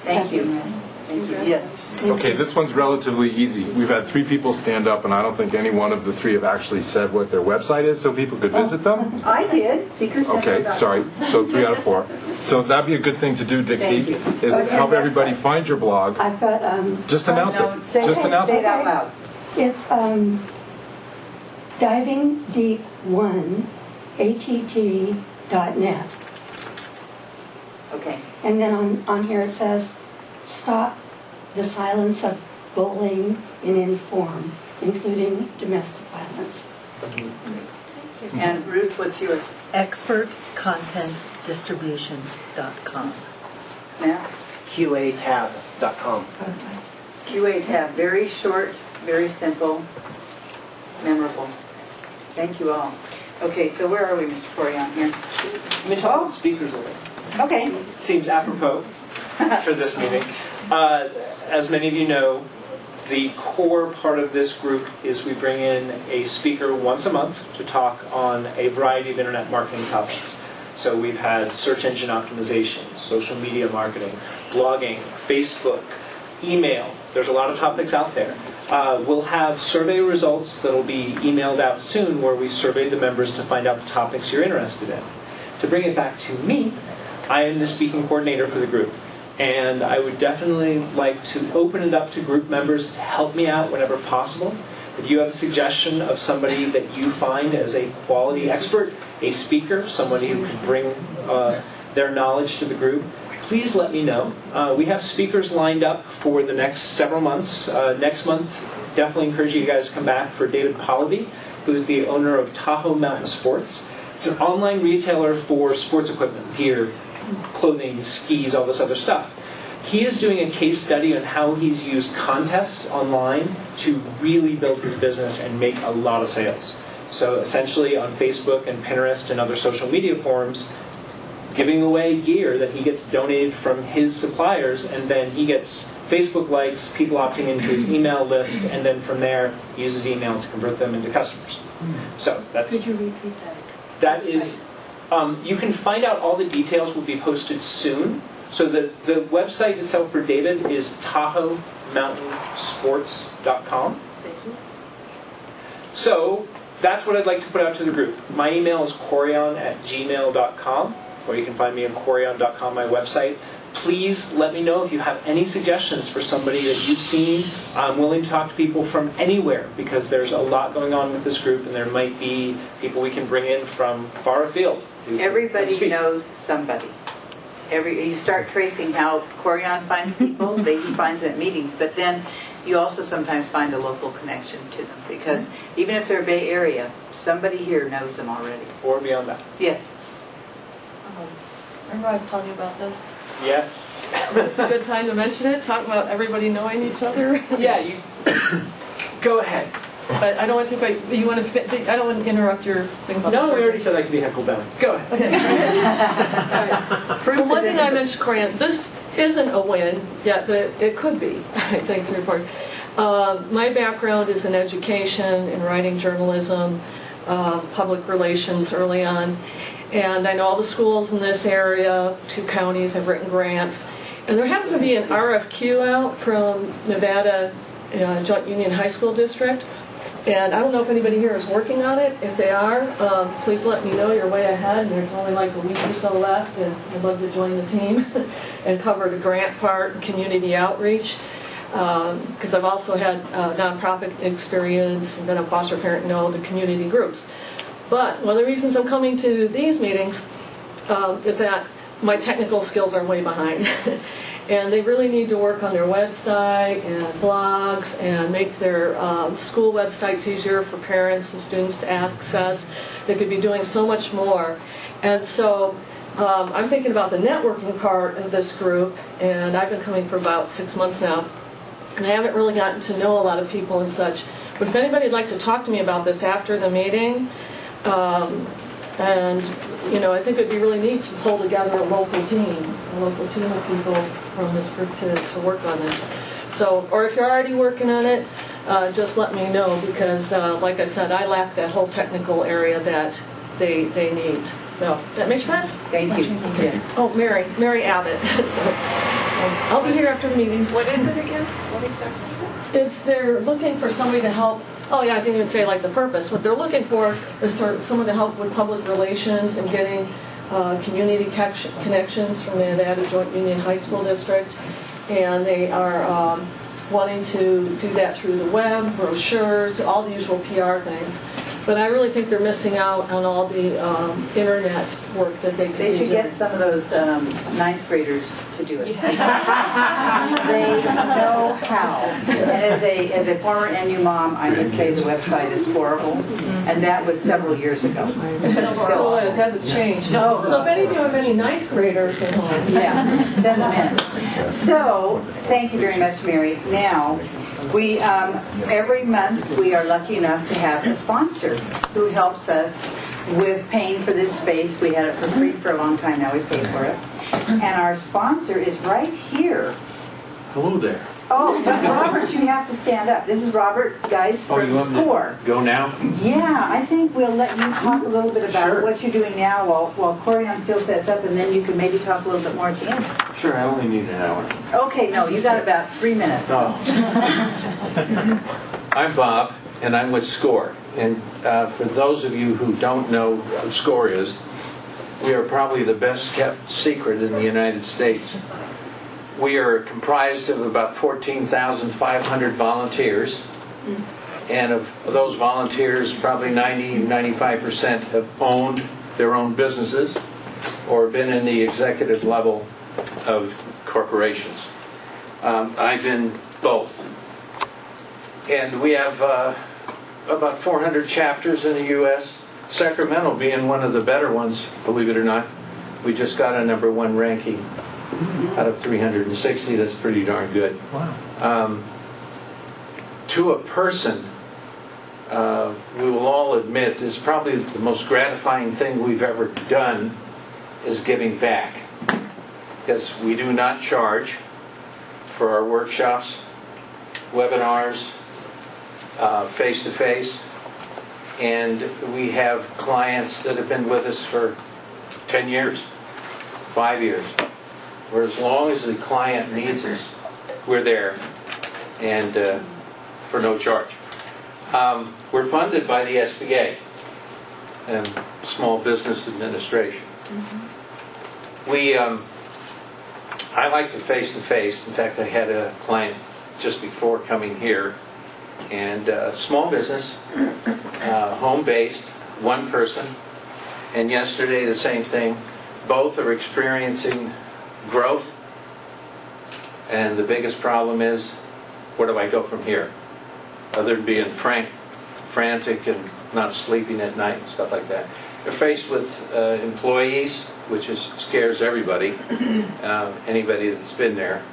Speaker 10: thank you. Thank you. Yes.
Speaker 12: Okay, this one's relatively easy. We've had 3 people stand up, and I don't think any one of the 3 have actually said what their website is so people could visit them.
Speaker 10: I did.
Speaker 12: Okay, sorry. So 3 out of 4. So that'd be a good thing to do, Dixie, is help everybody find your blog.
Speaker 11: I've got...
Speaker 12: Just announce it. Just announce
Speaker 11: say
Speaker 12: it.
Speaker 11: it out loud. It's divingdeep1att.net.
Speaker 10: Okay.
Speaker 11: And then on here it says, stop the silence of bullying in any form, including domestic violence.
Speaker 10: And Ruth, what's yours?
Speaker 16: ExpertContentDistribution.com.
Speaker 10: Matt?
Speaker 15: QAtab.com.
Speaker 10: QA tab. Very short, very simple, memorable. Thank you all. Okay, so where are we, Mr. Corian here?
Speaker 8: Mitchell, speakers away.
Speaker 10: Okay.
Speaker 8: Seems apropos for this meeting. As many of you know, the core part of this group is we bring in a speaker once a month to talk on a variety of internet marketing topics. So we've had search engine optimization, social media marketing, blogging, Facebook, email. There's a lot of topics out there. We'll have survey results that will be emailed out soon where we survey the members to find out the topics you're interested in. To bring it back to me, I am the speaking coordinator for the group. And I would definitely like to open it up to group members to help me out whenever possible. If you have a suggestion of somebody that you find as a quality expert, a speaker, somebody who can bring their knowledge to the group, please let me know. We have speakers lined up for the next several months. Next month, definitely encourage you guys to come back for David Pollaby, who is the owner of Tahoe Mountain Sports. It's an online retailer for sports equipment, gear, clothing, skis, all this other stuff. He is doing a case study on how he's used contests online to really build his business and make a lot of sales. So essentially on Facebook and Pinterest and other social media forums, giving away gear that he gets donated from his suppliers, and then he gets Facebook likes, people opting into his email list, and then from there he uses email to convert them into customers. So that's...
Speaker 11: Could you repeat that?
Speaker 8: That is You can find out all the details will be posted soon. So the website itself for David is TahoeMountainSports.com.
Speaker 13: Thank you.
Speaker 8: So that's what I'd like to put out to the group. My email is corion@gmail.com, or you can find me on corion.com, my website. Please let me know if you have any suggestions for somebody that you've seen. I'm willing to talk to people from anywhere because there's a lot going on with this group, and there might be people we can bring in from far afield.
Speaker 10: Everybody knows somebody. You start tracing how Corion finds people, he finds them at meetings, but then you also sometimes find a local connection to them because even if they're Bay Area, somebody here knows them already.
Speaker 8: Or beyond that.
Speaker 10: Yes.
Speaker 13: Remember I was telling you about this?
Speaker 8: Yes.
Speaker 13: It's a good time to mention it, talk about everybody knowing each other.
Speaker 8: Yeah, you go ahead.
Speaker 13: But I don't want to. You want to? I don't want to interrupt your thing. About
Speaker 8: No, we already said I could be heckled down. Go ahead.
Speaker 13: Okay. Well, one thing I mentioned, Corinne, this isn't a win yet, but it could be. I think to report. My background is in education, in writing journalism, public relations early on, and I know all the schools in this area. 2 counties. I've written grants, and there happens to be an RFQ out from Nevada Joint Union High School District. And I don't know if anybody here is working on it. If they are, please let me know. You're way ahead. There's only like a week or so left, and I'd love to join the team and cover the grant part and community outreach. Because I've also had nonprofit experience and been a foster parent, know the community groups. But one of the reasons I'm coming to these meetings is that my technical skills are way behind. And they really need to work on their website and blogs and make their school websites easier for parents and students to access. They could be doing so much more. And so I'm thinking about the networking part of this group, and I've been coming for about 6 months now. And I haven't really gotten to know a lot of people and such. But if anybody would like to talk to me about this after the meeting, and I think it'd be really neat to pull together a local team of people from this group to work on this. So, or if you're already working on it, just let me know because, like I said, I lack that whole technical area that they need. So, that makes sense?
Speaker 10: Thank you.
Speaker 13: Okay. Oh, Mary Abbott. So, I'll be here after the meeting. What is it again? What exactly is it? They're looking for somebody to help. Oh yeah, I didn't even say like the purpose. What they're looking for is someone to help with public relations and getting community connections from the Nevada Joint Union High School District. And they are wanting to do that through the web, brochures, all the usual PR things. But I really think they're missing out on all the internet work that they could
Speaker 10: They
Speaker 13: be
Speaker 10: should
Speaker 13: doing.
Speaker 10: get some of those 9th graders to do it. They know how. And as a former NU mom, I would say the website is horrible. And that was several years ago.
Speaker 13: It still is, hasn't changed.
Speaker 10: No.
Speaker 13: So if any of you have any 9th graders at home.
Speaker 10: Yeah, send them in. So, thank you very much, Mary. Now, we every month we are lucky enough to have a sponsor who helps us with paying for this space. We had it for free for a long time, now we pay for it. And our sponsor is right here.
Speaker 14: Hello there.
Speaker 10: Oh, but Robert, you have to stand up. This is Robert, guys, from SCORE.
Speaker 14: Go now?
Speaker 10: Yeah, I think we'll let you talk a little bit about what you're doing now while Corion still sets up, and then you can maybe talk a little bit more at the end.
Speaker 14: Sure, I only need an hour.
Speaker 10: Okay, no, you got about 3 minutes.
Speaker 14: Oh. I'm Bob, and I'm with SCORE. And for those of you who don't know what SCORE is, we are probably the best kept secret in the United States. We are comprised of about 14,500 volunteers. And of those volunteers, probably 95% have owned their own businesses or been in the executive level of corporations. I've been both. And we have about 400 chapters in the U.S., Sacramento being one of the better ones, believe it or not. We just got a #1 ranking out of 360. That's pretty darn good.
Speaker 6: Wow.
Speaker 14: To a person, we will all admit, is probably the most gratifying thing we've ever done is giving back. Because we do not charge for our workshops, webinars, face-to-face. And we have clients that have been with us for 10 years, 5 years. For as long as the client needs us, we're there, and for no charge. We're funded by the SBA and Small Business Administration. I like the face-to-face. In fact, I had a client just before coming here, and small business, home-based, one person, and yesterday the same thing. Both are experiencing growth, and the biggest problem is, where do I go from here? Other than being frantic and not sleeping at night and stuff like that. They're faced with employees, which scares everybody, anybody that's been there.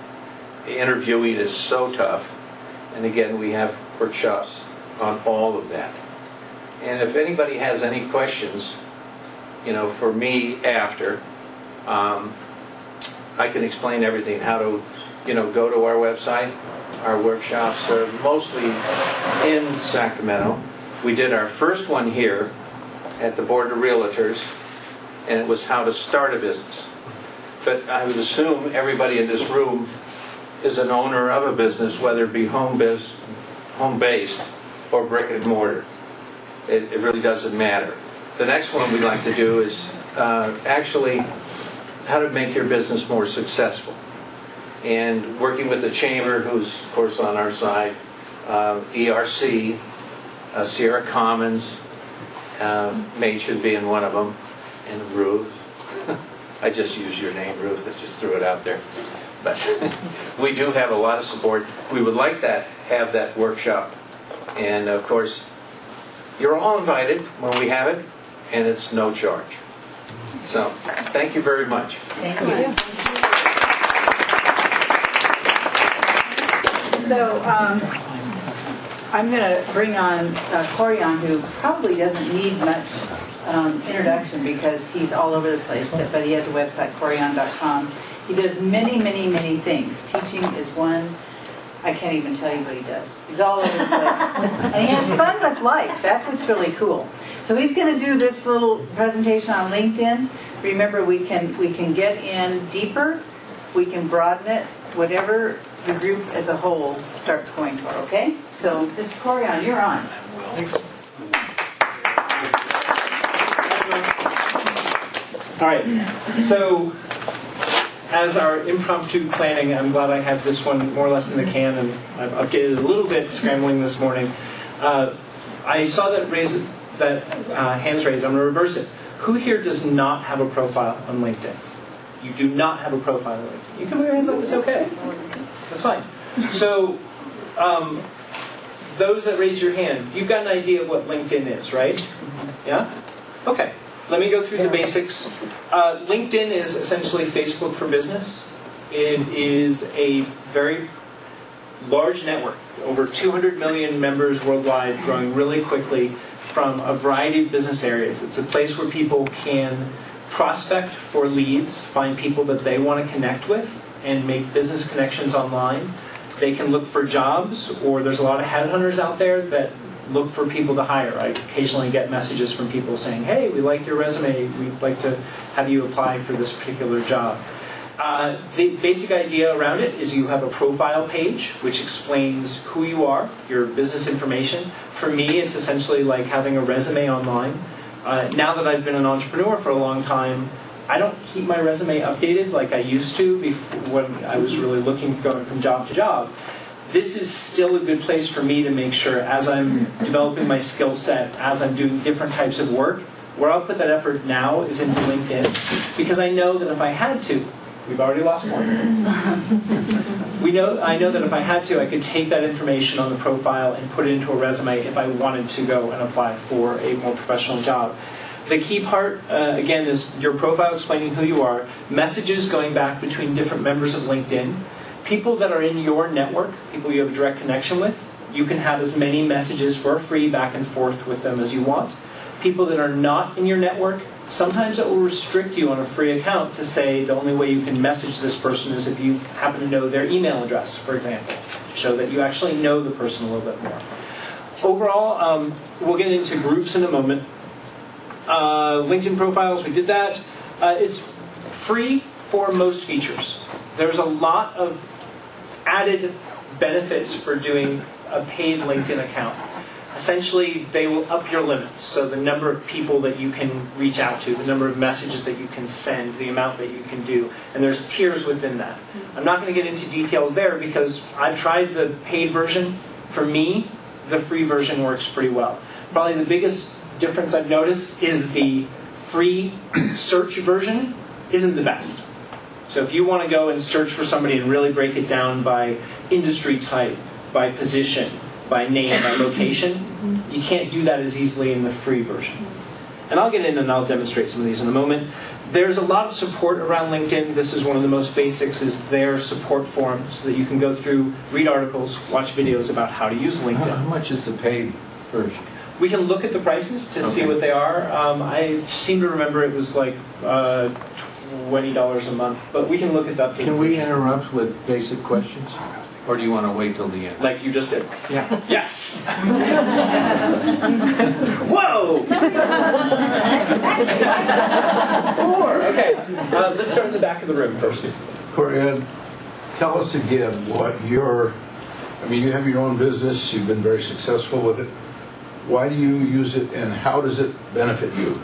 Speaker 14: The interviewing is so tough, and again, we have workshops on all of that. And if anybody has any questions, for me after, I can explain everything, how to, go to our website. Our workshops are mostly in Sacramento. We did our first one here at the Board of Realtors, and it was how to start a business. But I would assume everybody in this room is an owner of a business, whether it be home-based or brick and mortar. It really doesn't matter. The next one we'd like to do is actually how to make your business more successful. And working with the chamber, who's of course on our side, ERC, Sierra Commons, May should be in one of them, and Ruth. I just used your name, Ruth. I just threw it out there. But we do have a lot of support. We would like to have that workshop. And of course, you're all invited when we have it, and it's no charge. So, thank you very much.
Speaker 10: Thank you. So, I'm going to bring on Corian, who probably doesn't need much introduction because he's all over the place, but he has a website, corian.com. He does many, many, many things. Teaching is one. I can't even tell you what he does. He's all over the place. And he has fun with life. That's what's really cool. So he's going to do this little presentation on LinkedIn. Remember, we can get in deeper. We can broaden it, whatever the group as a whole starts going for, okay? So, Mr. Corian, you're on.
Speaker 8: All right. So, as our impromptu planning, I'm glad I had this one more or less in the can, and I've updated a little bit scrambling this morning. I saw that hands raised. I'm going to reverse it. Who here does not have a profile on LinkedIn? You do not have a profile on LinkedIn. You can put your hands up. It's okay. That's fine. So, those that raised your hand, you've got an idea of what LinkedIn is, right? Yeah? Okay. Let me go through the basics. LinkedIn is essentially Facebook for business. It is a very large network, over 200 million members worldwide, growing really quickly from a variety of business areas. It's a place where people can prospect for leads, find people that they want to connect with, and make business connections online. They can look for jobs, or there's a lot of headhunters out there that look for people to hire. I occasionally get messages from people saying, hey, we like your resume, we'd like to have you apply for this particular job. The basic idea around it is you have a profile page which explains who you are, your business information. For me, it's essentially like having a resume online. Now that I've been an entrepreneur for a long time, I don't keep my resume updated like I used to before, when I was really looking, going from job to job. This is still a good place for me to make sure, as I'm developing my skill set, as I'm doing different types of work, where I'll put that effort now is into LinkedIn, because I know that if I had to, we've already lost one. I know that if I had to, I could take that information on the profile and put it into a resume if I wanted to go and apply for a more professional job. The key part, again, is your profile explaining who you are, messages going back between different members of LinkedIn, people that are in your network, people you have a direct connection with. You can have as many messages for free back and forth with them as you want. People that are not in your network, sometimes it will restrict you on a free account to say the only way you can message this person is if you happen to know their email address, for example, to show that you actually know the person a little bit more. Overall, we'll get into groups in a moment. LinkedIn profiles, we did that. It's free for most features. There's a lot of added benefits for doing a paid LinkedIn account. Essentially, they will up your limits. So the number of people that you can reach out to, the number of messages that you can send, the amount that you can do. And there's tiers within that. I'm not going to get into details there because I've tried the paid version. For me, the free version works pretty well. Probably the biggest difference I've noticed is the free search version isn't the best. So if you want to go and search for somebody and really break it down by industry type, by position, by name, by location, you can't do that as easily in the free version. And I'll get in and I'll demonstrate some of these in a moment. There's a lot of support around LinkedIn. This is one of the most basics, is their support forum, so that you can go through, read articles, watch videos about how to use LinkedIn.
Speaker 14: How much is the paid version?
Speaker 8: We can look at the prices to see what they are. I seem to remember it was like $20 a month, but we can look at that.
Speaker 14: Can we interrupt with basic questions? Or do you want to wait till the end?
Speaker 8: Like you just did?
Speaker 14: Yeah.
Speaker 8: Yes. Whoa! Okay, let's start in the back of the room first.
Speaker 3: Corianne, tell us again what you have your own business, you've been very successful with it. Why do you use it and how does it benefit you?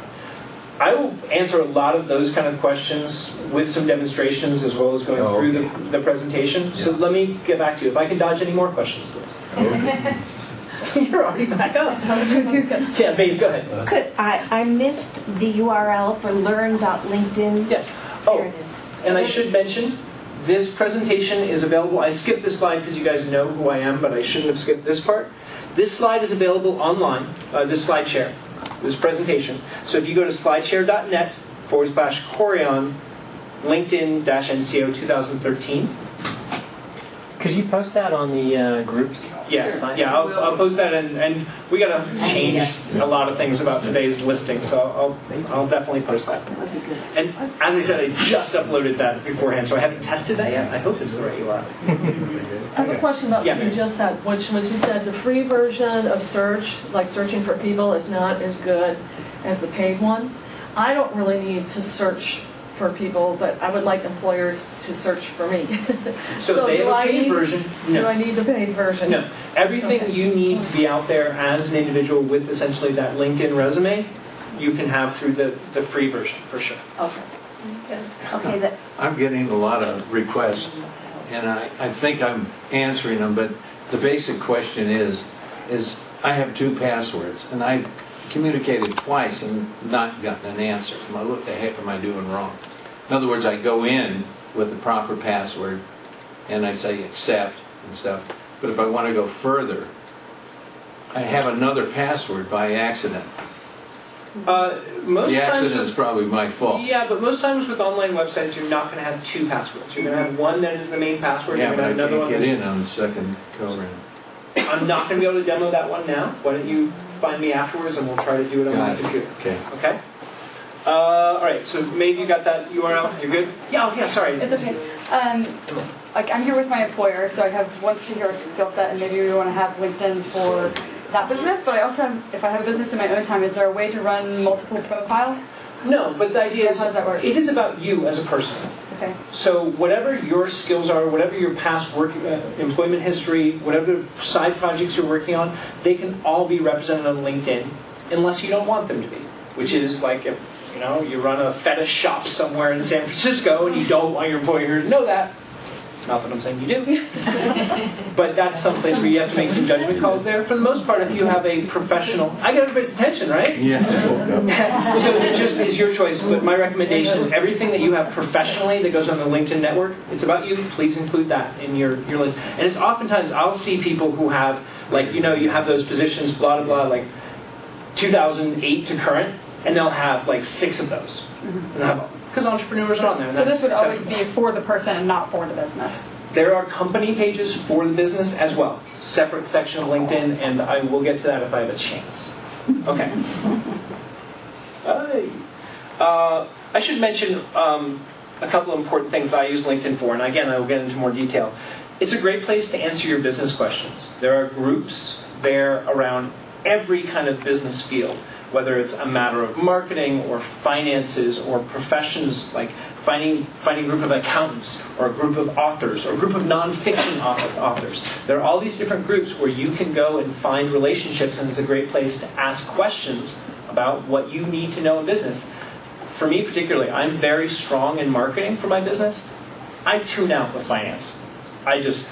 Speaker 8: I will answer a lot of those kind of questions with some demonstrations as well as going through the presentation. Yeah. So let me get back to you. If I can dodge any more questions, please.
Speaker 3: Okay.
Speaker 8: You're already back up. Yeah, babe, go ahead.
Speaker 17: I missed the URL for learn.linkedin.
Speaker 8: Yes.
Speaker 17: There it is.
Speaker 8: And I should mention, this presentation is available. I skipped this slide because you guys know who I am, but I shouldn't have skipped this part. This slide is available online, this slide share. This presentation. So if you go to slideshare.net/Corianne LinkedIn-NCO 2013.
Speaker 18: Could you post that on the groups?
Speaker 8: Yeah, I'll post that, and we got to change a lot of things about today's listing, so I'll definitely post that. And as I said, I just uploaded that beforehand, so I haven't tested that yet. I hope it's the right URL.
Speaker 13: I have a question about what you just said, which was you said the free version of search, like searching for people, is not as good as the paid one. I don't really need to search for people, but I would like employers to search for me.
Speaker 8: So they have a paid version. No.
Speaker 13: Do I need the paid version?
Speaker 8: No. Everything you need to be out there as an individual with essentially that LinkedIn resume, you can have through the free version, for sure.
Speaker 13: Okay.
Speaker 17: Yes. Okay.
Speaker 14: I'm getting a lot of requests, and I think I'm answering them, but the basic question is I have 2 passwords, and I've communicated twice and not gotten an answer. What the heck am I doing wrong? In other words, I go in with the proper password and I say accept and stuff. But if I want to go further, I have another password by accident.
Speaker 8: Most
Speaker 14: the
Speaker 8: times
Speaker 14: accident is probably my fault.
Speaker 8: Yeah, but most times with online websites, you're not going to have 2 passwords. You're going to have one that is the main password.
Speaker 14: Yeah,
Speaker 8: you're
Speaker 14: but I
Speaker 8: going to have another
Speaker 14: can't
Speaker 8: one
Speaker 14: get in on the second go-round.
Speaker 8: I'm not going to be able to demo that one now. Why don't you find me afterwards and we'll try to do it on my computer.
Speaker 14: Okay.
Speaker 8: All right, so maybe you got that URL? You're good? Yeah, sorry.
Speaker 19: It's okay. I'm here with my employer, so I have one particular skill set, and maybe we want to have LinkedIn for that business, but I also have, if I have a business in my own time, is there a way to run multiple profiles?
Speaker 8: No, but the idea is,
Speaker 19: how does that work?
Speaker 8: It is about you as a person.
Speaker 19: Okay.
Speaker 8: So whatever your skills are, whatever your past work, employment history, whatever side projects you're working on, they can all be represented on LinkedIn, unless you don't want them to be. Which is like if you run a fetish shop somewhere in San Francisco and you don't want your employer to know that. Not that I'm saying you do. But that's someplace where you have to make some judgment calls there. For the most part, if you have a professional... I get everybody's attention, right?
Speaker 14: Yeah.
Speaker 8: So it just is your choice. But my recommendation is everything that you have professionally that goes on the LinkedIn network, it's about you. Please include that in your list. And it's oftentimes, I'll see people who have, you have those positions, blah, blah, blah, like 2008 to current, and they'll have 6 of those. Because entrepreneurs are on there.
Speaker 19: So this would always be for the person and not for the business.
Speaker 8: There are company pages for the business as well. Separate section of LinkedIn, and I will get to that if I have a chance. Okay. I should mention a couple of important things I use LinkedIn for, and again, I will get into more detail. It's a great place to answer your business questions. There are groups there around every kind of business field. whether it's a matter of marketing or finances or professions, like finding a group of accountants or a group of authors or a group of nonfiction authors. There are all these different groups where you can go and find relationships, and it's a great place to ask questions about what you need to know in business. For me particularly, I'm very strong in marketing for my business. I tune out with finance. I just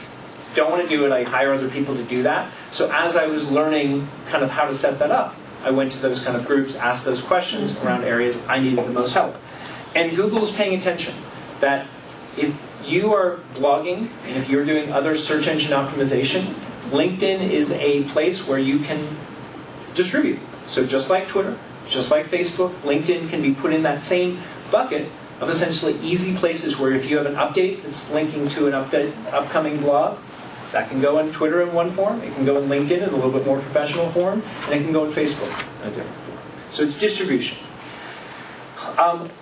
Speaker 8: don't want to do it. I hire other people to do that. So as I was learning kind of how to set that up, I went to those kind of groups, asked those questions around areas I needed the most help. And Google's paying attention that if you are blogging and if you're doing other search engine optimization, LinkedIn is a place where you can distribute. So just like Twitter, just like Facebook, LinkedIn can be put in that same bucket of essentially easy places where if you have an update that's linking to an upcoming blog, that can go in Twitter in one form, it can go in LinkedIn in a little bit more professional form, and it can go in Facebook in a different form. So it's distribution.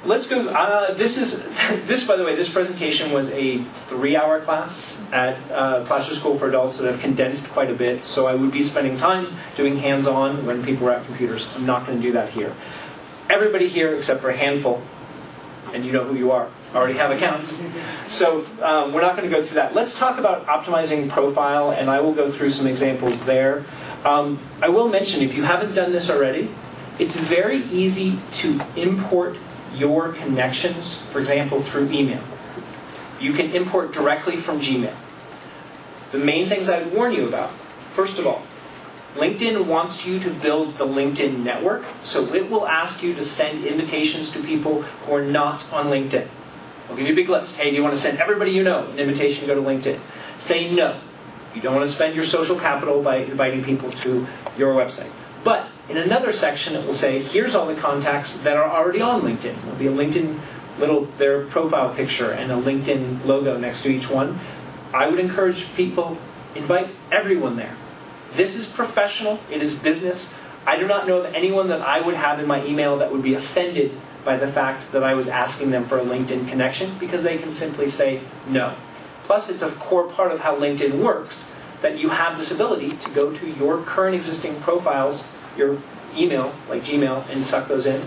Speaker 8: Let's go. This, by the way, this presentation was a 3-hour class at Plaster School for Adults that I've condensed quite a bit. So I would be spending time doing hands-on when people were at computers. I'm not going to do that here. Everybody here, except for a handful, and you know who you are, already have accounts. So we're not going to go through that. Let's talk about optimizing profile, and I will go through some examples there. I will mention, if you haven't done this already, it's very easy to import your connections, for example, through email. You can import directly from Gmail. The main things I'd warn you about, first of all, LinkedIn wants you to build the LinkedIn network, so it will ask you to send invitations to people who are not on LinkedIn. I'll give you a big list. Hey, do you want to send everybody you know an invitation to go to LinkedIn? Say no. You don't want to spend your social capital by inviting people to your website. But in another section, it will say, here's all the contacts that are already on LinkedIn. There'll be a LinkedIn their profile picture and a LinkedIn logo next to each one. I would encourage people, invite everyone there. This is professional. It is business. I do not know of anyone that I would have in my email that would be offended by the fact that I was asking them for a LinkedIn connection, because they can simply say no. Plus, it's a core part of how LinkedIn works, that you have this ability to go to your current existing profiles, your email, like Gmail, and suck those in.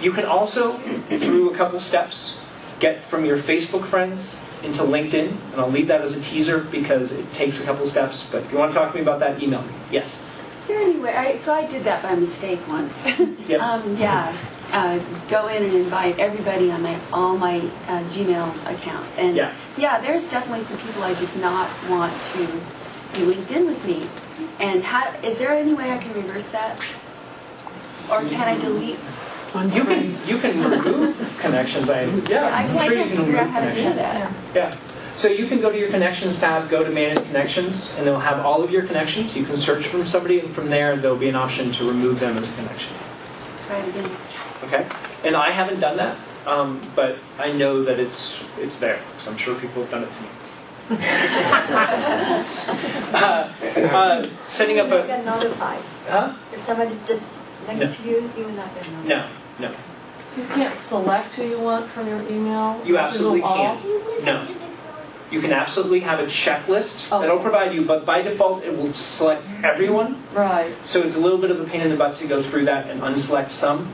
Speaker 8: You can also, through a couple steps, get from your Facebook friends into LinkedIn, and I'll leave that as a teaser because it takes a couple steps, but if you want to talk to me about that, email me. Yes?
Speaker 2: Is there any way, so I did that by mistake once.
Speaker 8: Yep.
Speaker 2: Go in and invite everybody on all my Gmail accounts. And yeah, there's definitely some people I did not want to be LinkedIn with me. And is there any way I can reverse that? Or can I delete?
Speaker 8: You can remove connections. I'm sure you can remove connections. Yeah. So you can go to your connections tab, go to manage connections, and they'll have all of your connections. You can search from somebody, and from there there'll be an option to remove them as a connection.
Speaker 2: Try it again.
Speaker 8: Okay. And I haven't done that, but I know that it's there, because I'm sure people have done it to me. Setting up
Speaker 11: You get notified.
Speaker 8: Huh?
Speaker 11: If somebody just linked to you, you will not get notified.
Speaker 8: No.
Speaker 13: So you can't select who you want from your email?
Speaker 8: You absolutely
Speaker 13: all?
Speaker 8: can. No. You can absolutely have a checklist that'll provide you, but by default it will select everyone.
Speaker 13: Right.
Speaker 8: So it's a little bit of a pain in the butt to go through that and unselect some.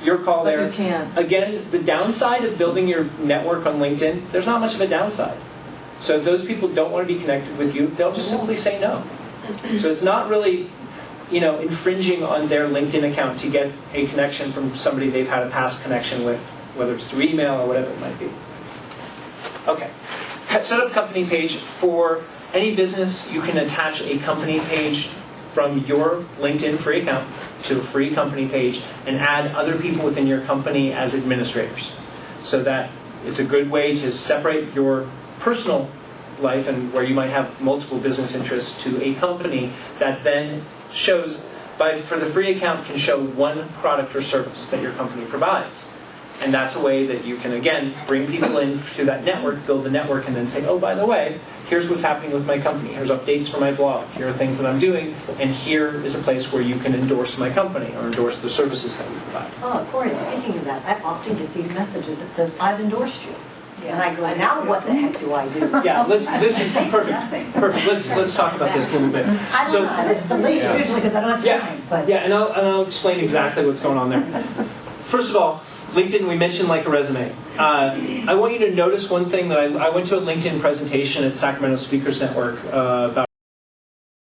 Speaker 8: Your call there.
Speaker 13: You can.
Speaker 8: Again, the downside of building your network on LinkedIn, there's not much of a downside. So if those people don't want to be connected with you, they'll just simply say no. So it's not really, infringing on their LinkedIn account to get a connection from somebody they've had a past connection with, whether it's through email or whatever it might be. Okay. Set up company page. For any business, you can attach a company page from your LinkedIn free account to a free company page and add other people within your company as administrators. So that it's a good way to separate your personal life and where you might have multiple business interests to a company that then shows, for the free account, can show one product or service that your company provides. And that's a way that you can, again, bring people in to that network, build the network, and then say, oh, by the way, here's what's happening with my company. Here's updates for my blog. Here are things that I'm doing. And here is a place where you can endorse my company or endorse the services that we provide.
Speaker 4: Oh, Corey, speaking of that, I often get these messages that says, I've endorsed you. And I go, now what the heck do I do?
Speaker 8: Yeah, this is perfect. Let's talk about this a little bit.
Speaker 4: I don't know. It's delayed usually because I don't have time. But
Speaker 8: Yeah, and I'll explain exactly what's going on there. First of all, LinkedIn, we mentioned like a resume. I want you to notice one thing that I went to a LinkedIn presentation at Sacramento Speakers Network about